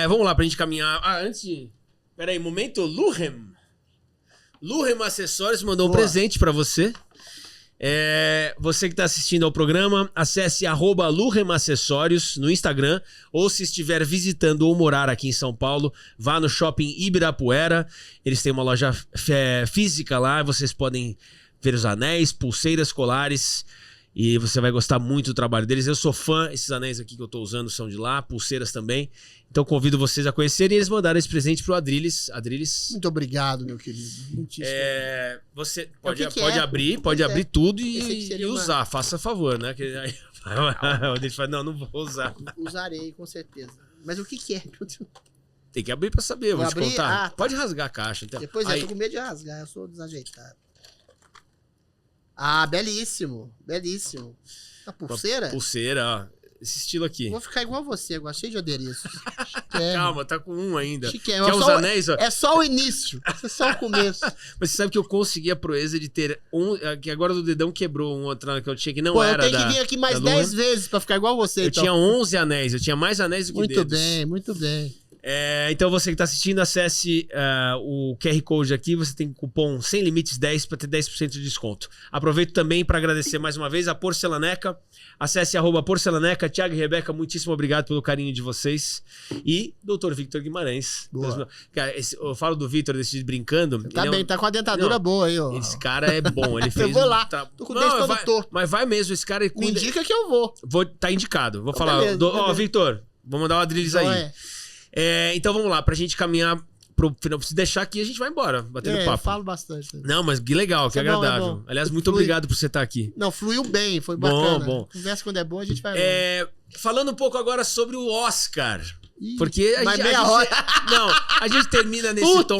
Vamos lá pra gente caminhar. Antes de... Peraí, momento Luhem. Luhem Acessórios mandou um presente pra você. Você que tá assistindo ao programa, acesse @Luhem Acessórios no Instagram, ou se estiver visitando ou morar aqui em São Paulo, vá no Shopping Ibirapuera. Eles têm uma loja física lá, vocês podem ver os anéis, pulseiras, colares, e você vai gostar muito do trabalho deles. Eu sou fã, esses anéis aqui que eu tô usando são de lá, pulseiras também. Então convido vocês a conhecerem, e eles mandaram esse presente pro Adriles. Muito obrigado, meu querido. Você pode abrir tudo e usar, faça favor, né? O Adriles fala, não vou usar. Usarei, com certeza. Mas o que é? Tem que abrir pra saber, vou te abrir? contar. Ah, tá. Pode rasgar a caixa, então. Depois eu tô com medo de rasgar, eu sou desajeitado. Ah, belíssimo, belíssimo. A pulseira? Pulseira, ó. Esse estilo aqui. Vou ficar igual você agora, cheio de adereços. Calma, tá com um ainda. Chiquérrimo. Quer os anéis? Ó. É só o início, é só o começo. Mas você sabe que eu consegui a proeza de ter que agora do dedão quebrou um outro que eu tinha que não Pô, era eu tenho que vir aqui mais 10 vezes pra ficar igual você, Eu então. tinha 11 anéis, eu tinha mais anéis do que Muito dedos. bem, muito bem. Então você que está assistindo, acesse o QR Code aqui, você tem cupom Sem Limites 10 para ter 10% de desconto. Aproveito também para agradecer mais uma vez a Porcelaneca. Acesse @Porcelaneca. Thiago e Rebeca, muitíssimo obrigado pelo carinho de vocês. E Dr. Victor Guimarães. Cara, eu falo do Victor desse brincando. Tá bem, tá com a dentadura boa aí, ó. Esse cara é bom, ele fez eu vou lá, tô com o dente todo torto. Mas vai mesmo, esse cara... Me indica que eu vou. Tá indicado, vou Então, falar. beleza, Ó, Victor, vou mandar uma drilis aí. Então vamos lá, pra gente caminhar pro final. Se deixar aqui, a gente vai embora, batendo papo. Eu falo bastante. Não, mas que legal, que agradável. Aliás, muito obrigado por você estar aqui. Não, fluiu bem, foi bacana. Bom. Conversa quando é boa, a gente vai falando um pouco agora sobre o Oscar. Ih, Porque a gente termina nesse tom,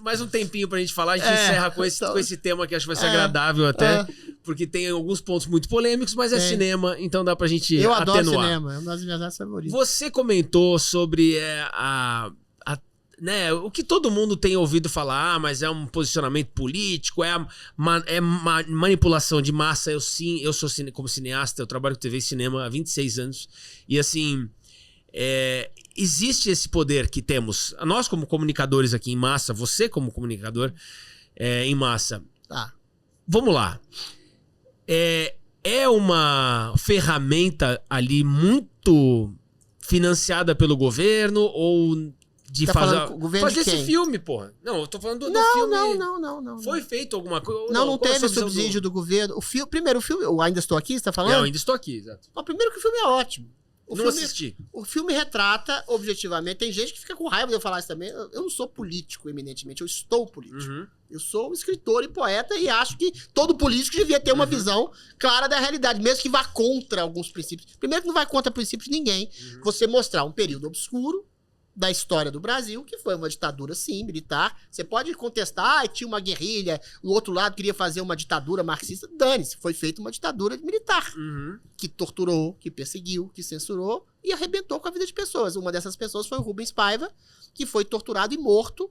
mais um tempinho pra gente falar, a gente encerra com esse tema que acho que vai ser agradável até. Porque tem alguns pontos muito polêmicos, mas é cinema, então dá pra gente Eu atenuar. adoro cinema, é uma das minhas artes favoritas. Você comentou sobre o que todo mundo tem ouvido falar, mas é um posicionamento político, manipulação de massa. Eu sou como cineasta, eu trabalho com TV e cinema há 26 anos. E assim, existe esse poder que temos. Nós como comunicadores aqui em massa, você como comunicador em massa. Tá. Vamos lá. É uma ferramenta ali muito financiada pelo governo ou de fazer esse filme, porra? Não, eu tô falando do filme. Não. Foi feito alguma coisa? Não teve subsídio do governo. Primeiro, o filme, eu ainda estou aqui, você tá falando? Eu ainda estou aqui, exato. Primeiro que o filme é ótimo. Assisti. O filme retrata, objetivamente, tem gente que fica com raiva de eu falar isso também. Eu não sou político, eminentemente, eu estou político. Uhum. Eu sou um escritor e poeta e acho que todo político devia ter uma visão clara da realidade, mesmo que vá contra alguns princípios. Primeiro que não vai contra princípios de ninguém. Você mostrar um período obscuro da história do Brasil, que foi uma ditadura, sim, militar. Você pode contestar, tinha uma guerrilha, o outro lado queria fazer uma ditadura marxista. Dane-se, foi feita uma ditadura militar, que torturou, que perseguiu, que censurou e arrebentou com a vida de pessoas. Uma dessas pessoas foi o Rubens Paiva, que foi torturado e morto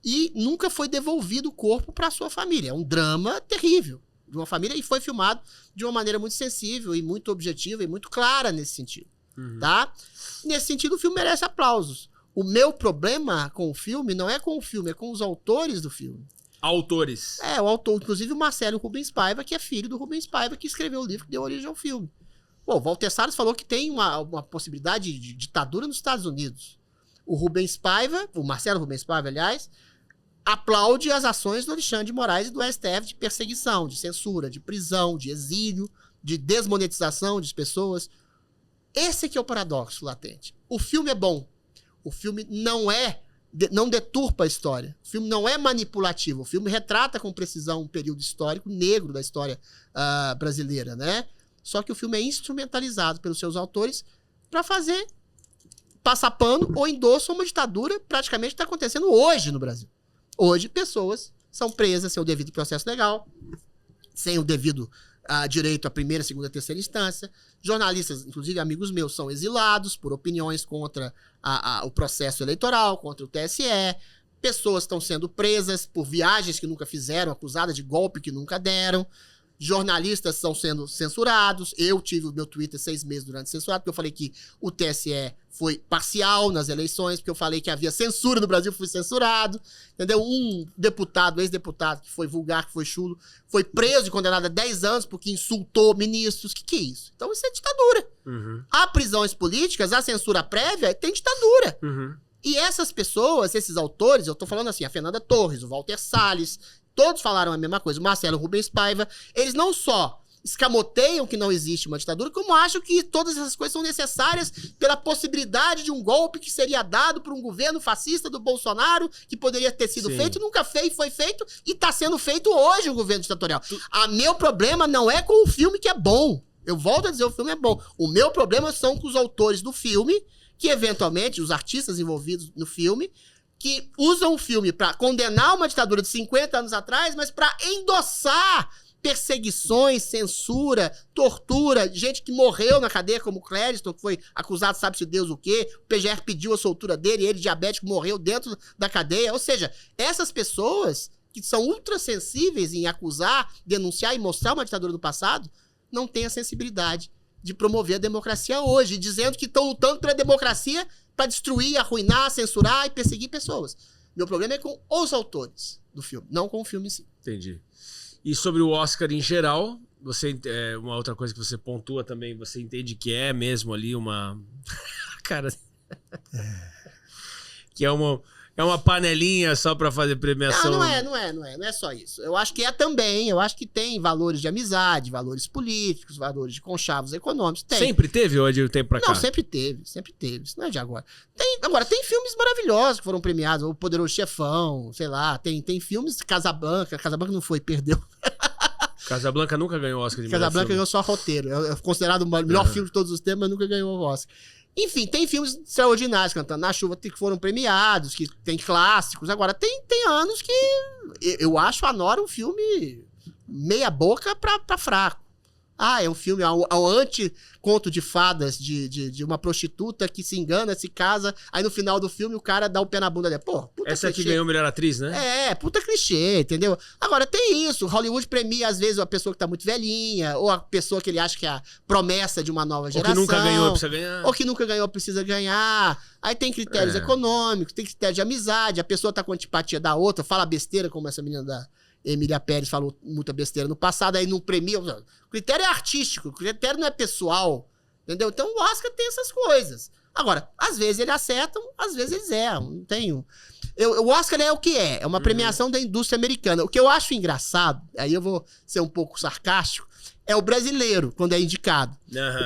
e nunca foi devolvido o corpo para sua família. É um drama terrível de uma família e foi filmado de uma maneira muito sensível e muito objetiva e muito clara nesse sentido. Tá? Nesse sentido, o filme merece aplausos. O meu problema com o filme não é com o filme, é com os autores do filme. Autores. O autor, inclusive o Marcelo Rubens Paiva, que é filho do Rubens Paiva, que escreveu o livro que deu origem ao filme. O Walter Salles falou que tem uma possibilidade de ditadura nos Estados Unidos. O Rubens Paiva, o Marcelo Rubens Paiva, aliás, aplaude as ações do Alexandre de Moraes e do STF de perseguição, de censura, de prisão, de exílio, de desmonetização de pessoas. Esse aqui é o paradoxo latente. O filme é bom. O filme não deturpa a história. O filme não é manipulativo. O filme retrata com precisão um período histórico negro da história brasileira, né? Só que o filme é instrumentalizado pelos seus autores para fazer passar pano ou endosso a uma ditadura praticamente que está acontecendo hoje no Brasil. Hoje, pessoas são presas sem o devido processo legal, sem o devido direito à primeira, segunda, terceira instância. Jornalistas, inclusive amigos meus, são exilados por opiniões contra o processo eleitoral, contra o TSE. Pessoas estão sendo presas por viagens que nunca fizeram, acusadas de golpe que nunca deram. Jornalistas estão sendo censurados. Eu tive o meu Twitter 6 meses durante censurado, porque eu falei que o TSE foi parcial nas eleições, porque eu falei que havia censura no Brasil, fui censurado. Entendeu? Um deputado, ex-deputado, que foi vulgar, que foi chulo, foi preso e condenado a 10 anos porque insultou ministros. O que é isso? Então isso é ditadura. Há prisões políticas, há censura prévia, tem ditadura. E essas pessoas, esses autores, eu tô falando assim, a Fernanda Torres, o Walter Salles, todos falaram a mesma coisa. O Marcelo Rubens Paiva, eles não só escamoteiam que não existe uma ditadura, como acham que todas essas coisas são necessárias pela possibilidade de um golpe que seria dado por um governo fascista do Bolsonaro, que poderia ter sido feito, nunca fez, foi feito, e está sendo feito hoje o governo ditatorial. Meu problema não é com o filme que é bom. Eu volto a dizer, o filme é bom. O meu problema são com os autores do filme que eventualmente os artistas envolvidos no filme, que usam o filme para condenar uma ditadura de 50 anos atrás, mas para endossar perseguições, censura, tortura, gente que morreu na cadeia, como o Clériston, que foi acusado sabe-se Deus o quê, o PGR pediu a soltura dele, ele, diabético, morreu dentro da cadeia. Ou seja, essas pessoas que são ultrassensíveis em acusar, denunciar e mostrar uma ditadura do passado, não têm a sensibilidade de promover a democracia hoje, dizendo que estão lutando pela democracia para destruir, arruinar, censurar e perseguir pessoas. Meu problema é com os autores do filme, não com o filme em si. Entendi. E sobre o Oscar em geral, você uma outra coisa que você pontua também, você entende que é mesmo ali uma... Cara... que é uma panelinha só pra fazer premiação. Não é só isso. Eu acho que é também, eu acho que tem valores de amizade, valores políticos, valores de conchavos econômicos. Tem. Sempre teve ou é de um tempo pra cá? Não, sempre teve. Isso não é de agora. Agora, tem filmes maravilhosos que foram premiados, O Poderoso Chefão, sei lá, tem filmes, Casablanca não foi, perdeu. Casablanca nunca ganhou o Oscar de melhor Casablanca filme. ganhou só roteiro. É considerado o melhor filme de todos os tempos, mas nunca ganhou o Oscar. Enfim, tem filmes extraordinários, Cantando na Chuva, que foram premiados, que tem clássicos. Agora, tem anos que eu acho a Nora um filme meia boca pra fraco. É um filme, ao anti-conto de fadas de uma prostituta que se engana, se casa, aí no final do filme o cara dá o pé na bunda dela. Pô, puta essa clichê. aqui ganhou melhor atriz, né? Puta clichê, entendeu? Agora, tem isso. Hollywood premia, às vezes, a pessoa que tá muito velhinha, ou a pessoa que ele acha que é a promessa de uma nova geração. Ou que nunca ganhou, precisa ganhar. Ou que nunca ganhou, precisa ganhar. Aí tem critérios econômicos, tem critério de amizade, a pessoa tá com antipatia da outra, fala besteira, como essa menina da Emília Pérez falou muita besteira no passado, aí não premia. O critério é artístico, o critério não é pessoal, entendeu? Então o Oscar tem essas coisas. Agora, às vezes eles acertam, às vezes eles erram. Não tenho. O Oscar é o que é uma premiação da indústria americana. O que eu acho engraçado, aí eu vou ser um pouco sarcástico, é o brasileiro, quando é indicado.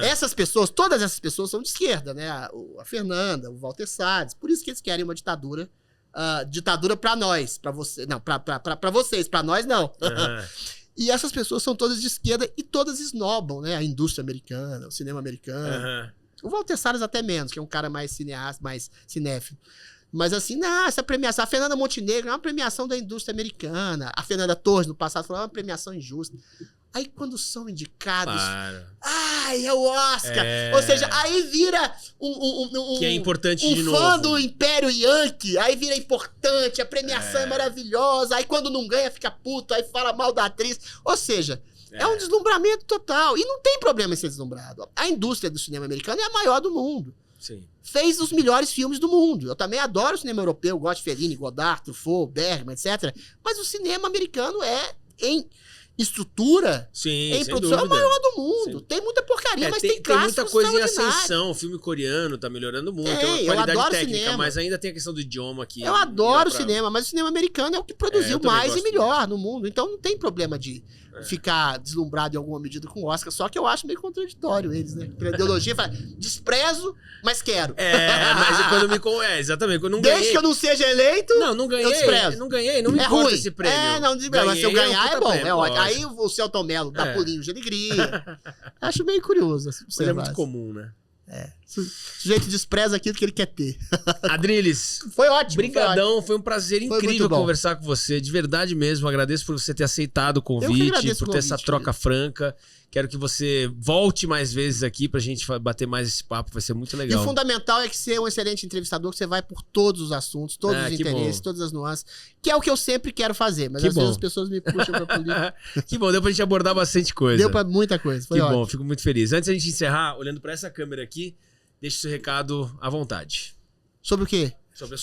Essas pessoas, todas essas pessoas são de esquerda, né? A Fernanda, o Walter Salles, por isso que eles querem uma ditadura. Ditadura pra nós, pra você, não, pra vocês, pra nós não. E essas pessoas são todas de esquerda e todas esnobam, né? A indústria americana, o cinema americano. O Walter Salles até menos, que é um cara mais cineasta, mais cinéfilo. Mas assim, não, essa premiação, a Fernanda Montenegro é uma premiação da indústria americana. A Fernanda Torres, no passado, falou, é uma premiação injusta. Aí quando são indicados, é o Oscar. Ou seja, aí vira que é importante de novo. Fã do Império Yankee, aí vira importante, a premiação é maravilhosa, aí quando não ganha fica puto, aí fala mal da atriz. Ou seja, é um deslumbramento total. E não tem problema em ser deslumbrado. A indústria do cinema americano é a maior do mundo. Sim. Fez os melhores filmes do mundo. Eu também adoro o cinema europeu, gosto de Fellini, Godard, Truffaut, Bergman, etc. Mas o cinema americano é em estrutura, em produção, é o maior do mundo. Sim. Tem muita porcaria, mas tem clássicos. Tem muita coisa em ascensão. O filme coreano tá melhorando muito. Tem uma qualidade técnica, cinema. Mas ainda tem a questão do idioma aqui. Eu adoro o cinema, mas o cinema americano é o que produziu mais e melhor no mundo. Então não tem problema de ficar deslumbrado em alguma medida com o Oscar. Só que eu acho meio contraditório eles, né? Pela ideologia, fala, desprezo, mas quero. Mas quando exatamente. Quando não Desde que eu não seja eleito, não ganhei, eu desprezo. Não ganhei, não me importa esse prêmio. Não desprezo. Mas se eu ganhar é bom, é ótimo. Aí o Celton Mello dá pulinho de alegria. Acho meio curioso. Mas é muito comum, né? O sujeito despreza aquilo que ele quer ter. Adriles, foi ótimo. Brigadão, foi um prazer incrível conversar com você, de verdade mesmo. Agradeço por você ter aceitado o convite, por ter essa troca franca. Quero que você volte mais vezes aqui pra gente bater mais esse papo, vai ser muito legal. E o fundamental é que você é um excelente entrevistador, que você vai por todos os assuntos, todos os interesses, todas as nuances, que é o que eu sempre quero fazer, mas às vezes as pessoas me puxam pra política. Que bom, deu pra gente abordar bastante coisa. Deu pra muita coisa, foi ótimo. Que bom, fico muito feliz. Antes da gente encerrar, olhando pra essa câmera aqui, deixe seu recado à vontade. Sobre o quê? Sobre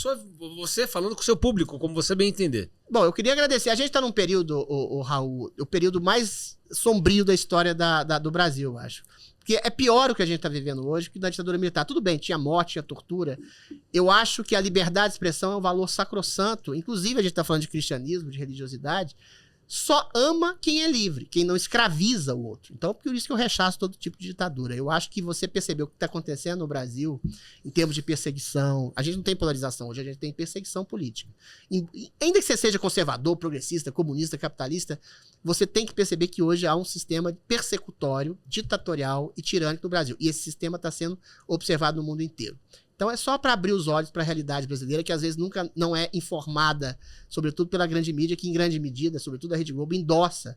você falando com o seu público, como você bem entender. Bom, eu queria agradecer. A gente tá num período, Raul, o período mais sombrio da história do Brasil, eu acho. Porque é pior o que a gente tá vivendo hoje que na ditadura militar. Tudo bem, tinha morte, tinha tortura. Eu acho que a liberdade de expressão é um valor sacrossanto. Inclusive, a gente tá falando de cristianismo, de religiosidade. Só ama quem é livre, quem não escraviza o outro. Então, por isso que eu rechaço todo tipo de ditadura. Eu acho que você percebeu o que está acontecendo no Brasil em termos de perseguição. A gente não tem polarização hoje, a gente tem perseguição política. Ainda que você seja conservador, progressista, comunista, capitalista, você tem que perceber que hoje há um sistema persecutório, ditatorial e tirânico no Brasil. E esse sistema está sendo observado no mundo inteiro. Então é só para abrir os olhos para a realidade brasileira, que às vezes nunca não é informada, sobretudo pela grande mídia, que em grande medida, sobretudo a Rede Globo, endossa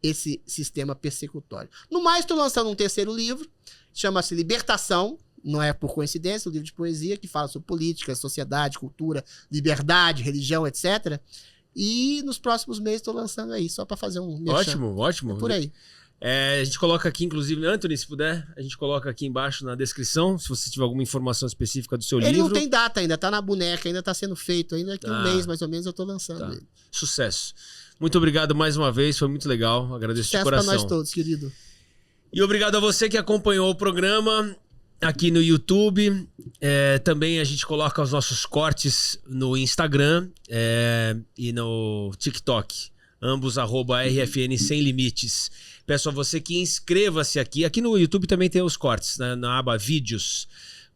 esse sistema persecutório. No mais, estou lançando um terceiro livro, chama-se Libertação, não é por coincidência, um livro de poesia que fala sobre política, sociedade, cultura, liberdade, religião, etc. E nos próximos meses estou lançando aí, só para fazer um merchan. Ótimo, ótimo. É por aí. A gente coloca aqui, inclusive, Anthony, se puder, a gente coloca aqui embaixo na descrição, se você tiver alguma informação específica do seu livro. Ele não tem data ainda, tá na boneca, ainda tá sendo feito, ainda daqui um mês mais ou menos eu tô lançando ele. Sucesso. Muito obrigado mais uma vez, foi muito legal, agradeço de coração. Sucesso pra nós todos, querido. E obrigado a você que acompanhou o programa aqui no YouTube. Também a gente coloca os nossos cortes no Instagram e no TikTok. Ambos @RFN Sem Limites. Peço a você que inscreva-se aqui. Aqui no YouTube também tem os cortes, né? Na aba Vídeos.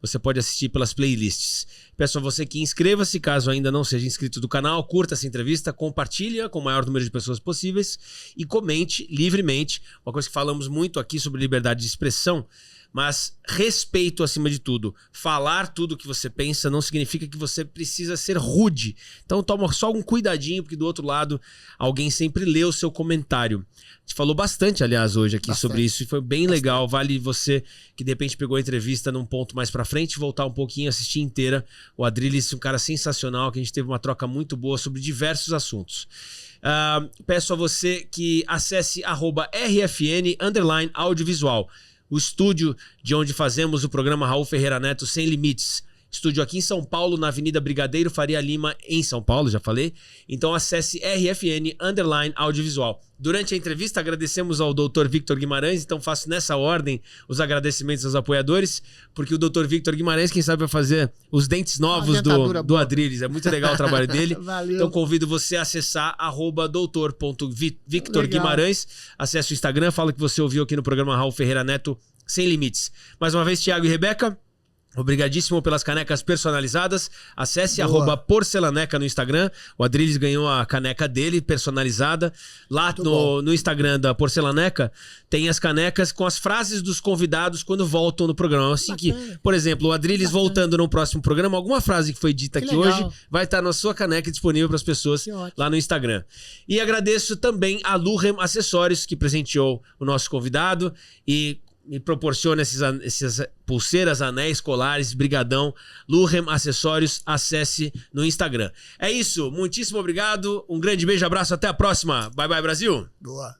Você pode assistir pelas playlists. Peço a você que inscreva-se, caso ainda não seja inscrito do canal, curta essa entrevista, compartilha com o maior número de pessoas possíveis e comente livremente. Uma coisa que falamos muito aqui sobre liberdade de expressão, mas respeito acima de tudo. Falar tudo o que você pensa não significa que você precisa ser rude. Então toma só um cuidadinho, porque do outro lado alguém sempre lê o seu comentário. A gente falou bastante, aliás, hoje aqui sobre isso e foi bem legal. Vale você que de repente pegou a entrevista num ponto mais pra frente, voltar um pouquinho, assistir inteira. O Adrilles, um cara sensacional, que a gente teve uma troca muito boa sobre diversos assuntos. Peço a você que acesse @RFN_audiovisual. O estúdio de onde fazemos o programa Raul Ferreira Neto Sem Limites. Estúdio aqui em São Paulo, na Avenida Brigadeiro Faria Lima, em São Paulo, já falei. Então acesse RFN_audiovisual. Durante a entrevista, agradecemos ao Dr. Victor Guimarães, então faço nessa ordem os agradecimentos aos apoiadores, porque o Dr. Victor Guimarães, quem sabe, vai fazer os dentes novos do Adrilles. É muito legal o trabalho dele. Valeu. Então convido você a acessar @doutor.victor Guimarães. Acesse o Instagram, fala que você ouviu aqui no programa Raul Ferreira Neto Sem Limites. Mais uma vez, Thiago e Rebeca, obrigadíssimo pelas canecas personalizadas. Acesse @porcelaneca no Instagram. O Adrilles ganhou a caneca dele, personalizada. Lá no Instagram da Porcelaneca tem as canecas com as frases dos convidados quando voltam no programa. Assim que, por exemplo, o Adrilles voltando no próximo programa, alguma frase que foi dita aqui hoje vai estar na sua caneca disponível para as pessoas lá no Instagram. E agradeço também a Luhem Acessórios, que presenteou o nosso convidado e me proporciona esses pulseiras, anéis, colares, brigadão. Luhem Acessórios, acesse no Instagram. É isso, muitíssimo obrigado, um grande beijo, abraço, até a próxima. Bye, bye, Brasil. Boa.